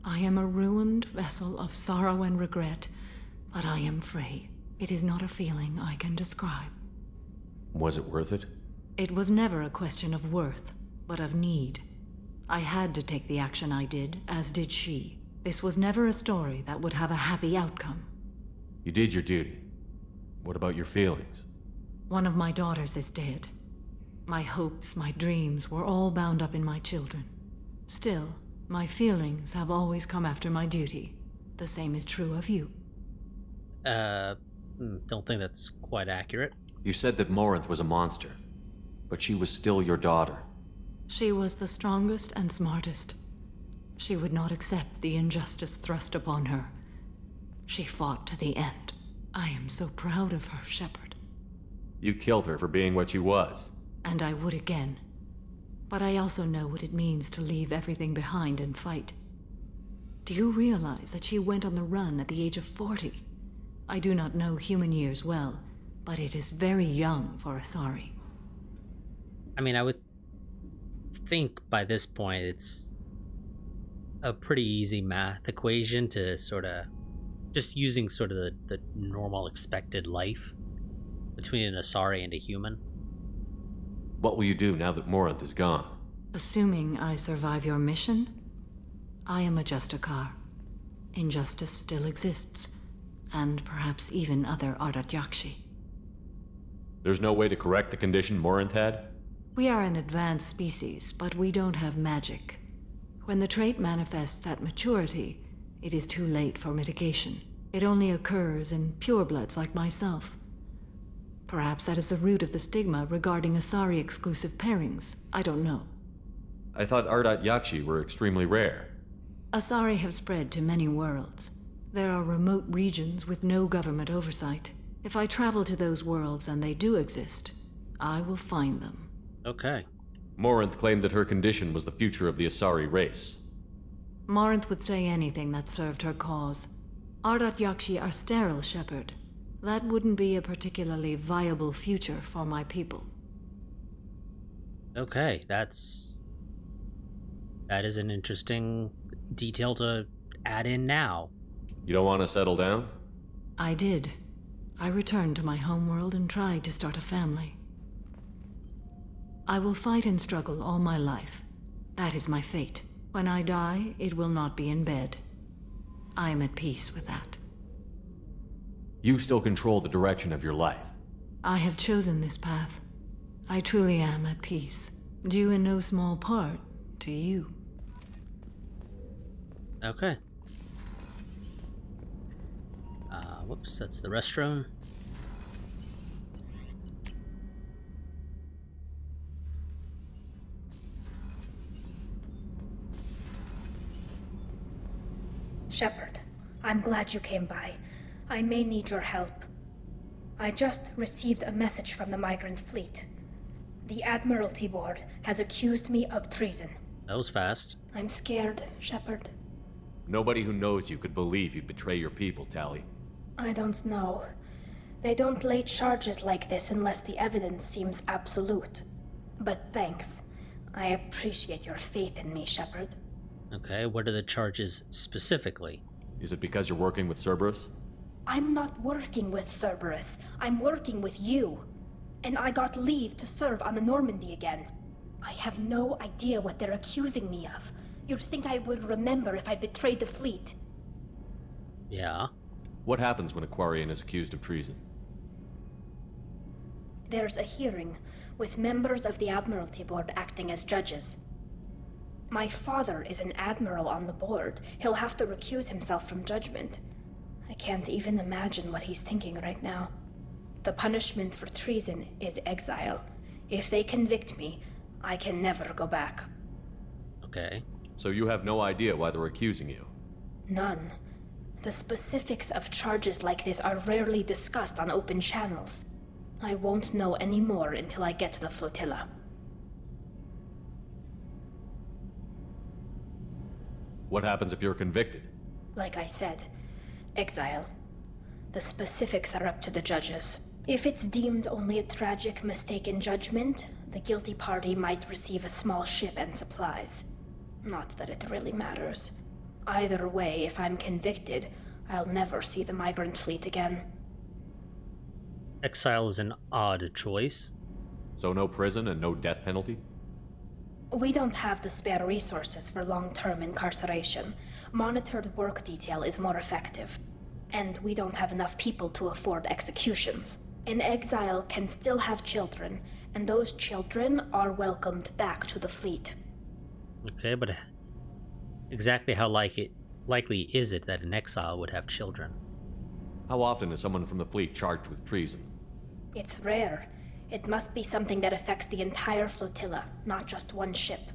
I am a ruined vessel of sorrow and regret, but I am free. It is not a feeling I can describe. Was it worth it? It was never a question of worth, but of need. I had to take the action I did, as did she. This was never a story that would have a happy outcome. You did your duty. What about your feelings? One of my daughters is dead. My hopes, my dreams were all bound up in my children. Still, my feelings have always come after my duty. The same is true of you. Don't think that's quite accurate. You said that Morinth was a monster, but she was still your daughter. She was the strongest and smartest. She would not accept the injustice thrust upon her, She fought to the end. I am so proud of her, Shepard. You killed her for being what she was. And I would again. But I also know what it means to leave everything behind and fight. Do you realize that she went on the run at the age of 40? I do not know human years well, but it is very young for Asari. I mean, I would think by this point it's a pretty easy math equation to sort of just using sort of the normal expected life between an Asari and a human. What will you do now that Morinth is gone? Assuming I survive your mission, I am a Justikar. Injustice still exists, and perhaps even other Ardat-Yakshi. There's no way to correct the condition Morinth had? We are an advanced species, but we don't have magic. When the trait manifests at maturity, it is too late for mitigation. It only occurs in purebloods like myself. Perhaps that is the root of the stigma regarding Asari-exclusive pairings. I don't know. I thought Ardat-Yakshi were extremely rare. Asari have spread to many worlds. There are remote regions with no government oversight. If I travel to those worlds and they do exist, I will find them. Okay. Morinth claimed that her condition was the future of the Asari race. Morinth would say anything that served her cause. Ardat-Yakshi are sterile, Shepard. That wouldn't be a particularly viable future for my people. Okay, that is an interesting detail to add in now. You don't want to settle down? I did. I returned to my homeworld and tried to start a family. I will fight and struggle all my life. That is my fate. When I die, it will not be in bed. I am at peace with that. You still control the direction of your life. I have chosen this path. I truly am at peace, due in no small part to you. Okay. Whoops, that's the restroom. Shepard, I'm glad you came by. I may need your help. I just received a message from the migrant fleet. The Admiralty Board has accused me of treason. That was fast. I'm scared, Shepard. Nobody who knows you could believe you'd betray your people, Tali. I don't know. They don't lay charges like this unless the evidence seems absolute. But thanks. I appreciate your faith in me, Shepard. Okay, what are the charges specifically? Is it because you're working with Cerberus? I'm not working with Cerberus. I'm working with you. And I got leave to serve on the Normandy again. I have no idea what they're accusing me of. You'd think I would remember if I betrayed the fleet. Yeah. What happens when a Quarian is accused of treason? There's a hearing, with members of the Admiralty Board acting as judges. My father is an admiral on the board. He'll have to recuse himself from judgment. I can't even imagine what he's thinking right now. The punishment for treason is exile. If they convict me, I can never go back. Okay. So you have no idea why they're accusing you? None. The specifics of charges like this are rarely discussed on open channels. I won't know any more until I get to the flotilla. What happens if you're convicted? Like I said, exile. The specifics are up to the judges. If it's deemed only a tragic mistake in judgment, the guilty party might receive a small ship and supplies. Not that it really matters. Either way, if I'm convicted, I'll never see the migrant fleet again. Exile is an odd choice. So no prison and no death penalty? We don't have the spare resources for long-term incarceration. Monitored work detail is more effective. And we don't have enough people to afford executions. An exile can still have children, and those children are welcomed back to the fleet. Okay, but exactly how likely is it that an exile would have children? How often is someone from the fleet charged with treason? It's rare. It must be something that affects the entire flotilla, not just one ship.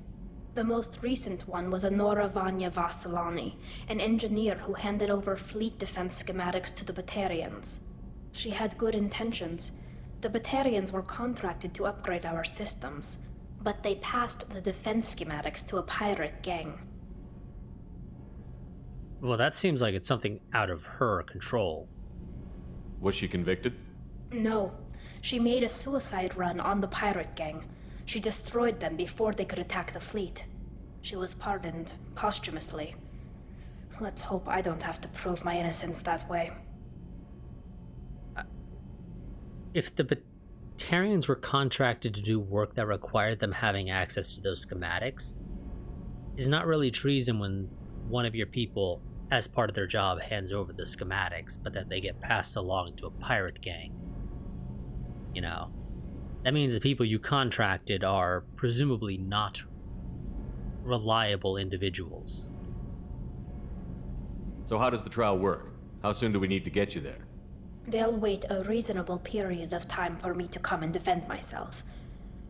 The most recent one was Anora Vanya Vasilani, an engineer who handed over fleet defense schematics to the Batarians. She had good intentions. The Batarians were contracted to upgrade our systems, but they passed the defense schematics to a pirate gang. Well, that seems like it's something out of her control. Was she convicted? No. She made a suicide run on the pirate gang. She destroyed them before they could attack the fleet. She was pardoned posthumously. Let's hope I don't have to prove my innocence that way. If the Batarians were contracted to do work that required them having access to those schematics, it's not really treason when one of your people, as part of their job, hands over the schematics, but that they get passed along to a pirate gang. You know, that means the people you contracted are presumably not reliable individuals. So how does the trial work? How soon do we need to get you there? They'll wait a reasonable period of time for me to come and defend myself.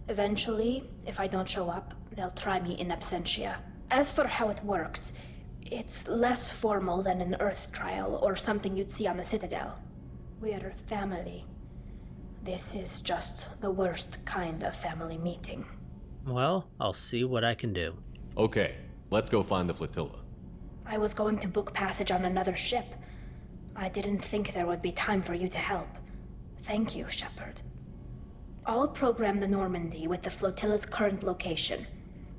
Eventually, if I don't show up, they'll try me in absentia. As for how it works, it's less formal than an Earth trial or something you'd see on the Citadel. We're family. This is just the worst kind of family meeting. Well, I'll see what I can do. Okay, let's go find the flotilla. I was going to book passage on another ship. I didn't think there would be time for you to help. Thank you, Shepard. I'll program the Normandy with the flotilla's current location.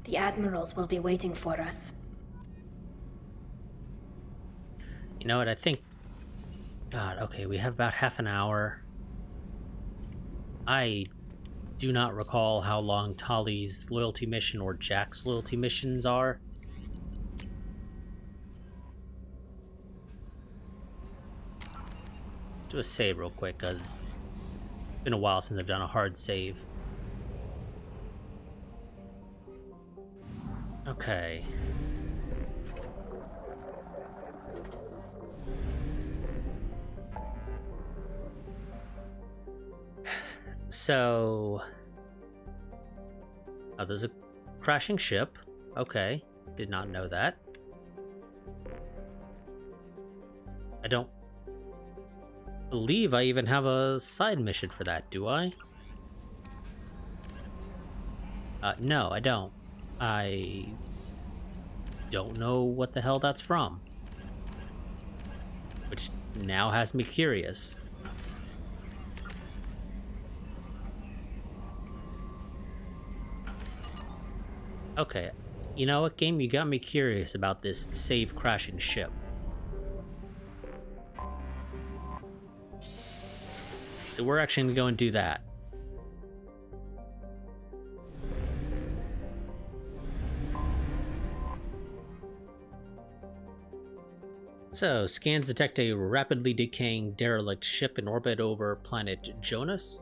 The admirals will be waiting for us. You know what, I think... God, okay, we have about half an hour. I do not recall how long Tali's loyalty mission or Jack's loyalty missions are. Let's do a save real quick, because it's been a while since I've done a hard save. Okay. So... Oh, there's a crashing ship. Okay. Did not know that. I don't believe I even have a side mission for that, do I? No, I don't. I don't know what the hell that's from. Which now has me curious. Okay, you know what, game? You got me curious about this save crashing ship. So we're actually going to go and do that. So, scans detect a rapidly decaying derelict ship in orbit over planet Jonas.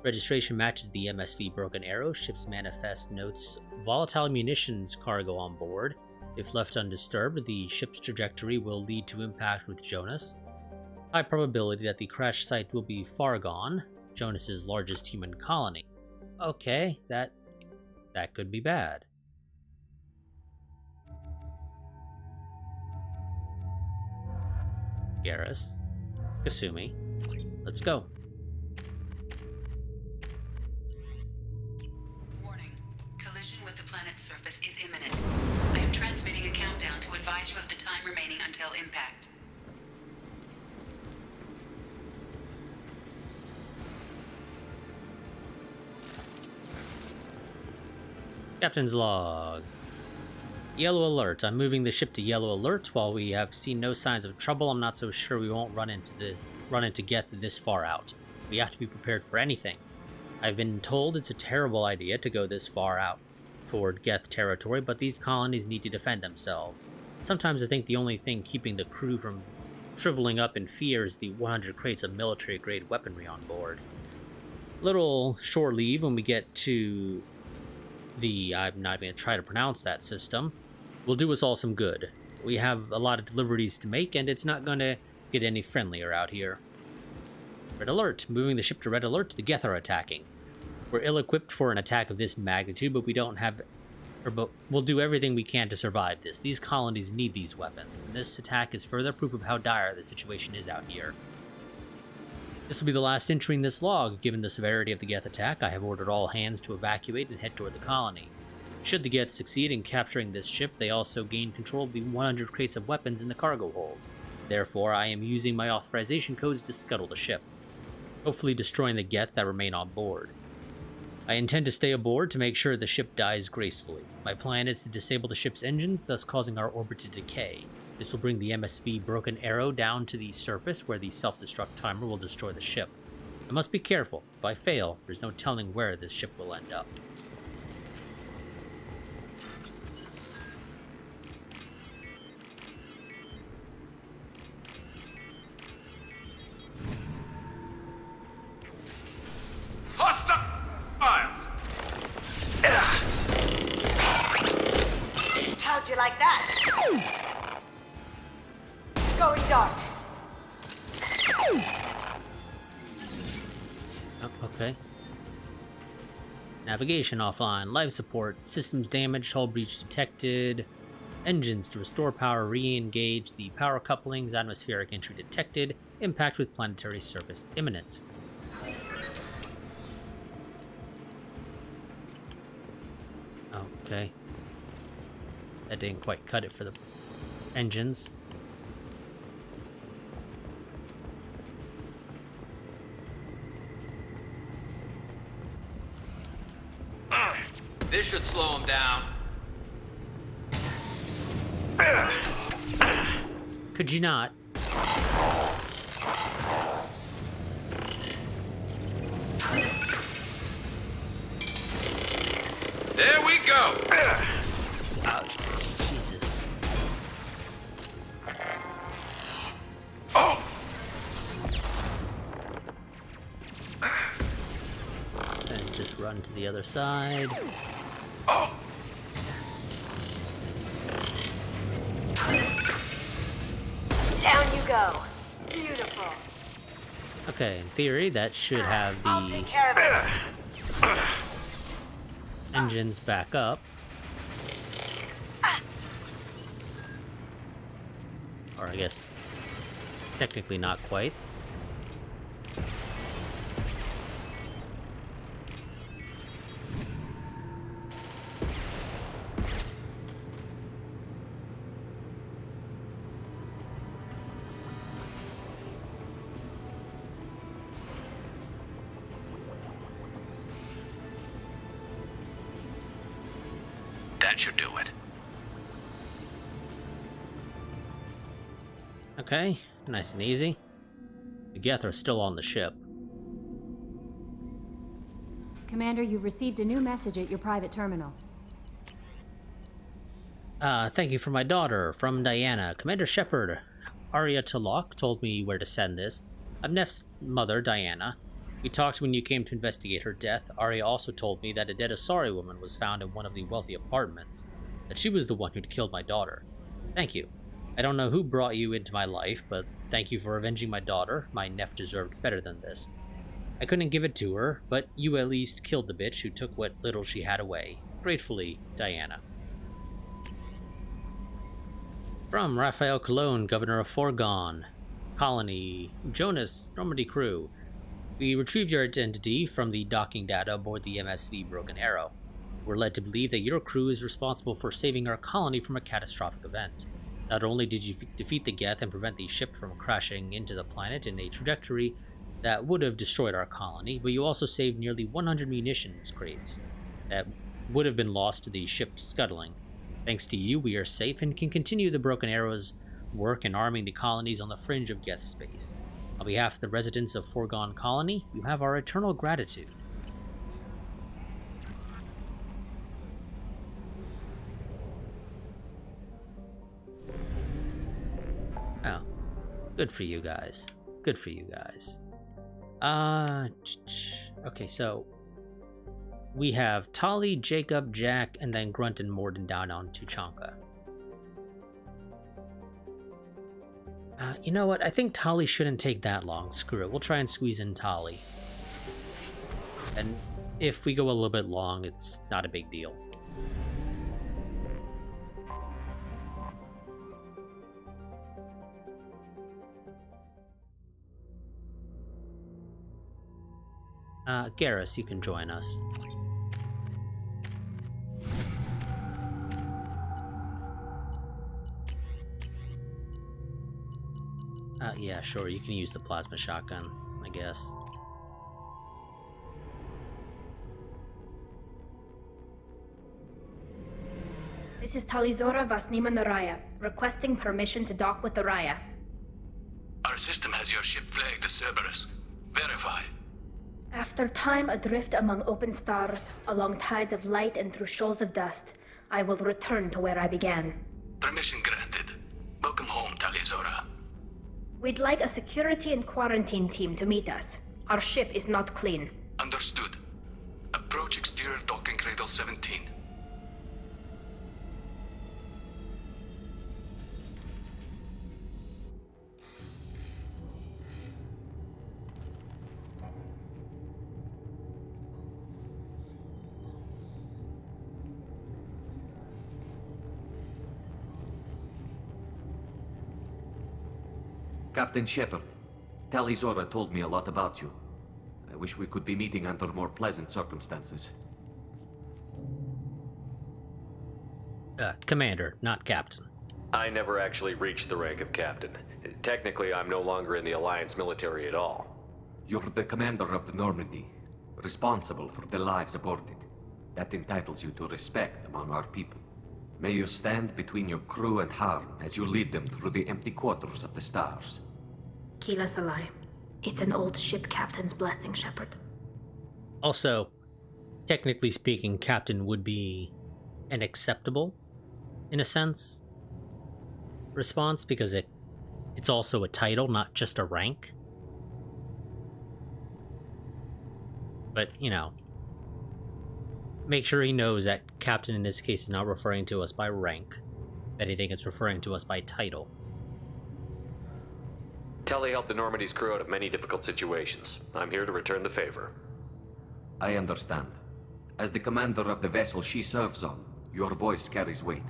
Registration matches the MSV Broken Arrow. Ship's manifest notes volatile munitions cargo on board. If left undisturbed, the ship's trajectory will lead to impact with Jonas. High probability that the crash site will be far gone, Jonas's largest human colony. Okay, that could be bad. Garrus, Kasumi, let's go. Warning. Collision with the planet's surface is imminent. I am transmitting a countdown to advise you of the time remaining until impact. Captain's log. Yellow alert. I'm moving the ship to yellow alert. While we have seen no signs of trouble, I'm not so sure we won't run into Geth this far out. We have to be prepared for anything. I've been told it's a terrible idea to go this far out toward Geth territory, but these colonies need to defend themselves. Sometimes I think the only thing keeping the crew from shriveling up in fear is the 100 crates of military-grade weaponry on board. Little shore leave when we get to I'm not even going to try to pronounce that system, will do us all some good. We have a lot of deliveries to make, and it's not going to get any friendlier out here. Red alert. Moving the ship to red alert. The Geth are attacking. We're ill-equipped for an attack of this magnitude, but we don't have But we'll do everything we can to survive this. These colonies need these weapons, and this attack is further proof of how dire the situation is out here. This will be the last entry in this log. Given the severity of the Geth attack, I have ordered all hands to evacuate and head toward the colony. Should the Geth succeed in capturing this ship, they also gain control of the 100 crates of weapons in the cargo hold. Therefore, I am using my authorization codes to scuttle the ship, hopefully destroying the Geth that remain on board. I intend to stay aboard to make sure the ship dies gracefully. My plan is to disable the ship's engines, thus causing our orbit to decay. This will bring the MSV Broken Arrow down to the surface where the self-destruct timer will destroy the ship. I must be careful. If I fail, there's no telling where this ship will end up. How'd you like that? Going dark. Oh, okay. Navigation offline. Life support. Systems damaged. Hull breach detected. Engines to restore power. Re-engage the power couplings. Atmospheric entry detected. Impact with planetary surface imminent. Okay. That didn't quite cut it for the engines. This should slow him down. Could you not? There we go! Ouch. Jesus. Oh! And just run to the other side. Oh! Down you go. Beautiful. Okay, in theory, that should have I'll the take care of it. engines back up. Or I guess, technically not quite. That should do it. Okay, nice and easy. The Geth are still on the ship. Commander, you've received a new message at your private terminal. Thank you for my daughter, from Diana. Commander Shepard, Arya Talok told me where to send this. I'm Neff's mother, Diana. We talked when you came to investigate her death. Arya also told me that a dead Asari woman was found in one of the wealthy apartments, that she was the one who'd killed my daughter. Thank you. I don't know who brought you into my life, but thank you for avenging my daughter. My Neff deserved better than this. I couldn't give it to her, but you at least killed the bitch who took what little she had away. Gratefully, Diana. From Raphael Cologne, Governor of Forgone Colony, Jonas, Normandy crew. We retrieved your identity from the docking data aboard the MSV Broken Arrow. We're led to believe that your crew is responsible for saving our colony from a catastrophic event. Not only did you defeat the Geth and prevent the ship from crashing into the planet in a trajectory that would have destroyed our colony, but you also saved nearly 100 munitions crates that would have been lost to the ship's scuttling. Thanks to you, we are safe and can continue the Broken Arrow's work in arming the colonies on the fringe of Geth space. On behalf of the residents of Forgone Colony, you have our eternal gratitude. Oh, good for you guys. Good for you guys. Okay, so we have Tali, Jacob, Jack, and then Grunt and Morden down on Tuchanka. You know what? I think Tali shouldn't take that long. Screw it. We'll try and squeeze in Tali. And if we go a little bit long, it's not a big deal. Garrus, you can join us. Yeah, sure, you can use the plasma shotgun, I guess. This is Talizora Vasnima Naraya, requesting permission to dock with the Raya. Our system has your ship flagged as Cerberus. Verify. After time adrift among open stars, along tides of light and through shoals of dust, I will return to where I began. Permission granted. Welcome home, Talizora. We'd like a security and quarantine team to meet us. Our ship is not clean. Understood. Approach exterior docking cradle 17. Captain Shepard, Talizora told me a lot about you. I wish we could be meeting under more pleasant circumstances. Commander, not Captain. I never actually reached the rank of Captain. Technically, I'm no longer in the Alliance military at all. You're the commander of the Normandy, responsible for the lives aborted. That entitles you to respect among our people. May you stand between your crew and harm as you lead them through the empty quarters of the stars. Kila Salai. It's an old ship captain's blessing, Shepard. Also, technically speaking, Captain would be an acceptable, in a sense, response, because it's also a title, not just a rank. But, you know, make sure he knows that Captain in this case is not referring to us by rank. If anything, it's referring to us by title. Telly helped the Normandy's crew out of many difficult situations. I'm here to return the favor. I understand. As the commander of the vessel she serves on, your voice carries weight.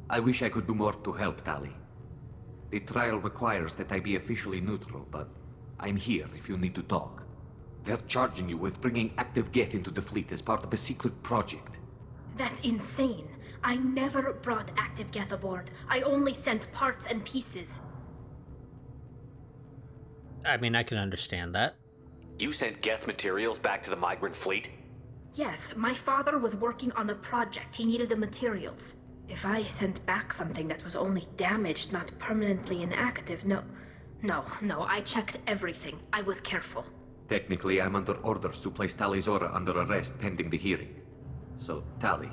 I wish I could do more to help, Tali. The trial requires that I be officially neutral, but I'm here if you need to talk. They're charging you with bringing active Geth into the fleet as part of a secret project. That's insane. I never brought active Geth aboard. I only sent parts and pieces. I mean, I can understand that. You sent Geth materials back to the migrant fleet? Yes, my father was working on a project. He needed the materials. If I sent back something that was only damaged, not permanently inactive, no, I checked everything. I was careful. Technically, I'm under orders to place Talizora under arrest pending the hearing. So, Tali,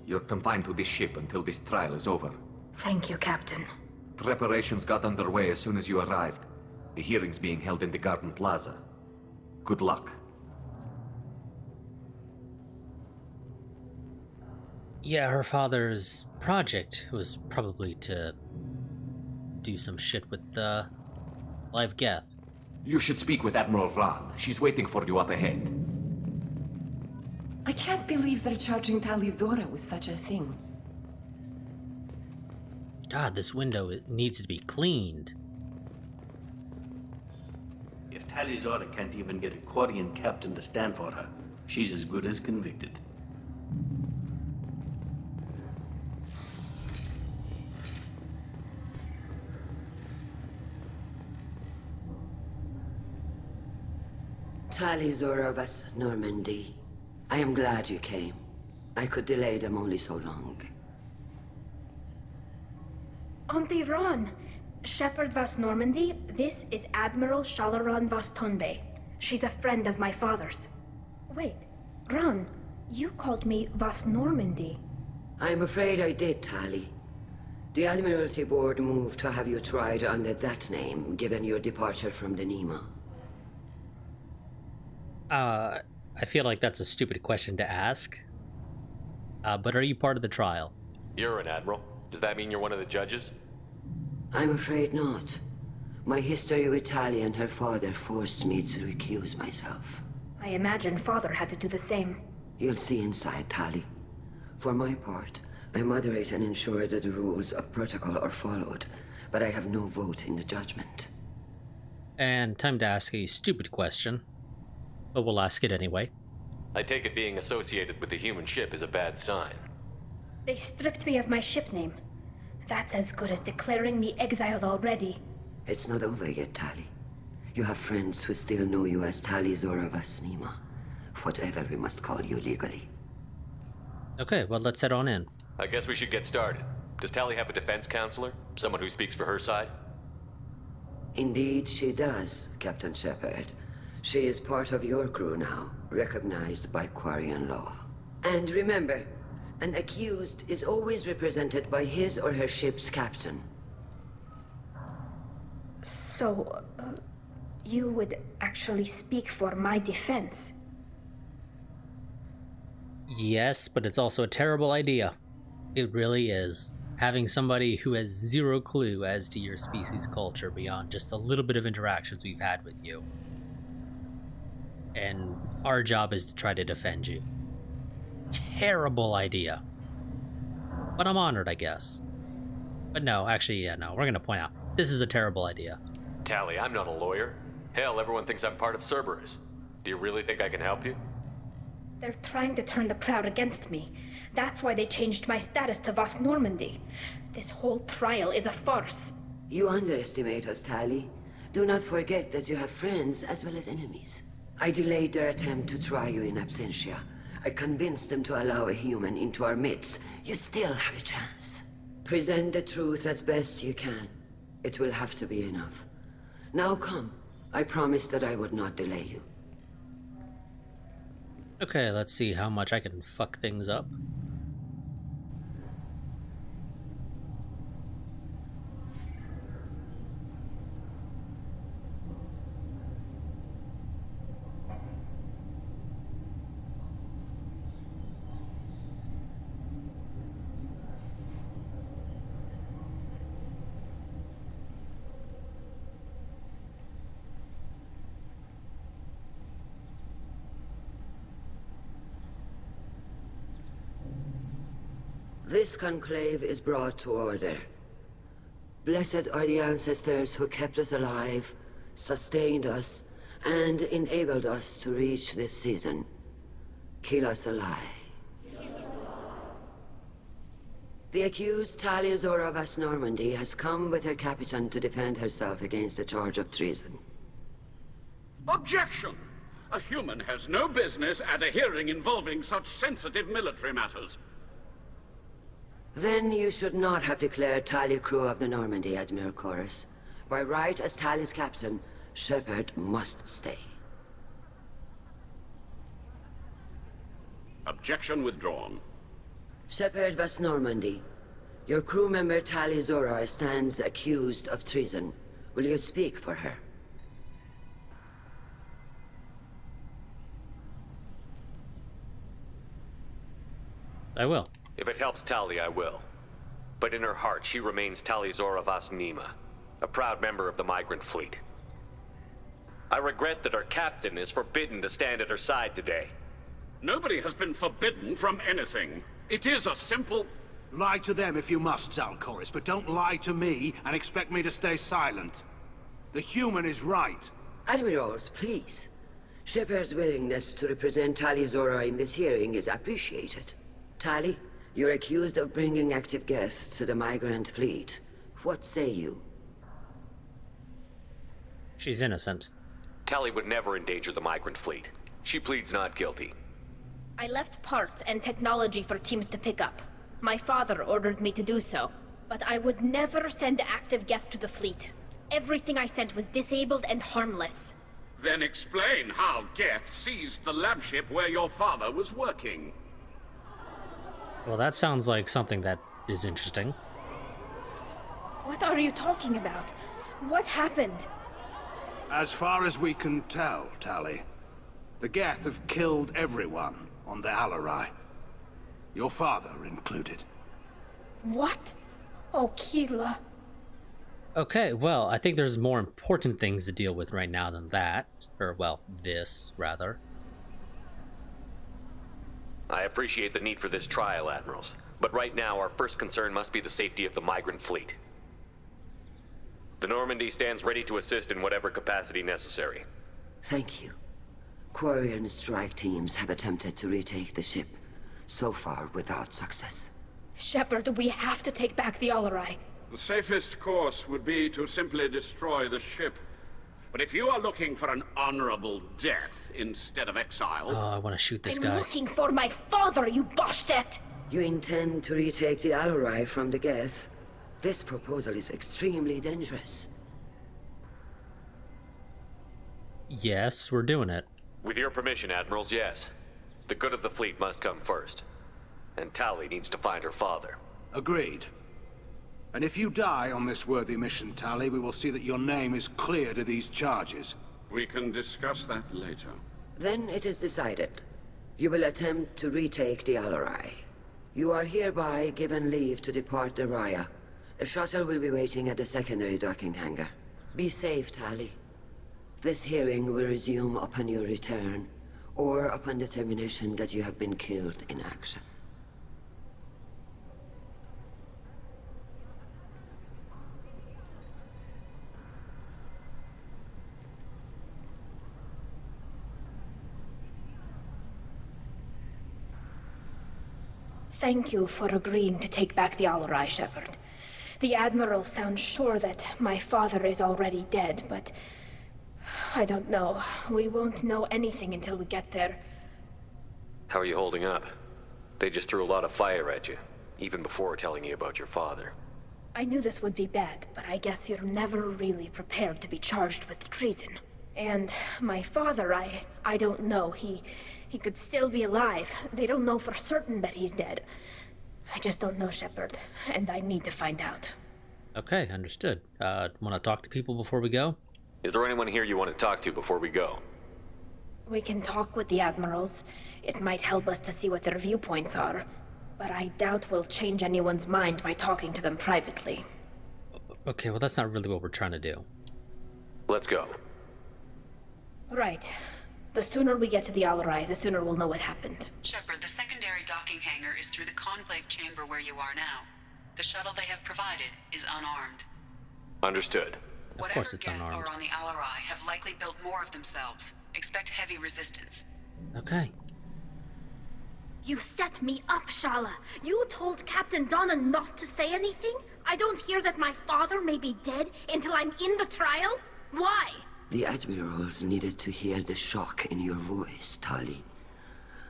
you're confined to this ship until this trial is over. Thank you, Captain. Preparations got underway as soon as you arrived. The hearing's being held in the Garden Plaza. Good luck. Yeah, her father's project was probably to do some shit with the live Geth. You should speak with Admiral Ran. She's waiting for you up ahead. I can't believe they're charging Talizora with such a thing. God, this window, it needs to be cleaned. If Talizora can't even get a Quarian captain to stand for her, she's as good as convicted. Talizora vas Normandy. I am glad you came. I could delay them only so long. Auntie Ron! Shepard vas Normandy, this is Admiral Shalaran vas Tonbe. She's a friend of my father's. Wait, Ron, you called me vas Normandy. I'm afraid I did, Tali. The Admiralty Board moved to have you tried under that name, given your departure from the Nima. I feel like that's a stupid question to ask. But are you part of the trial? You're an admiral. Does that mean you're one of the judges? I'm afraid not. My history with Tali and her father forced me to recuse myself. I imagine father had to do the same. You'll see inside, Tali. For my part, I moderate and ensure that the rules of protocol are followed, but I have no vote in the judgment. And time to ask a stupid question. but we'll ask it anyway. I take it being associated with the human ship is a bad sign. They stripped me of my ship name. That's as good as declaring me exiled already. It's not over yet, Tali. You have friends who still know you as Tali Zora Vasnima. Whatever we must call you legally. Okay, well, let's head on in. I guess we should get started. Does Tali have a defense counselor? Someone who speaks for her side? Indeed, she does, Captain Shepard. She is part of your crew now, recognized by Quarian law. And remember, an accused is always represented by his or her ship's captain. So, you would actually speak for my defense? Yes, but it's also a terrible idea. It really is. Having somebody who has zero clue as to your species' culture beyond just a little bit of interactions we've had with you. And our job is to try to defend you. Terrible idea. But I'm honored, I guess. But no, actually, yeah, no, we're gonna point out, this is a terrible idea. Tali, I'm not a lawyer. Hell, everyone thinks I'm part of Cerberus. Do you really think I can help you? They're trying to turn the crowd against me. That's why they changed my status to Vast Normandy. This whole trial is a farce. You underestimate us, Tali. Do not forget that you have friends as well as enemies. I delayed their attempt to try you in absentia. I convinced them to allow a human into our midst. You still have a chance. Present the truth as best you can. It will have to be enough. Now come. I promised that I would not delay you. Okay, let's see how much I can fuck things up. This conclave is brought to order. Blessed are the ancestors who kept us alive, sustained us, and enabled us to reach this season. Keep us alive. The accused Tali Zora Vast Normandy has come with her captain to defend herself against a charge of treason. Objection! A human has no business at a hearing involving such sensitive military matters. Then you should not have declared Tali crew of the Normandy, Admiral Chorus. By right as Tali's captain, Shepard must stay. Objection withdrawn. Shepard Vast Normandy, your crew member Tali Zora stands accused of treason. Will you speak for her? I will. If it helps Tali, I will. But in her heart, she remains Tali Zora Vasnima, a proud member of the migrant fleet. I regret that her captain is forbidden to stand at her side today. Nobody has been forbidden from anything. It is a simple... Lie to them if you must, Zalcoris, but don't lie to me and expect me to stay silent. The human is right. Admirals, please. Shepard's willingness to represent Tali Zora in this hearing is appreciated. Tali, you're accused of bringing active guests to the migrant fleet. What say you? She's innocent. Tali would never endanger the migrant fleet. She pleads not guilty. I left parts and technology for teams to pick up. My father ordered me to do so, but I would never send active guests to the fleet. Everything I sent was disabled and harmless. Then explain how Geth seized the lab ship where your father was working. Well, that sounds like something that is interesting. What are you talking about? What happened? As far as we can tell, Tali, the Geth have killed everyone on the Alarai. Your father included. What? Oh, Keela. Okay, well, I think there's more important things to deal with right now than that. Or, well, this, rather. I appreciate the need for this trial, Admirals. But right now, our first concern must be the safety of the migrant fleet. The Normandy stands ready to assist in whatever capacity necessary. Thank you. Quarian strike teams have attempted to retake the ship, so far without success. Shepard, we have to take back the Alarai. The safest course would be to simply destroy the ship. But if you are looking for an honorable death instead of exile... Oh, I want to shoot this I'm guy. looking for my father, you bastet! You intend to retake the Alarai from the Geth? This proposal is extremely dangerous. Yes, we're doing it. With your permission, Admirals, yes. The good of the fleet must come first. And Tali needs to find her father. Agreed. And if you die on this worthy mission, Tali, we will see that your name is cleared of these charges. We can discuss that later. Then it is decided. You will attempt to retake the Alarai. You are hereby given leave to depart the Raya. A shuttle will be waiting at the secondary docking hangar. Be safe, Tali. This hearing will resume upon your return, or upon determination that you have been killed in action. Thank you for agreeing to take back the Alarai, Shepard. The Admiral sounds sure that my father is already dead, but... I don't know. We won't know anything until we get there. How are you holding up? They just threw a lot of fire at you, even before telling you about your father. I knew this would be bad, but I guess you're never really prepared to be charged with treason. And my father, I don't know. He could still be alive. They don't know for certain that he's dead. I just don't know, Shepard, and I need to find out. Okay, understood. Want to talk to people before we go? Is there anyone here you want to talk to before we go? We can talk with the Admirals. It might help us to see what their viewpoints are. But I doubt we'll change anyone's mind by talking to them privately. Okay, well that's not really what we're trying to do. Let's go. Right. The sooner we get to the Alarai, the sooner we'll know what happened. Shepard, the secondary docking hangar is through the conclave chamber where you are now. The shuttle they have provided is unarmed. Understood. Of course it's Geth unarmed. are on the Alarai have likely built more of themselves. Expect heavy resistance. Okay. You set me up, Shala. You told Captain Donna not to say anything? I don't hear that my father may be dead until I'm in the trial? Why? The Admirals needed to hear the shock in your voice, Tali.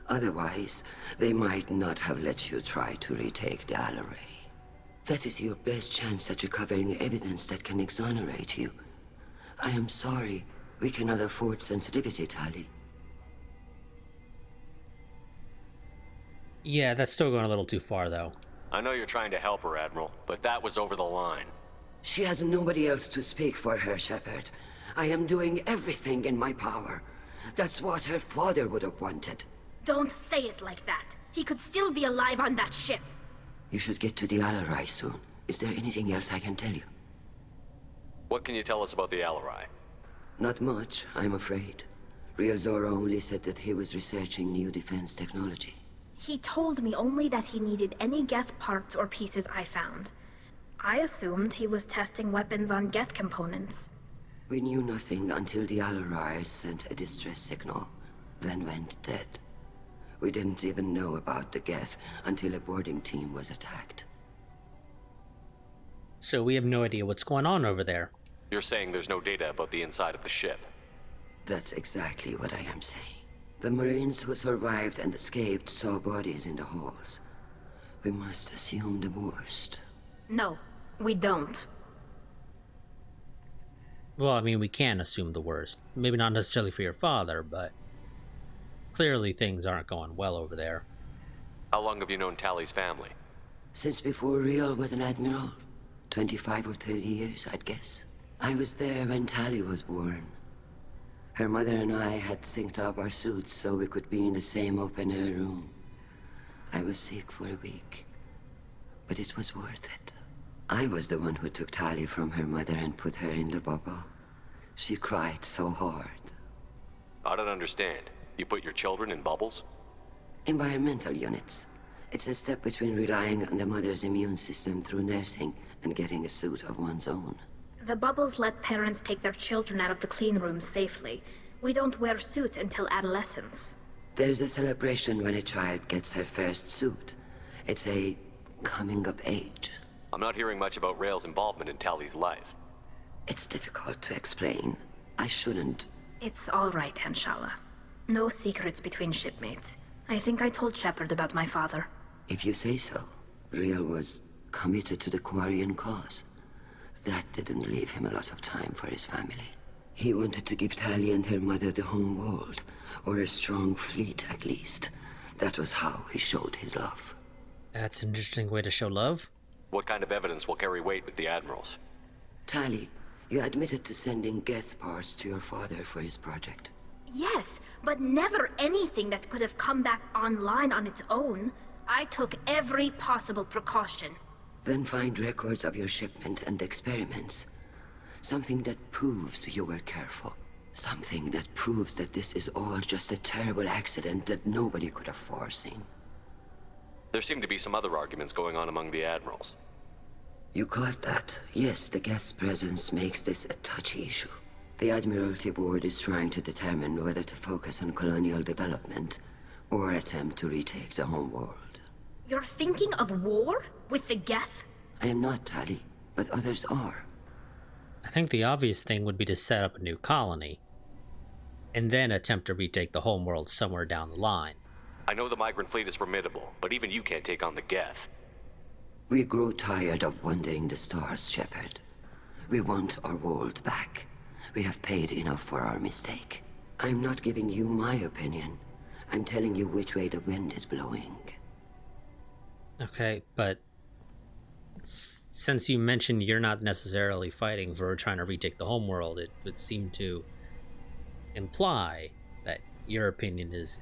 Otherwise, they might not have let you try to retake the Alarai. That is your best chance at recovering evidence that can exonerate you. I am sorry. We cannot afford sensitivity, Tali. Yeah, that's still going a little too far, though. I know you're trying to help her, Admiral, but that was over the line. She has nobody else to speak for her, Shepard. I am doing everything in my power. That's what her father would have wanted. Don't say it like that. He could still be alive on that ship. You should get to the Alarai soon. Is there anything else I can tell you? What can you tell us about the Alarai? Not much, I'm afraid. Real Zora only said that he was researching new defense technology. He told me only that he needed any Geth parts or pieces I found. I assumed he was testing weapons on Geth components. We knew nothing until the Alarai sent a distress signal, then went dead. We didn't even know about the Geth until a boarding team was attacked. So we have no idea what's going on over there. You're saying there's no data about the inside of the ship? That's exactly what I am saying. The Marines who survived and escaped saw bodies in the halls. We must assume the worst. No, we don't. Well, I mean, we can assume the worst. Maybe not necessarily for your father, but clearly things aren't going well over there. How long have you known Tali's family? Since before Real was an admiral. 25 or 30 years, I'd guess. I was there when Tali was born. Her mother and I had synced up our suits so we could be in the same open-air room. I was sick for a week, but it was worth it. I was the one who took Tali from her mother and put her in the bubble. She cried so hard. I don't understand. You put your children in bubbles? Environmental units. It's a step between relying on the mother's immune system through nursing and getting a suit of one's own. The bubbles let parents take their children out of the clean rooms safely. We don't wear suits until adolescence. There's a celebration when a child gets her first suit. It's a coming of age. I'm not hearing much about Rail's involvement in Tally's life. It's difficult to explain. I shouldn't. It's all right, Anshala. No secrets between shipmates. I think I told Shepard about my father. If you say so. Rail was committed to the Quarian cause. That didn't leave him a lot of time for his family. He wanted to give Tali and her mother the home world, or a strong fleet at least. That was how he showed his love. That's an interesting way to show love. What kind of evidence will carry weight with the admirals? Tali, you admitted to sending Geth parts to your father for his project. Yes, but never anything that could have come back online on its own. I took every possible precaution. Then find records of your shipment and experiments. Something that proves you were careful. Something that proves that this is all just a terrible accident that nobody could have foreseen. There seem to be some other arguments going on among the admirals. You caught that? Yes, the guest presence makes this a touchy issue. The Admiralty Board is trying to determine whether to focus on colonial development or attempt to retake the home world. You're thinking of war? With the Geth? I am not, Tali, but others are. I think the obvious thing would be to set up a new colony, and then attempt to retake the homeworld somewhere down the line. I know the migrant fleet is formidable, but even you can't take on the Geth. We grow tired of wandering the stars, Shepard. We want our world back. We have paid enough for our mistake. I'm not giving you my opinion. I'm telling you which way the wind is blowing. Okay, but since you mentioned you're not necessarily fighting for trying to retake the homeworld, it would seem to imply that your opinion is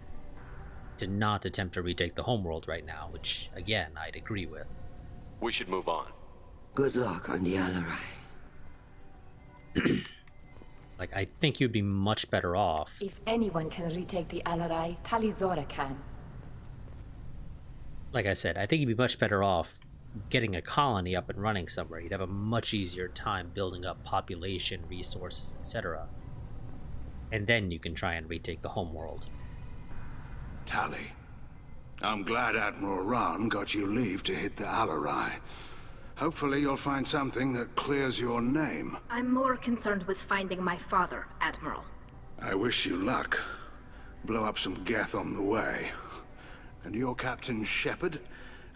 to not attempt to retake the homeworld right now, which, again, I'd agree with. We should move on. Good luck on the Alarai. Like, I think you'd be much better off. If anyone can retake the Alarai, Talizora can. Like I said, I think you'd be much better off getting a colony up and running somewhere. You'd have a much easier time building up population, resources, etc. And then you can try and retake the homeworld. Tali, I'm glad Admiral Rahn got you leave to hit the Alarai. Hopefully you'll find something that clears your name. I'm more concerned with finding my father, Admiral. I wish you luck. Blow up some Geth on the way. And your Captain Shepard,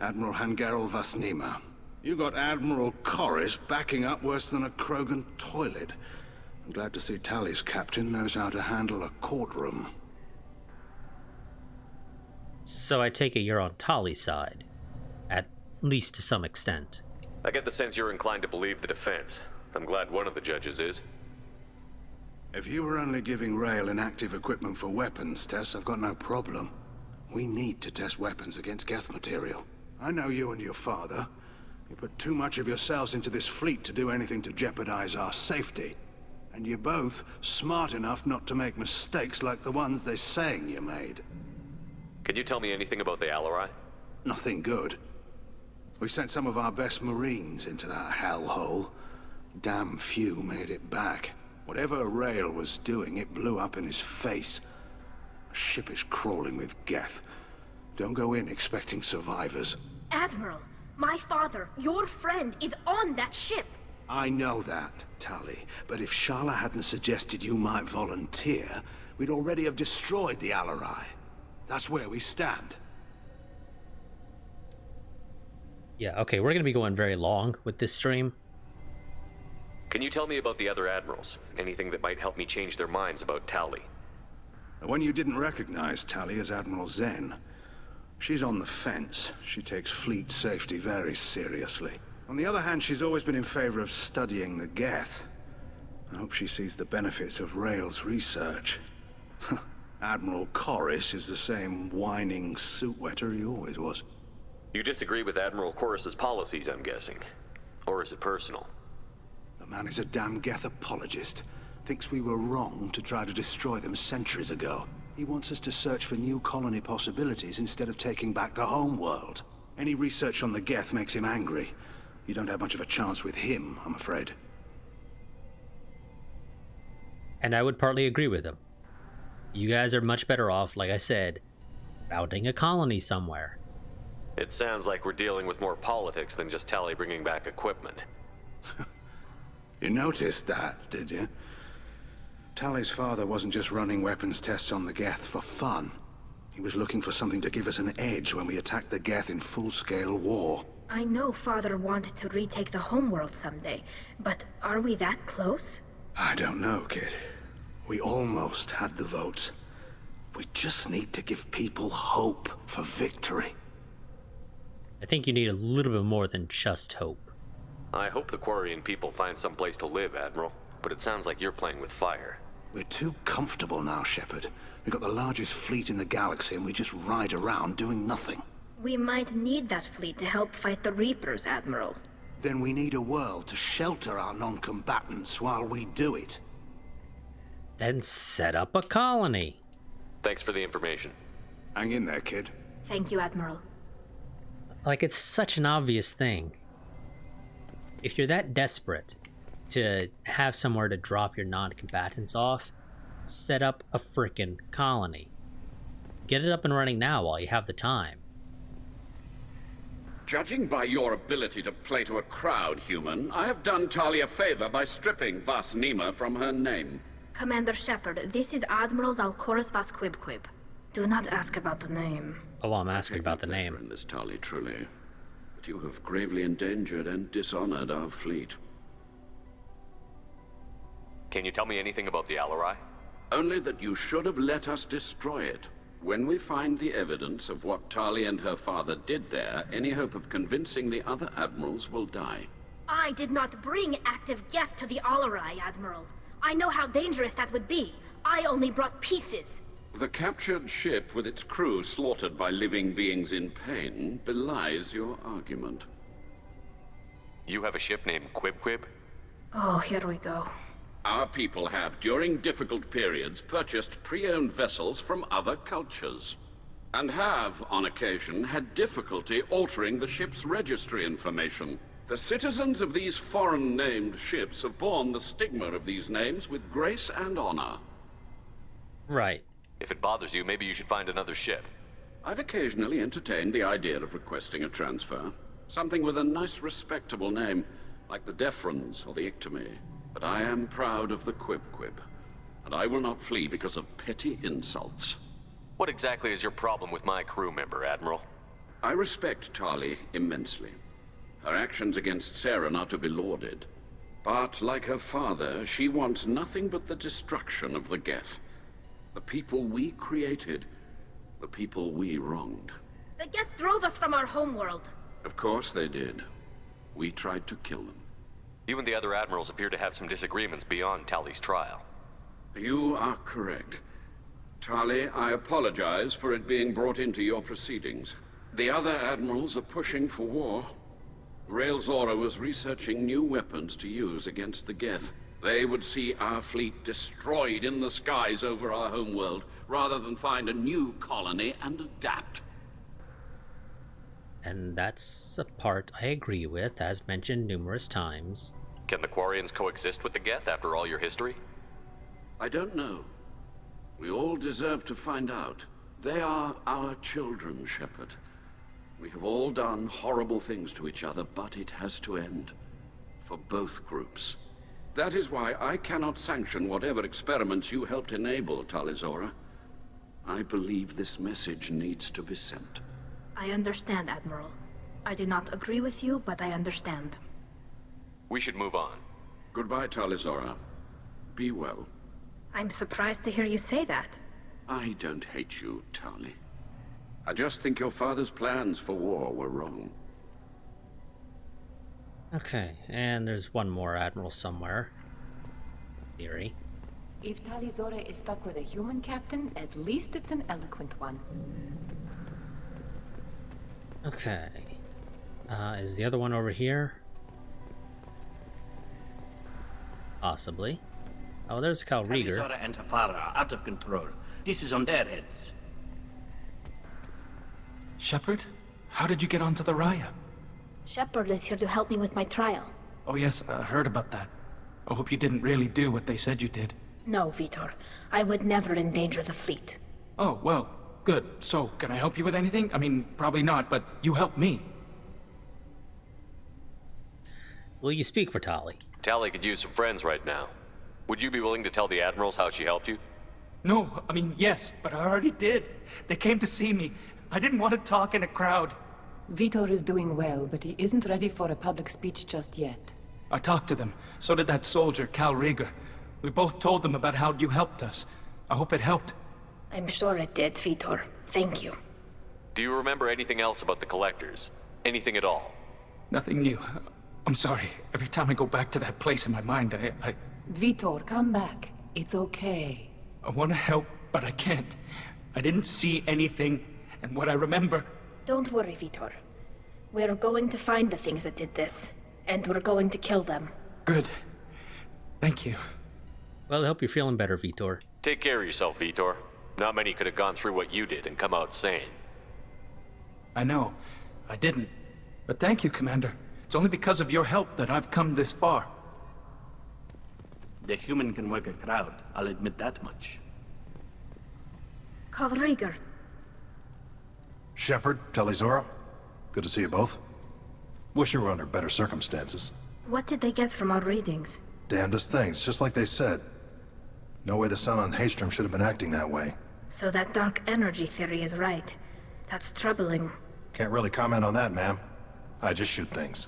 Admiral Hangarel Vasnima. You got Admiral Corris backing up worse than a Krogan toilet. I'm glad to see Tali's captain knows how to handle a courtroom. So I take it you're on Tali's side, at least to some extent. I get the sense you're inclined to believe the defense. I'm glad one of the judges is. If you were only giving Rail inactive equipment for weapons tests, I've got no problem. We need to test weapons against Geth material. I know you and your father. You put too much of yourselves into this fleet to do anything to jeopardize our safety. And you're both smart enough not to make mistakes like the ones they're saying you made. Can you tell me anything about the Alarai? Nothing good. We sent some of our best Marines into that hellhole. Damn few made it back. Whatever Rail was doing, it blew up in his face. A ship is crawling with Geth. Don't go in expecting survivors. Admiral, my father, your friend, is on that ship. I know that, Tali, but if Shala hadn't suggested you might volunteer, we'd already have destroyed the Alarai. That's where we stand. Yeah, okay, we're going to be going very long with this stream. Can you tell me about the other admirals? Anything that might help me change their minds about Tali? The one you didn't recognize, Tali, is Admiral Zen. She's on the fence. She takes fleet safety very seriously. On the other hand, she's always been in favor of studying the Geth. I hope she sees the benefits of Rail's research. Admiral Corris is the same whining suit wetter he always was. You disagree with Admiral Corris's policies, I'm guessing. Or is it personal? The man is a damn Geth apologist. Thinks we were wrong to try to destroy them centuries ago. He wants us to search for new colony possibilities instead of taking back the home world. Any research on the Geth makes him angry. You don't have much of a chance with him, I'm afraid. And I would partly agree with him. You guys are much better off, like I said, founding a colony somewhere. It sounds like we're dealing with more politics than just Tali bringing back equipment. You noticed that, did you? Tali's father wasn't just running weapons tests on the Geth for fun. He was looking for something to give us an edge when we attacked the Geth in full-scale war. I know Father wanted to retake the homeworld someday, but are we that close? I don't know, kid. We almost had the votes. We just need to give people hope for victory. I think you need a little bit more than just hope. I hope the Quarian people find some place to live, Admiral, but it sounds like you're playing with fire. We're too comfortable now, Shepard. We've got the largest fleet in the galaxy and we just ride around doing nothing. We might need that fleet to help fight the Reapers, Admiral. Then we need a world to shelter our non-combatants while we do it. Then set up a colony. Thanks for the information. Hang in there, kid. Thank you, Admiral. Like, it's such an obvious thing. If you're that desperate to have somewhere to drop your non-combatants off, set up a frickin' colony. Get it up and running now while you have the time. Judging by your ability to play to a crowd, human, I have done Tali a favor by stripping Vas Nima from her name. Commander Shepard, this is Admiral Zalcorus Vas Quibquib. Do not ask about the name. Oh, I'm asking about the name. In this Tali, truly. But you have gravely endangered and dishonored our fleet. Can you tell me anything about the Alarai? Only that you should have let us destroy it. When we find the evidence of what Tali and her father did there, any hope of convincing the other admirals will die. I did not bring active Geth to the Alarai, Admiral. I know how dangerous that would be. I only brought pieces. The captured ship with its crew slaughtered by living beings in pain belies your argument. You have a ship named Quib? Oh, here we go. Our people have, during difficult periods, purchased pre-owned vessels from other cultures. And have, on occasion, had difficulty altering the ship's registry information. The citizens of these foreign-named ships have borne the stigma of these names with grace and honor. Right. If it bothers you, maybe you should find another ship. I've occasionally entertained the idea of requesting a transfer. Something with a nice, respectable name, like the Defrons or the Ictomy. But I am proud of the Quib, and I will not flee because of petty insults. What exactly is your problem with my crew member, Admiral? I respect Tali immensely. Her actions against Saren are to be lauded. But, like her father, she wants nothing but the destruction of the Geth. The people we created, the people we wronged. The Geth drove us from our homeworld. Of course they did. We tried to kill them. You and the other admirals appear to have some disagreements beyond Tali's trial. You are correct. Tali, I apologize for it being brought into your proceedings. The other admirals are pushing for war. Rael Zora was researching new weapons to use against the Geth. They would see our fleet destroyed in the skies over our homeworld, rather than find a new colony and adapt. And that's a part I agree with, as mentioned numerous times. Can the Quarians coexist with the Geth after all your history? I don't know. We all deserve to find out. They are our children, Shepard. We have all done horrible things to each other, but it has to end. For both groups. That is why I cannot sanction whatever experiments you helped enable, Talizora. I believe this message needs to be sent. I understand, Admiral. I do not agree with you, but I understand. We should move on. Goodbye, Talizora. Be well. I'm surprised to hear you say that. I don't hate you, Tali. I just think your father's plans for war were wrong. Okay, and there's one more admiral somewhere. Theory. If Talizora is stuck with a human captain, at least it's an eloquent one. Okay. Is the other one over here? Possibly. Oh, there's Cal Rieger. Talizora and her father are out of control. This is on their heads. Shepard? How did you get onto the Raya? Shepard is here to help me with my trial. Oh yes, I heard about that. I hope you didn't really do what they said you did. No, Vitor. I would never endanger the fleet. Oh, well, good. So, can I help you with anything? I mean, probably not, but you help me. Will you speak for Tali? Tali could use some friends right now. Would you be willing to tell the admirals how she helped you? No, I mean, yes, but I already did. They came to see me. I didn't want to talk in a crowd. Vitor is doing well, but he isn't ready for a public speech just yet. I talked to them. So did that soldier, Cal Rieger. We both told them about how you helped us. I hope it helped. I'm sure it did, Vitor. Thank you. Do you remember anything else about the Collectors? Anything at all? Nothing new. I'm sorry. Every time I go back to that place in my mind, I Vitor, come back. It's okay. I want to help, but I can't. I didn't see anything, and what I remember... Don't worry, Vitor. We're going to find the things that did this, and we're going to kill them. Good. Thank you. Well, I hope you're feeling better, Vitor. Take care of yourself, Vitor. Not many could have gone through what you did and come out sane. I know. I didn't. But thank you, Commander. It's only because of your help that I've come this far. The human can work a crowd, I'll admit that much. Cal Rieger. Shepard, Talizora. Good to see you both. Wish you were under better circumstances. What did they get from our readings? Damnedest things, just like they said. No way the sun on Haystrom should have been acting that way. So that dark energy theory is right. That's troubling. Can't really comment on that, ma'am. I just shoot things.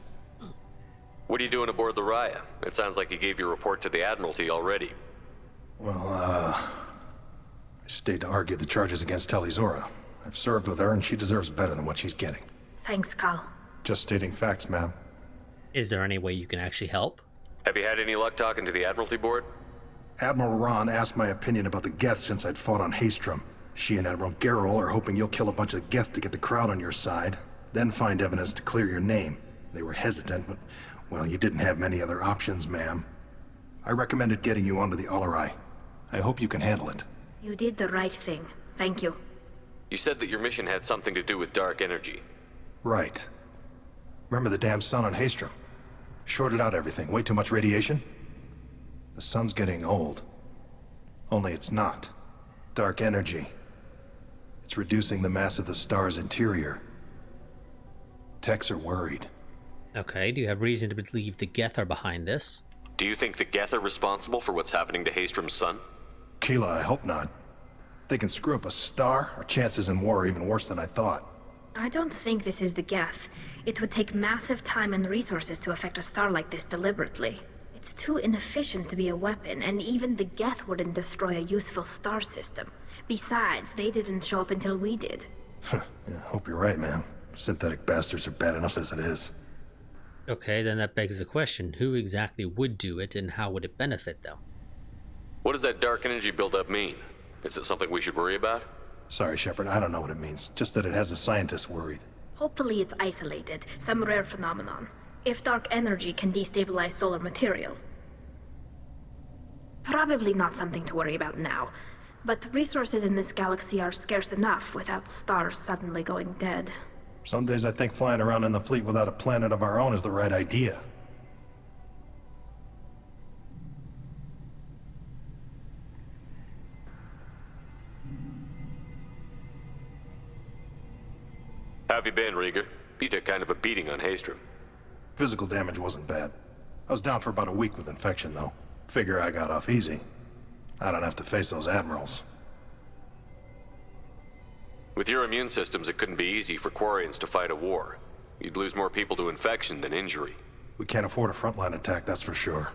What are you doing aboard the Raya? It sounds like you gave your report to the Admiralty already. Well, I stayed to argue the charges against Talizora. I've served with her, and she deserves better than what she's getting. Thanks, Cal. Just stating facts, ma'am. Is there any way you can actually help? Have you had any luck talking to the Admiralty Board? Admiral Ron asked my opinion about the Geth since I'd fought on Haystrom. She and Admiral Gerrel are hoping you'll kill a bunch of Geth to get the crowd on your side, then find evidence to clear your name. They were hesitant, but, well, you didn't have many other options, ma'am. I recommended getting you onto the Alarai. I hope you can handle it. You did the right thing. Thank you. You said that your mission had something to do with dark energy. Right. Remember the damn sun on Haystrom? Shorted out everything. Way too much radiation? The sun's getting old. Only it's not. Dark energy. It's reducing the mass of the star's interior. Techs are worried. Okay, do you have reason to believe the Geth are behind this? Do you think the Geth are responsible for what's happening to Haystrom's sun? Keela, I hope not. If they can screw up a star, our chances in war are even worse than I thought. I don't think this is the Geth. It would take massive time and resources to affect a star like this deliberately. It's too inefficient to be a weapon, and even the Geth wouldn't destroy a useful star system. Besides, they didn't show up until we did. Yeah, hope you're right, man. Synthetic bastards are bad enough as it is. Okay, then that begs the question, who exactly would do it and how would it benefit them? What does that dark energy buildup mean? Is it something we should worry about? Sorry, Shepard, I don't know what it means. Just that it has the scientists worried. Hopefully it's isolated, some rare phenomenon. If dark energy can destabilize solar material. Probably not something to worry about now, but resources in this galaxy are scarce enough without stars suddenly going dead. Some days I think flying around in the fleet without a planet of our own is the right idea. How have you been, Rieger? You took kind of a beating on Haystrom. Physical damage wasn't bad. I was down for about a week with infection, though. Figure I got off easy. I don't have to face those admirals. With your immune systems, it couldn't be easy for Quarians to fight a war. You'd lose more people to infection than injury. We can't afford a frontline attack, that's for sure.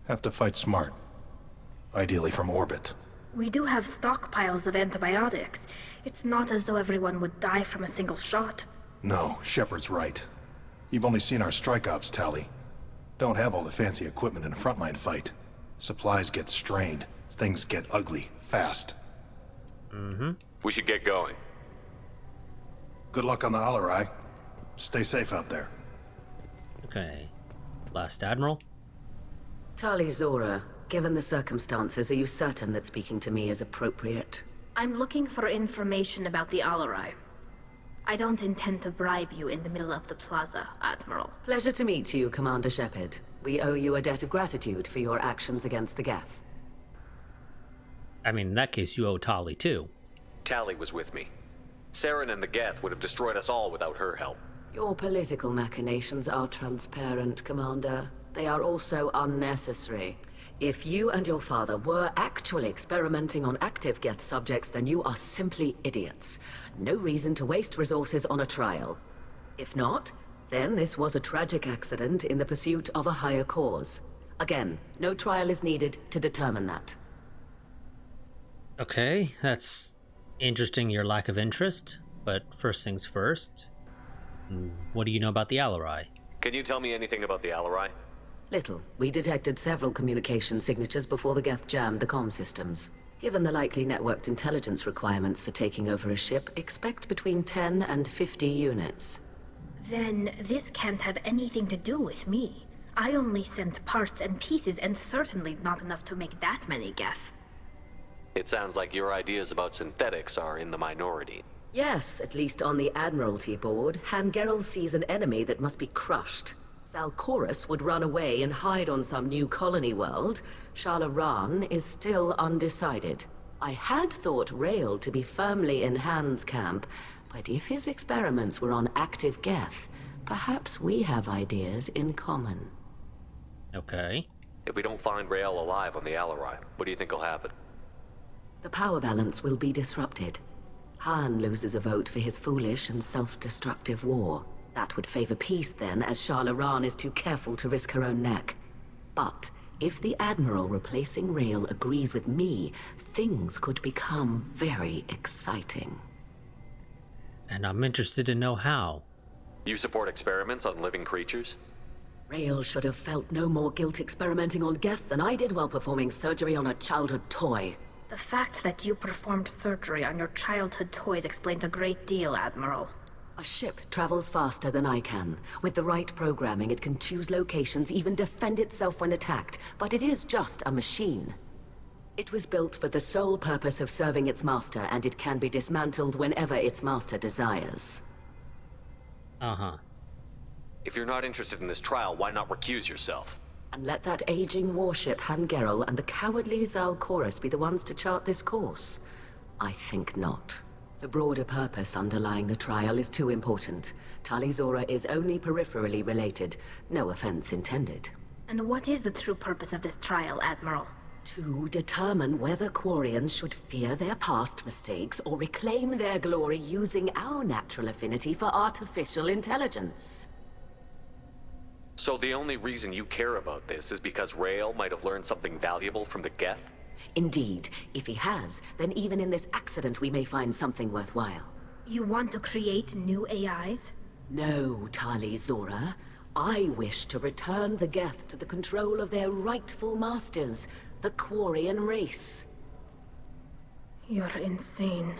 Have to fight smart. Ideally from orbit. We do have stockpiles of antibiotics. It's not as though everyone would die from a single shot. No, Shepard's right. You've only seen our strike ops tally. Don't have all the fancy equipment in a frontline fight. Supplies get strained. Things get ugly, fast. Mm-hmm. We should get going. Good luck on the Alarai. Stay safe out there. Okay. Last Admiral? Talizora, given the circumstances, are you certain that speaking to me is appropriate? I'm looking for information about the Alarai. I don't intend to bribe you in the middle of the plaza, Admiral. Pleasure to meet you, Commander Shepard. We owe you a debt of gratitude for your actions against the Geth. I mean, in that case, you owe Tali too. Tali was with me. Saren and the Geth would have destroyed us all without her help. Your political machinations are transparent, Commander. They are also unnecessary. If you and your father were actually experimenting on active Geth subjects, then you are simply idiots. No reason to waste resources on a trial. If not, then this was a tragic accident in the pursuit of a higher cause. Again, no trial is needed to determine that. Okay, that's interesting, your lack of interest, but first things first. What do you know about the Alarai? Can you tell me anything about the Alarai? Little. We detected several communication signatures before the Geth jammed the comm systems. Given the likely networked intelligence requirements for taking over a ship, expect between 10 and 50 units. Then this can't have anything to do with me. I only sent parts and pieces, and certainly not enough to make that many Geth. It sounds like your ideas about synthetics are in the minority. Yes, at least on the Admiralty board, Hangerel sees an enemy that must be crushed. Zalcorus would run away and hide on some new colony world. Shalaran is still undecided. I had thought Rael to be firmly in Han's camp, but if his experiments were on active Geth, perhaps we have ideas in common. Okay. If we don't find Rael alive on the Alarai, what do you think will happen? The power balance will be disrupted. Han loses a vote for his foolish and self-destructive war. That would favor peace then, as Shalaran is too careful to risk her own neck. But if the Admiral replacing Rael agrees with me, things could become very exciting. And I'm interested to know how. You support experiments on living creatures? Rael should have felt no more guilt experimenting on Geth than I did while performing surgery on a childhood toy. The fact that you performed surgery on your childhood toys explains a great deal, Admiral. A ship travels faster than I can. With the right programming, it can choose locations, even defend itself when attacked. But it is just a machine. It was built for the sole purpose of serving its master, and it can be dismantled whenever its master desires. Uh-huh. If you're not interested in this trial, why not recuse yourself? And let that aging warship Hangerel and the cowardly Zalcorus be the ones to chart this course? I think not. The broader purpose underlying the trial is too important. Tali Zora is only peripherally related. No offense intended. And what is the true purpose of this trial, Admiral? To determine whether Quarians should fear their past mistakes or reclaim their glory using our natural affinity for artificial intelligence. So the only reason you care about this is because Rael might have learned something valuable from the Geth? Indeed. If he has, then even in this accident we may find something worthwhile. You want to create new AIs? No, Tali Zora. I wish to return the Geth to the control of their rightful masters, the Quarian race. You're insane.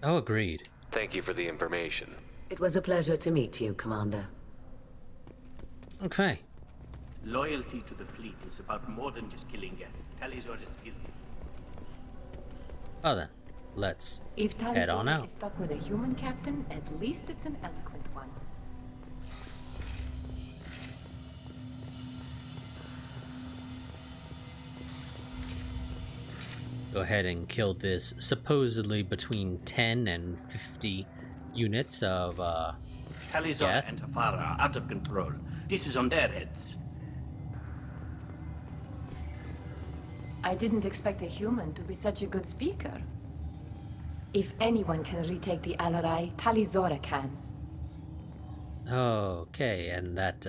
Oh, agreed. Thank you for the information. It was a pleasure to meet you, Commander. Okay. Loyalty to the fleet is about more than just killing Geth. Tali Zora is guilty. Oh then, let's If head on Tali out. is stuck with a human captain, at least it's an eloquent one. Go ahead and kill this supposedly between 10 and 50 units of Tali Zora Geth. and her father are out of control. This is on their heads. I didn't expect a human to be such a good speaker. If anyone can retake the Alarai, Tali Zora can. Okay, and that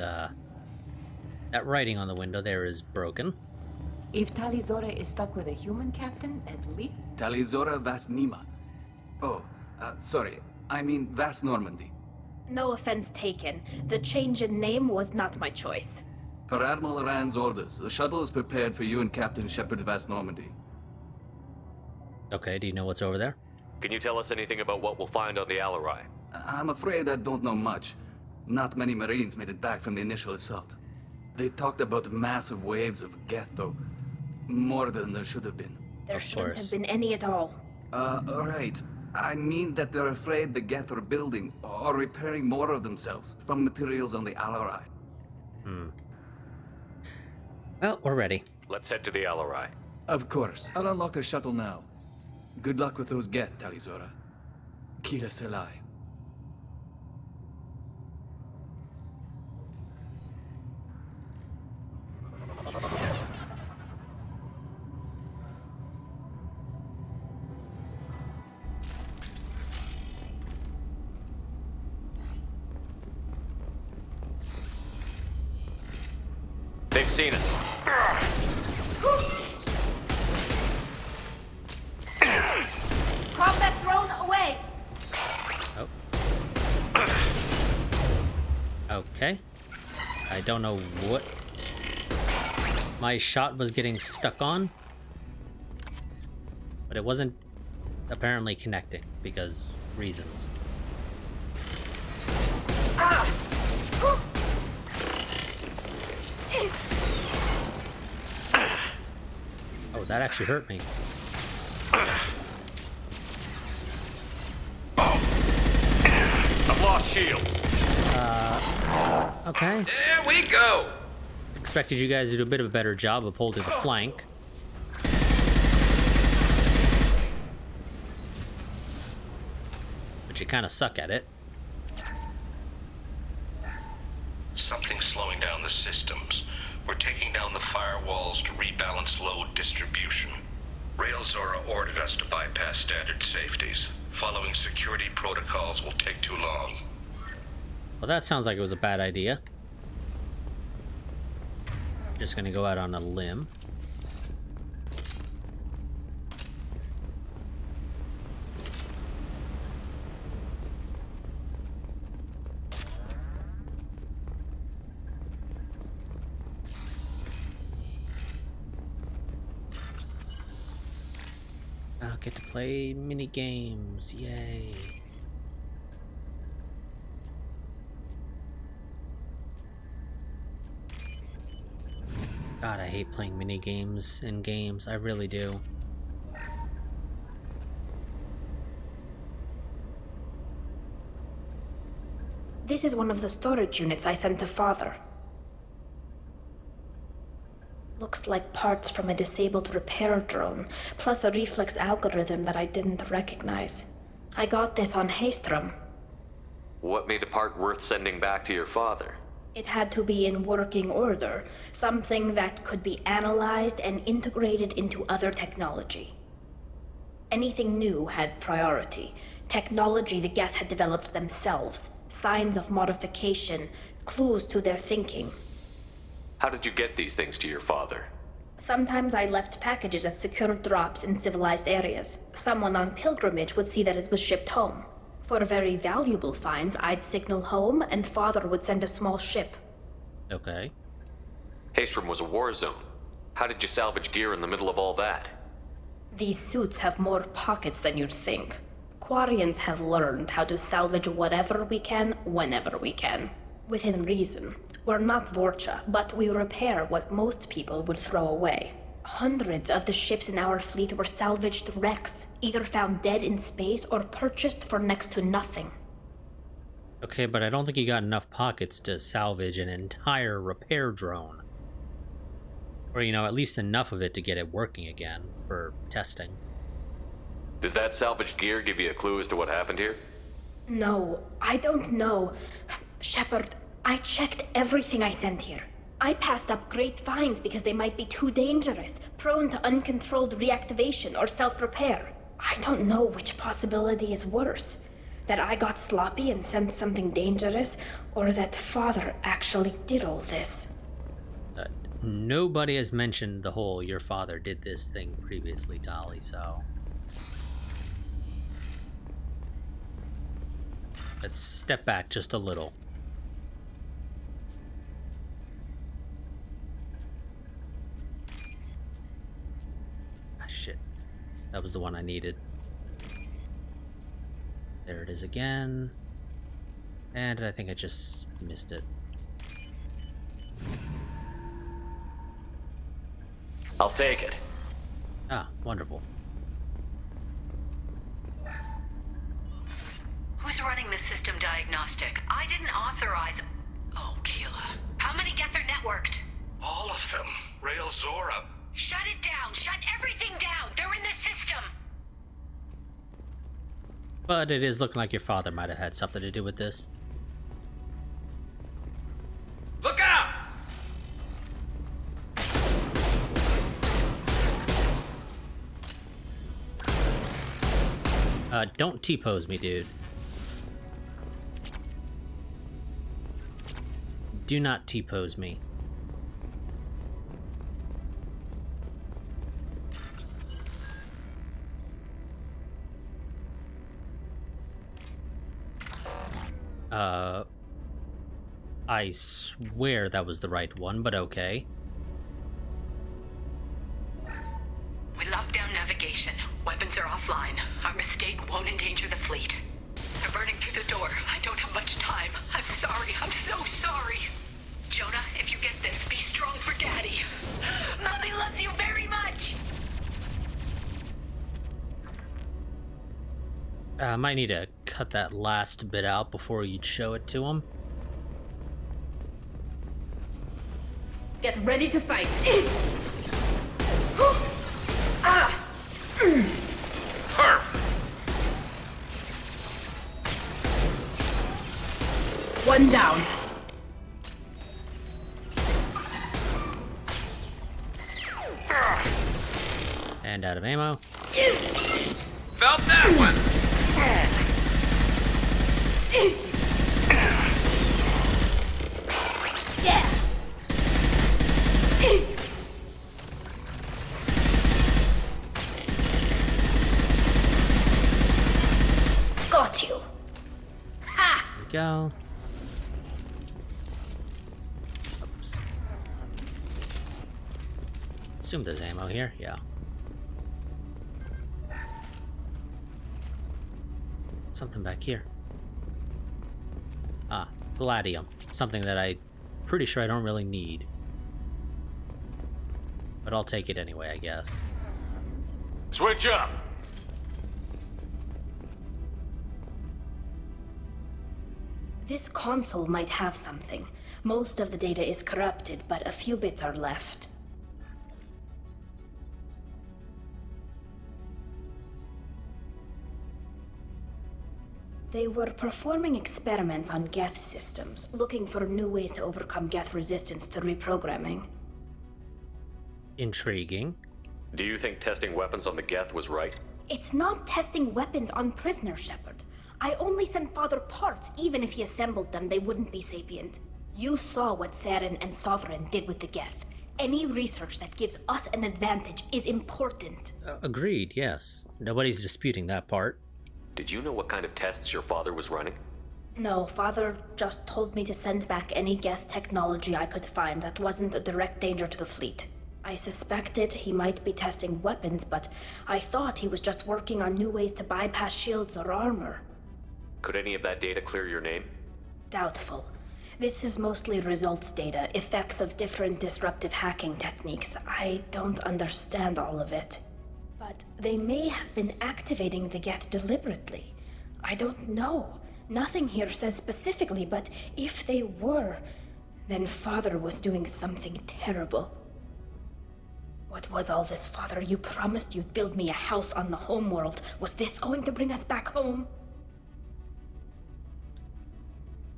writing on the window there is broken. If Tali Zora is stuck with a human captain, at least... Tali Zora Vas Nima. Oh, sorry. I mean Vas Normandy. No offense taken. The change in name was not my choice. Per Admiral Rand's orders, the shuttle is prepared for you and Captain Shepard Vas Normandy. Okay, do you know what's over there? Can you tell us anything about what we'll find on the Alarai? I'm afraid I don't know much. Not many Marines made it back from the initial assault. They talked about massive waves of Geth, though. More than there should have been. There shouldn't have been any at all. Right. I mean that they're afraid the Geth are building or repairing more of themselves from materials on the Alarai. Well, we're ready. Let's head to the Alarai. Of course. I'll unlock the shuttle now. Good luck with those Geth, Talizora. Kila Selai. They've seen us. Combat drone away! Okay. I don't know what my shot was getting stuck on, but it wasn't apparently connecting because reasons. Oh, that actually hurt me. I've lost shield. Okay. There we go. Expected you guys to do a bit of a better job of holding the flank. But you kind of suck at it. Something's slowing down the systems. We're taking down the firewalls to rebalance load distribution. Railzora ordered us to bypass standard safeties. Following security protocols will take too long. Well, that sounds like it was a bad idea. Just gonna go out on a limb. I'll get to play mini games. Yay. God, I hate playing mini games in games. I really do. This is one of the storage units I sent to Father. Looks like parts from a disabled repair drone, plus a reflex algorithm that I didn't recognize. I got this on Haystrom. What made a part worth sending back to your father? It had to be in working order, something that could be analyzed and integrated into other technology. Anything new had priority. Technology the Geth had developed themselves, signs of modification, clues to their thinking. How did you get these things to your father? Sometimes I left packages at secure drops in civilized areas. Someone on pilgrimage would see that it was shipped home. For very valuable finds, I'd signal home, and Father would send a small ship. Okay. Haystrom was a war zone. How did you salvage gear in the middle of all that? These suits have more pockets than you'd think. Quarians have learned how to salvage whatever we can, whenever we can. Within reason. We're not Vorcha, but we repair what most people would throw away. Hundreds of the ships in our fleet were salvaged wrecks, either found dead in space or purchased for next to nothing. Okay, but I don't think you got enough pockets to salvage an entire repair drone. Or, you know, at least enough of it to get it working again for testing. Does that salvaged gear give you a clue as to what happened here? No, I don't know. Shepard, I checked everything I sent here. I passed up great finds because they might be too dangerous, prone to uncontrolled reactivation or self-repair. I don't know which possibility is worse. That I got sloppy and sent something dangerous, or that Father actually did all this. Nobody has mentioned the whole your father did this thing previously, Tali, so... Let's step back just a little. Ah, shit. That was the one I needed. There it is again. And I think I just missed it. I'll take it. Ah, wonderful. Who's running the system diagnostic? I didn't authorize... Oh, Keela. How many Geth are networked? All of them. Railzora. Shut it down! Shut everything down! They're in the system! But it is looking like your father might have had something to do with this. Look out! Don't T-pose me, dude. Do not T-pose me. I swear that was the right one, but okay. We locked down navigation. Weapons are offline. Our mistake won't endanger the fleet. They're burning through the door. I don't have much time. I'm sorry. I'm so sorry. Jonah, if you get this, be strong for Daddy. Mommy loves you very much! I might need to cut that last bit out before you'd show it to him. Get ready to fight. One down. And out of ammo. Felt that one! Yeah. Got you. Ha! There we go. Oops. Assume there's ammo here. Yeah. Something back here. Ah, palladium. Something that I'm pretty sure I don't really need. But I'll take it anyway, I guess. Switch up! This console might have something. Most of the data is corrupted, but a few bits are left. They were performing experiments on Geth systems, looking for new ways to overcome Geth resistance to reprogramming. Intriguing. Do you think testing weapons on the Geth was right? It's not testing weapons on prisoners, Shepard. I only sent Father parts. Even if he assembled them, they wouldn't be sapient. You saw what Saren and Sovereign did with the Geth. Any research that gives us an advantage is important. Agreed, yes. Nobody's disputing that part. Did you know what kind of tests your father was running? No, Father just told me to send back any Geth technology I could find that wasn't a direct danger to the fleet. I suspected he might be testing weapons, but I thought he was just working on new ways to bypass shields or armor. Could any of that data clear your name? Doubtful. This is mostly results data, effects of different disruptive hacking techniques. I don't understand all of it. But they may have been activating the Geth deliberately. I don't know. Nothing here says specifically, but if they were, then Father was doing something terrible. What was all this, Father? You promised you'd build me a house on the homeworld. Was this going to bring us back home?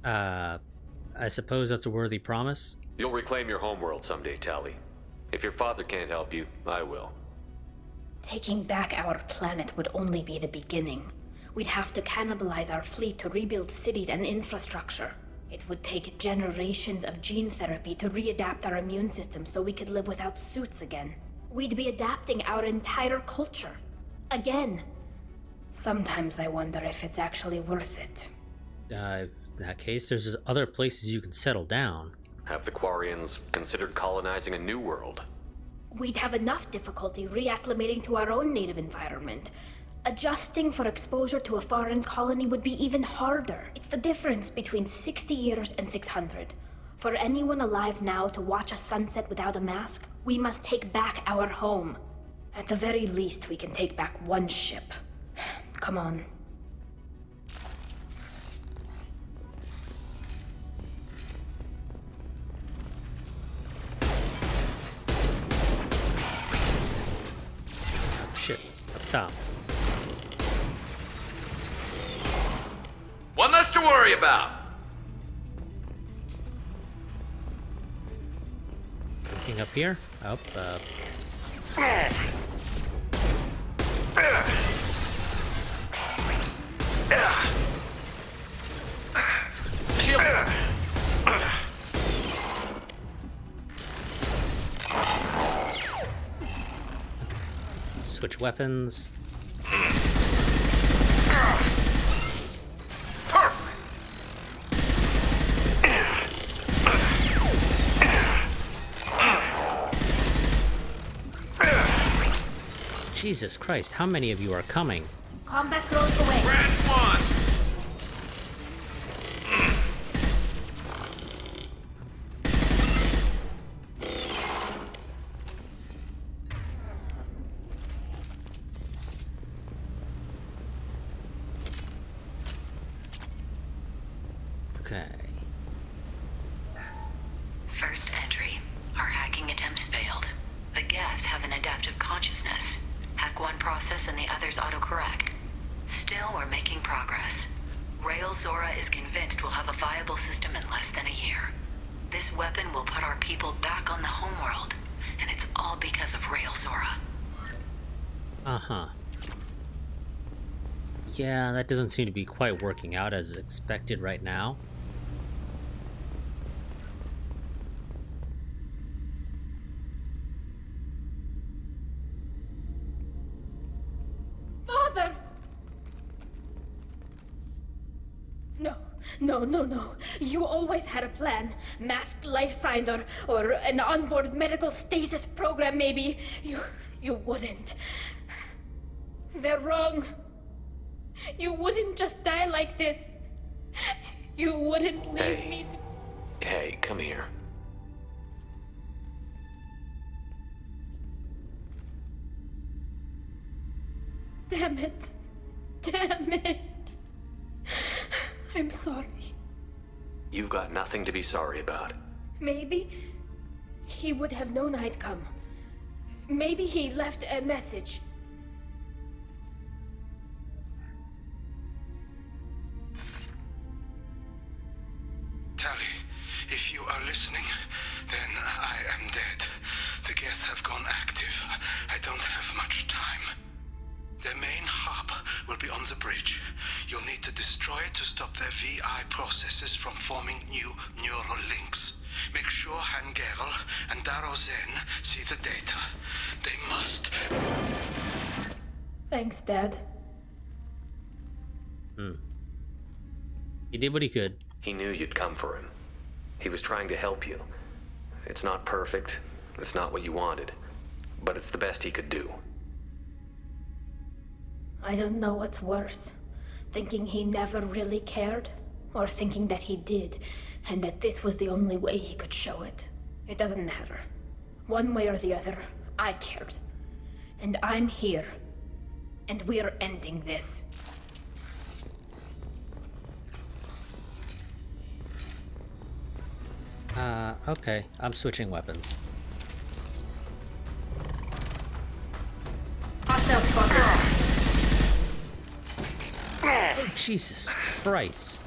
I suppose that's a worthy promise. You'll reclaim your homeworld someday, Tali. If your father can't help you, I will. Taking back our planet would only be the beginning. We'd have to cannibalize our fleet to rebuild cities and infrastructure. It would take generations of gene therapy to readapt our immune system so we could live without suits again. We'd be adapting our entire culture. Again. Sometimes I wonder if it's actually worth it. In that case, there's other places you can settle down. Have the Quarians considered colonizing a new world? We'd have enough difficulty reacclimating to our own native environment. Adjusting for exposure to a foreign colony would be even harder. It's the difference between 60 years and 600. For anyone alive now to watch a sunset without a mask, we must take back our home. At the very least, we can take back one ship. Come on. So, one less to worry about. looking up here. Oh, switch weapons. Jesus Christ, how many of you are coming? Combat drones away. Grants one. Okay. First entry. Our hacking attempts failed. The Geth have an adaptive consciousness. Hack one process and the others autocorrect. Still, we're making progress. Rail Zora is convinced we'll have a viable system in less than a year. This weapon will put our people back on the homeworld, and it's all because of Rail Zora. Uh-huh. Yeah, that doesn't seem to be quite working out as expected right now. Father! No. You always had a plan. Masked life signs or an onboard medical stasis program, maybe. You wouldn't. They're wrong. You wouldn't just die like this. You wouldn't leave me to... Hey, come here. Damn it. I'm sorry. You've got nothing to be sorry about. Maybe he would have known I'd come. Maybe he left a message. Tally, if you are listening, then I am dead. The Geth have gone active. I don't have much time. Their main hub will be on the bridge. You'll need to destroy it to stop their VI processes from forming new neural links. Make sure Hangerel and Daro Zen see the data. They must. Thanks, Dad. He did what he could. He knew you'd come for him. He was trying to help you. It's not perfect. It's not what you wanted. But it's the best he could do. I don't know what's worse. Thinking he never really cared, or thinking that he did, and that this was the only way he could show it. It doesn't matter. One way or the other, I cared. And I'm here. And we're ending this. Okay. I'm switching weapons. Hostile spotted. Oh, Jesus Christ.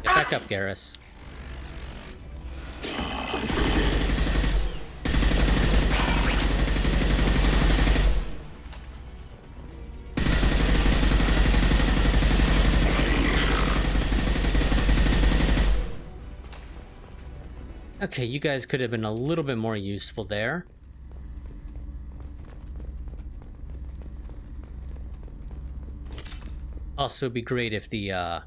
Get back up, Garrus. Okay, you guys could have been a little bit more useful there. Also, it'd be great if the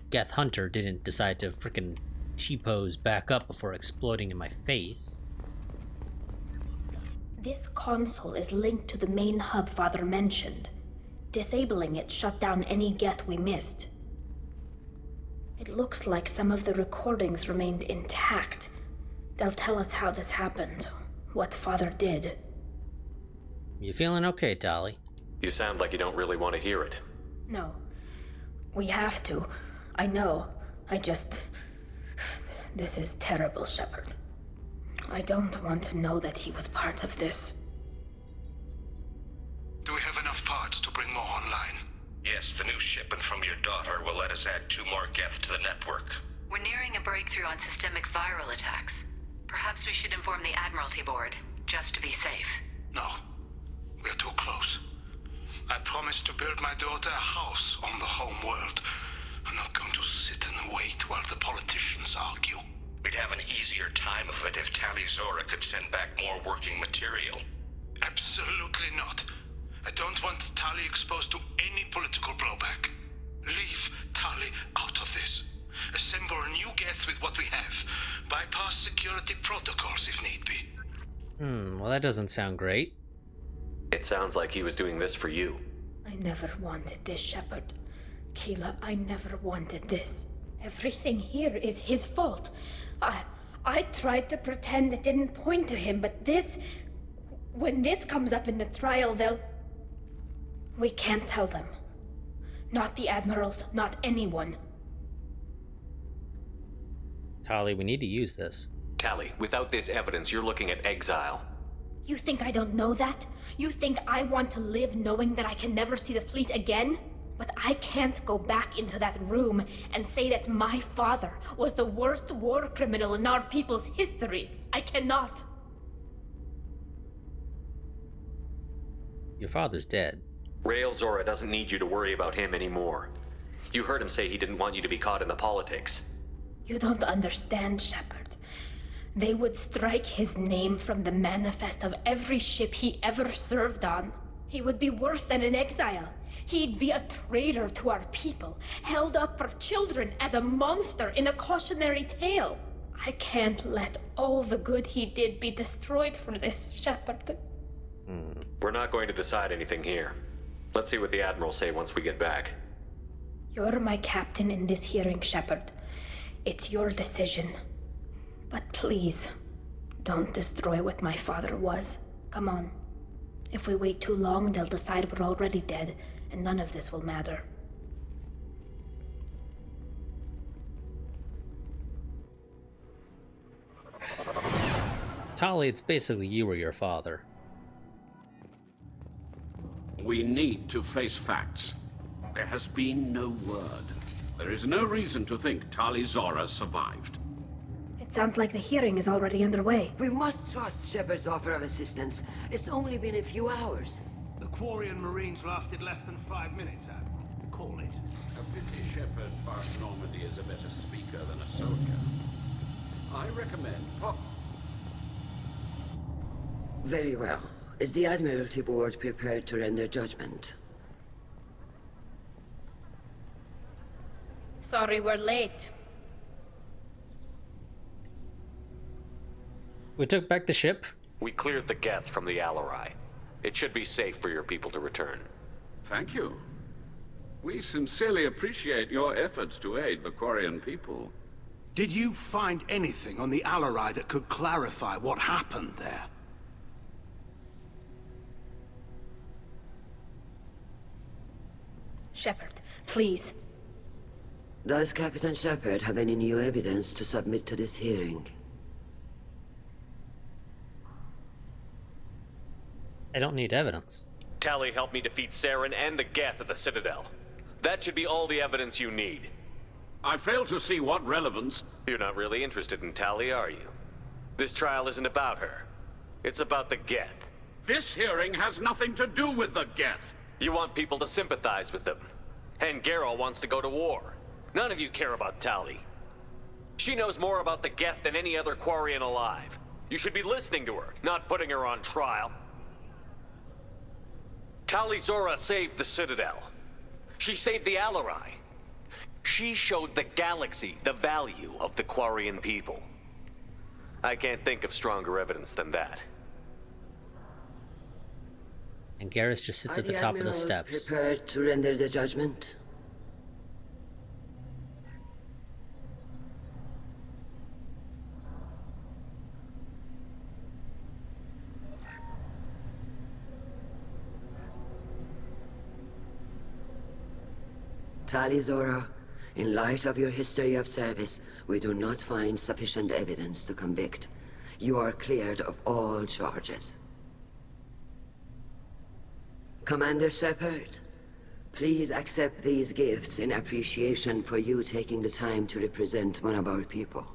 Geth Hunter didn't decide to frickin' T-pose back up before exploding in my face. This console is linked to the main hub Father mentioned. Disabling it shut down any Geth we missed. It looks like some of the recordings remained intact. They'll tell us how this happened, what Father did. You feeling okay, Tali? You sound like you don't really want to hear it. No. We have to. I know. This is terrible, Shepard. I don't want to know that he was part of this. Do we have enough parts to bring more online? Yes, the new shipment from your daughter will let us add 2 more Geth to the network. We're nearing a breakthrough on systemic viral attacks. Perhaps we should inform the Admiralty Board, just to be safe. No. We're too close. I promised to build my daughter a house on the home world. I'm not going to sit and wait while the politicians argue. We'd have an easier time of it if Tali Zora could send back more working material. Absolutely not. I don't want Tali exposed to any political blowback. Leave Tali out of this. Assemble a new Geth with what we have. Bypass security protocols if need be. Well, that doesn't sound great. It sounds like he was doing this for you. I never wanted this, Shepard. Keela, I never wanted this. Everything here is his fault. I tried to pretend it didn't point to him, but this... When this comes up in the trial, they'll... We can't tell them. Not the admirals, not anyone. Tali, we need to use this. Tali, without this evidence, you're looking at exile. You think I don't know that? You think I want to live knowing that I can never see the fleet again? But I can't go back into that room and say that my father was the worst war criminal in our people's history. I cannot. Your father's dead. Rael Zora doesn't need you to worry about him anymore. You heard him say he didn't want you to be caught in the politics. You don't understand, Shepard. They would strike his name from the manifest of every ship he ever served on. He would be worse than an exile. He'd be a traitor to our people, held up for children as a monster in a cautionary tale. I can't let all the good he did be destroyed for this, Shepard. We're not going to decide anything here. Let's see what the Admirals say once we get back. You're my captain in this hearing, Shepard. It's your decision. But please, don't destroy what my father was. Come on. If we wait too long, they'll decide we're already dead, and none of this will matter. Tali, it's basically you or your father. We need to face facts. There has been no word. There is no reason to think Tali Zora survived. It sounds like the hearing is already underway. We must trust Shepard's offer of assistance. It's only been a few hours. The Quarian Marines lasted less than 5 minutes, Admiral. Call it. A pity Shepard past Normandy is a better speaker than a soldier. I recommend... Very well. Is the Admiralty Board prepared to render judgment? Sorry we're late. We took back the ship. We cleared the Geth from the Alarai. It should be safe for your people to return. Thank you. We sincerely appreciate your efforts to aid the Quarian people. Did you find anything on the Alarai that could clarify what happened there? Shepard, please. Does Captain Shepard have any new evidence to submit to this hearing? I don't need evidence. Tali helped me defeat Saren and the Geth at the Citadel. That should be all the evidence you need. I fail to see what relevance... You're not really interested in Tali, are you? This trial isn't about her. It's about the Geth. This hearing has nothing to do with the Geth. You want people to sympathize with them. And Geralt wants to go to war. None of you care about Tali. She knows more about the Geth than any other Quarian alive. You should be listening to her, not putting her on trial. Tali Zora saved the Citadel. She saved the Alarai. She showed the galaxy the value of the Quarian people. I can't think of stronger evidence than that. And Garrus just sits at the top of the steps. Prepared to render the judgment? Tali Zora, In light of your history of service, we do not find sufficient evidence to convict. You are cleared of all charges. Commander Shepard, please accept these gifts in appreciation for you taking the time to represent one of our people.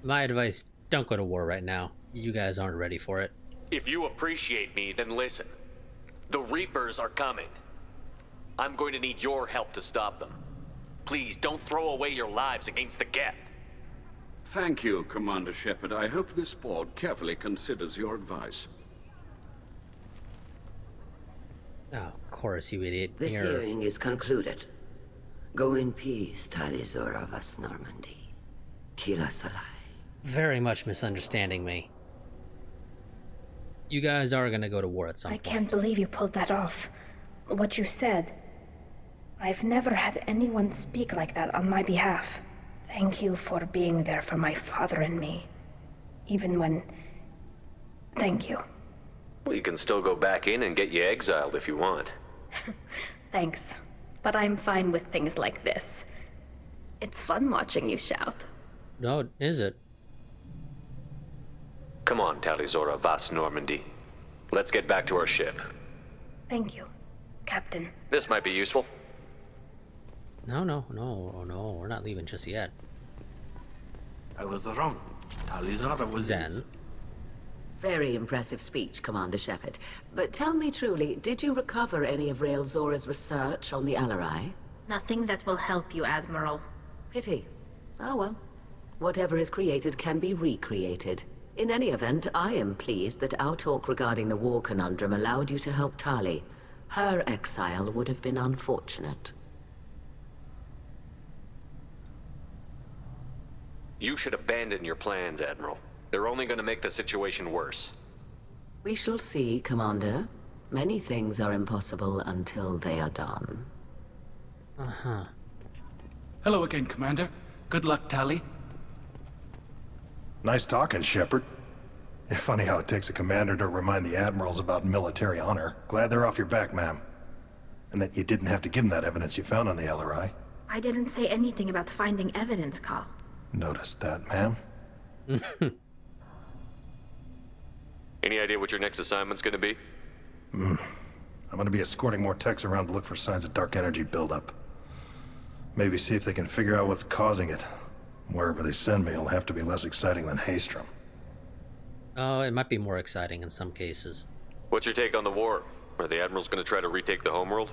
My advice, don't go to war right now. You guys aren't ready for it. If you appreciate me, then listen. The Reapers are coming. I'm going to need your help to stop them. Please, don't throw away your lives against the Geth. Thank you, Commander Shepard. I hope this board carefully considers your advice. Oh, of course, you idiot. This hearing is concluded. Go in peace, Talizor of Us Normandy. Kila Salai. Very much misunderstanding me. You guys are gonna go to war at some point. I can't believe you pulled that off. What you said. I've never had anyone speak like that on my behalf. Thank you for being there for my father and me. Even when... Thank you. Well, you can still go back in and get you exiled if you want. Thanks. But I'm fine with things like this. It's fun watching you shout. No, is it? Come on, Talizora Vas Normandy. Let's get back to our ship. Thank you, Captain. This might be useful. No, we're not leaving just yet. I was wrong. Talizora was Zen. Very impressive speech, Commander Shepard. But tell me truly, did you recover any of Rael Zora's research on the Alarai? Nothing that will help you, Admiral. Pity. Oh well. Whatever is created can be recreated. In any event, I am pleased that our talk regarding the war conundrum allowed you to help Tali. Her exile would have been unfortunate. You should abandon your plans, Admiral. They're only going to make the situation worse. We shall see, Commander. Many things are impossible until they are done. Uh-huh. Hello again, Commander. Good luck, Tali. Nice talking, Shepard. It's funny how it takes a commander to remind the admirals about military honor. Glad they're off your back, ma'am. And that you didn't have to give them that evidence you found on the LRI. I didn't say anything about finding evidence, Carl. Noticed that, ma'am. Any idea what your next assignment's going to be? I'm going to be escorting more techs around to look for signs of dark energy buildup. Maybe see if they can figure out what's causing it. Wherever they send me, it'll have to be less exciting than Haystrom. Oh, it might be more exciting in some cases. What's your take on the war? Are the Admirals going to try to retake the homeworld?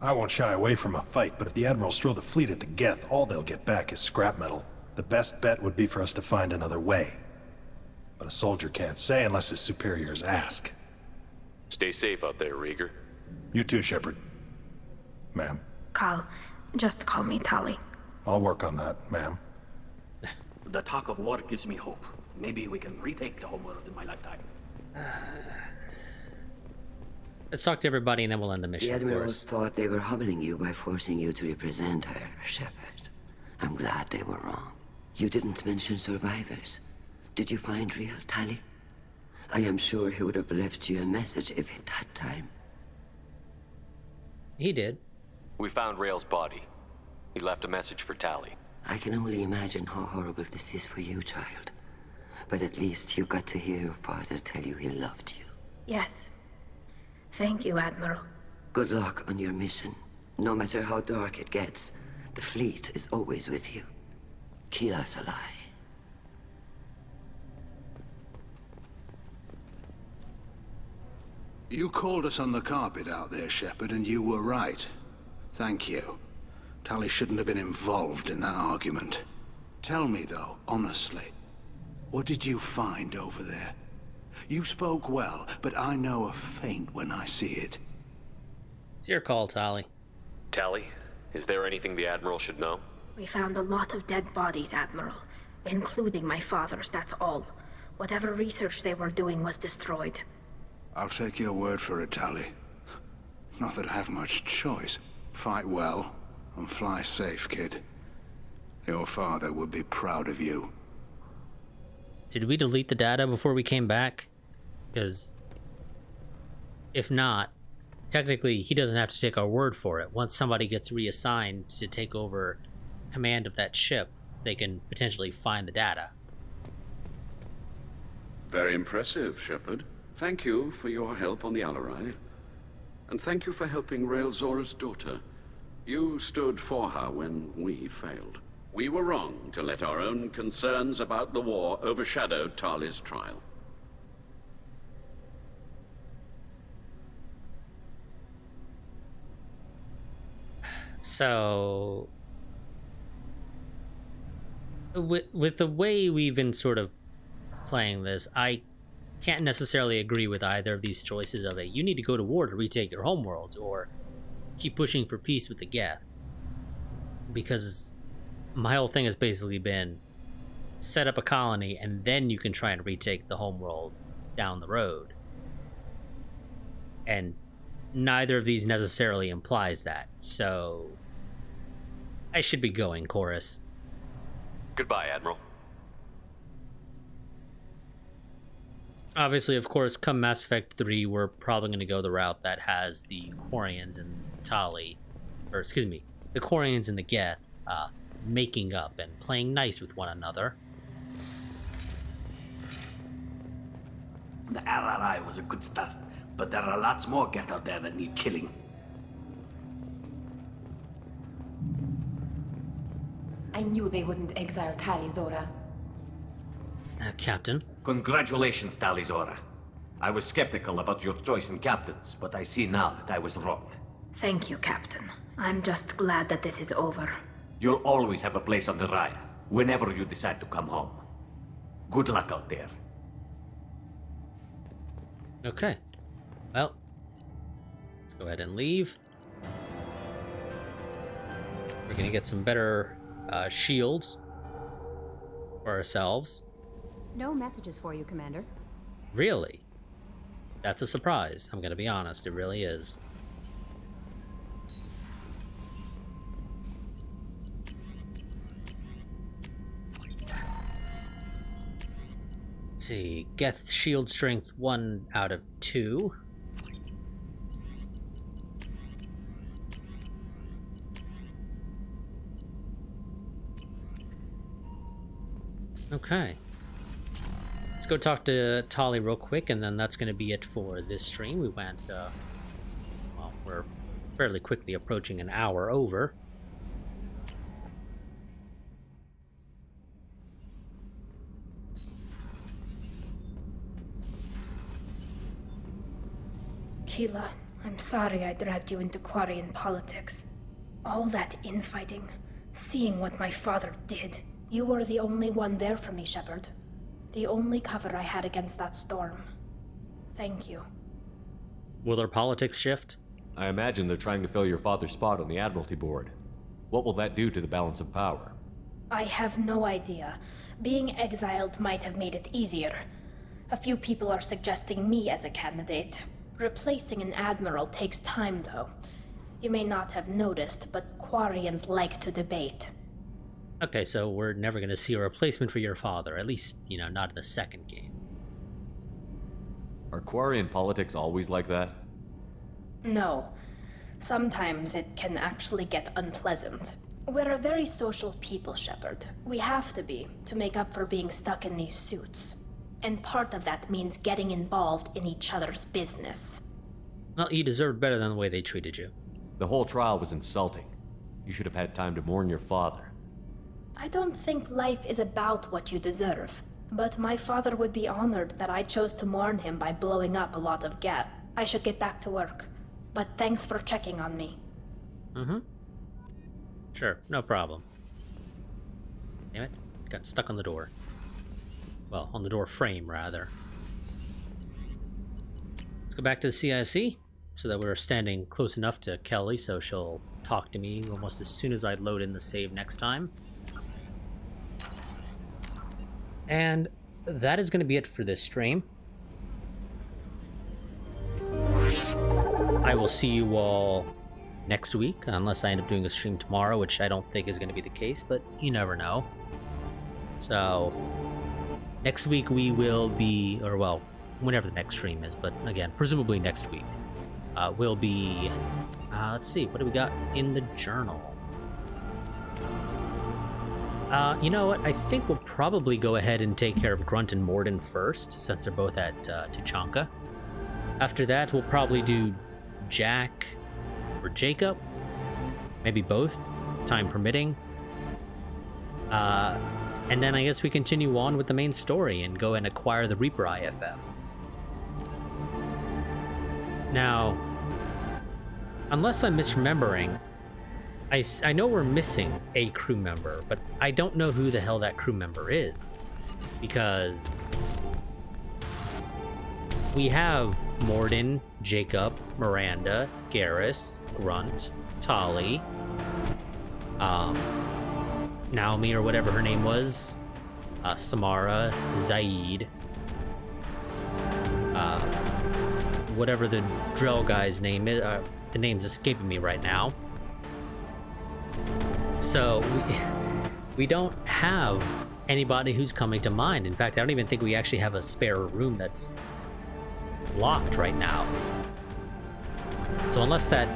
I won't shy away from a fight, but if the Admirals throw the fleet at the Geth, all they'll get back is scrap metal. The best bet would be for us to find another way. But a soldier can't say unless his superiors ask. Stay safe out there, Rieger. You too, Shepard. Ma'am. Carl, just call me Tali. I'll work on that, ma'am. The talk of war gives me hope. Maybe we can retake the homeworld in my lifetime. Let's talk to everybody and then we'll end the mission, The of Admirals course. thought they were hobbling you by forcing you to represent her, Shepard. I'm glad they were wrong. You didn't mention survivors. Did you find real Tali? I am sure he would have left you a message if he'd had time. He did. We found Rael's body. He left a message for Tali. I can only imagine how horrible this is for you, child. But at least you got to hear your father tell you he loved you. Yes. Thank you, Admiral. Good luck on your mission. No matter how dark it gets, the fleet is always with you. Kila Salai. You called us on the carpet out there, Shepard, and you were right. Thank you. Tali shouldn't have been involved in that argument. Tell me, though, honestly, what did you find over there? You spoke well, but I know a feint when I see it. It's your call, Tali. Tali, is there anything the Admiral should know? We found a lot of dead bodies, Admiral. Including my father's, that's all. Whatever research they were doing was destroyed. I'll take your word for it, Tali. Not that I have much choice. Fight well, and fly safe, kid. Your father would be proud of you. Did we delete the data before we came back? Because if not, technically he doesn't have to take our word for it. Once somebody gets reassigned to take over command of that ship, they can potentially find the data. Very impressive, Shepard. Thank you for your help on the Alarai. And thank you for helping Rael Zora's daughter. You stood for her when we failed. We were wrong to let our own concerns about the war overshadow Tali's trial. So, with the way we've been sort of playing this, I can't necessarily agree with either of these choices of you need to go to war to retake your homeworlds, or keep pushing for peace with the Geth. Because my whole thing has basically been set up a colony and then you can try and retake the homeworld down the road. And neither of these necessarily implies that, so I should be going, Chorus. Goodbye, Admiral. Obviously, of course, come Mass Effect 3, we're probably going to go the route that has the Quarians and Tali, or excuse me, the Quarians and the Geth making up and playing nice with one another. The RRI was a good start, but there are lots more Geth out there that need killing. I knew they wouldn't exile Tali, Zora. Captain? Congratulations, Tali Zora. I was skeptical about your choice in captains, but I see now that I was wrong. Thank you, Captain. I'm just glad that this is over. You'll always have a place on the Raya, whenever you decide to come home. Good luck out there. Okay. Well, let's go ahead and leave. We're gonna get some better shields for ourselves. No messages for you, Commander. Really? That's a surprise. I'm gonna be honest, it really is. Let's see, Geth shield strength 1 out of 2. Okay. Let's go talk to Tali real quick, and then that's going to be it for this stream. We went, well, we're fairly quickly approaching an hour over. Keela, I'm sorry I dragged you into Quarian politics. All that infighting, seeing what my father did. You were the only one there for me, Shepard. The only cover I had against that storm. Thank you. Will their politics shift? I imagine they're trying to fill your father's spot on the Admiralty Board. What will that do to the balance of power? I have no idea. Being exiled might have made it easier. A few people are suggesting me as a candidate. Replacing an admiral takes time, though. You may not have noticed, but Quarians like to debate. Okay, so we're never going to see a replacement for your father, at least, you know, not in the second game. Are Quarian politics always like that? No. Sometimes it can actually get unpleasant. We're a very social people, Shepard. We have to be, to make up for being stuck in these suits. And part of that means getting involved in each other's business. Well, you deserved better than the way they treated you. The whole trial was insulting. You should have had time to mourn your father. I don't think life is about what you deserve, but my father would be honored that I chose to mourn him by blowing up a lot of Geth. I should get back to work, but thanks for checking on me. Mm-hmm. Sure, no problem. Damn it, got stuck on the door. Well, on the door frame, rather. Let's go back to the CIC, so that we're standing close enough to Kelly, so she'll talk to me almost as soon as I load in the save next time. And that is going to be it for this stream. I will see you all next week, unless I end up doing a stream tomorrow, which I don't think is going to be the case, but you never know. So, next week we will be, or well, whenever the next stream is, but again, presumably next week, will be... let's see, what do we got in the journal? You know what? I think we'll probably go ahead and take care of Grunt and Morden first, since they're both at Tuchanka. After that, we'll probably do Jack or Jacob. Maybe both, time permitting. And then I guess we continue on with the main story and go and acquire the Reaper IFF. Now, unless I'm misremembering, I know we're missing a crew member, but I don't know who the hell that crew member is. Because we have Morden, Jacob, Miranda, Garrus, Grunt, Tali, Naomi, or whatever her name was, Samara, Zaid, whatever the Drell guy's name is, the name's escaping me right now. So, we don't have anybody who's coming to mind. In fact, I don't even think we actually have a spare room that's locked right now. So unless that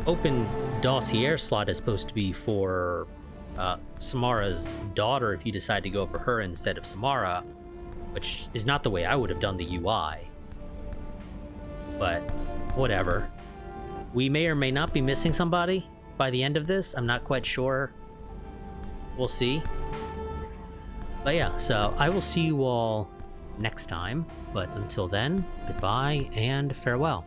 open dossier slot is supposed to be for Samara's daughter, if you decide to go for her instead of Samara, which is not the way I would have done the UI. But whatever. We may or may not be missing somebody by the end of this. I'm not quite sure. We'll see. But yeah, so I will see you all next time. But until then, goodbye and farewell.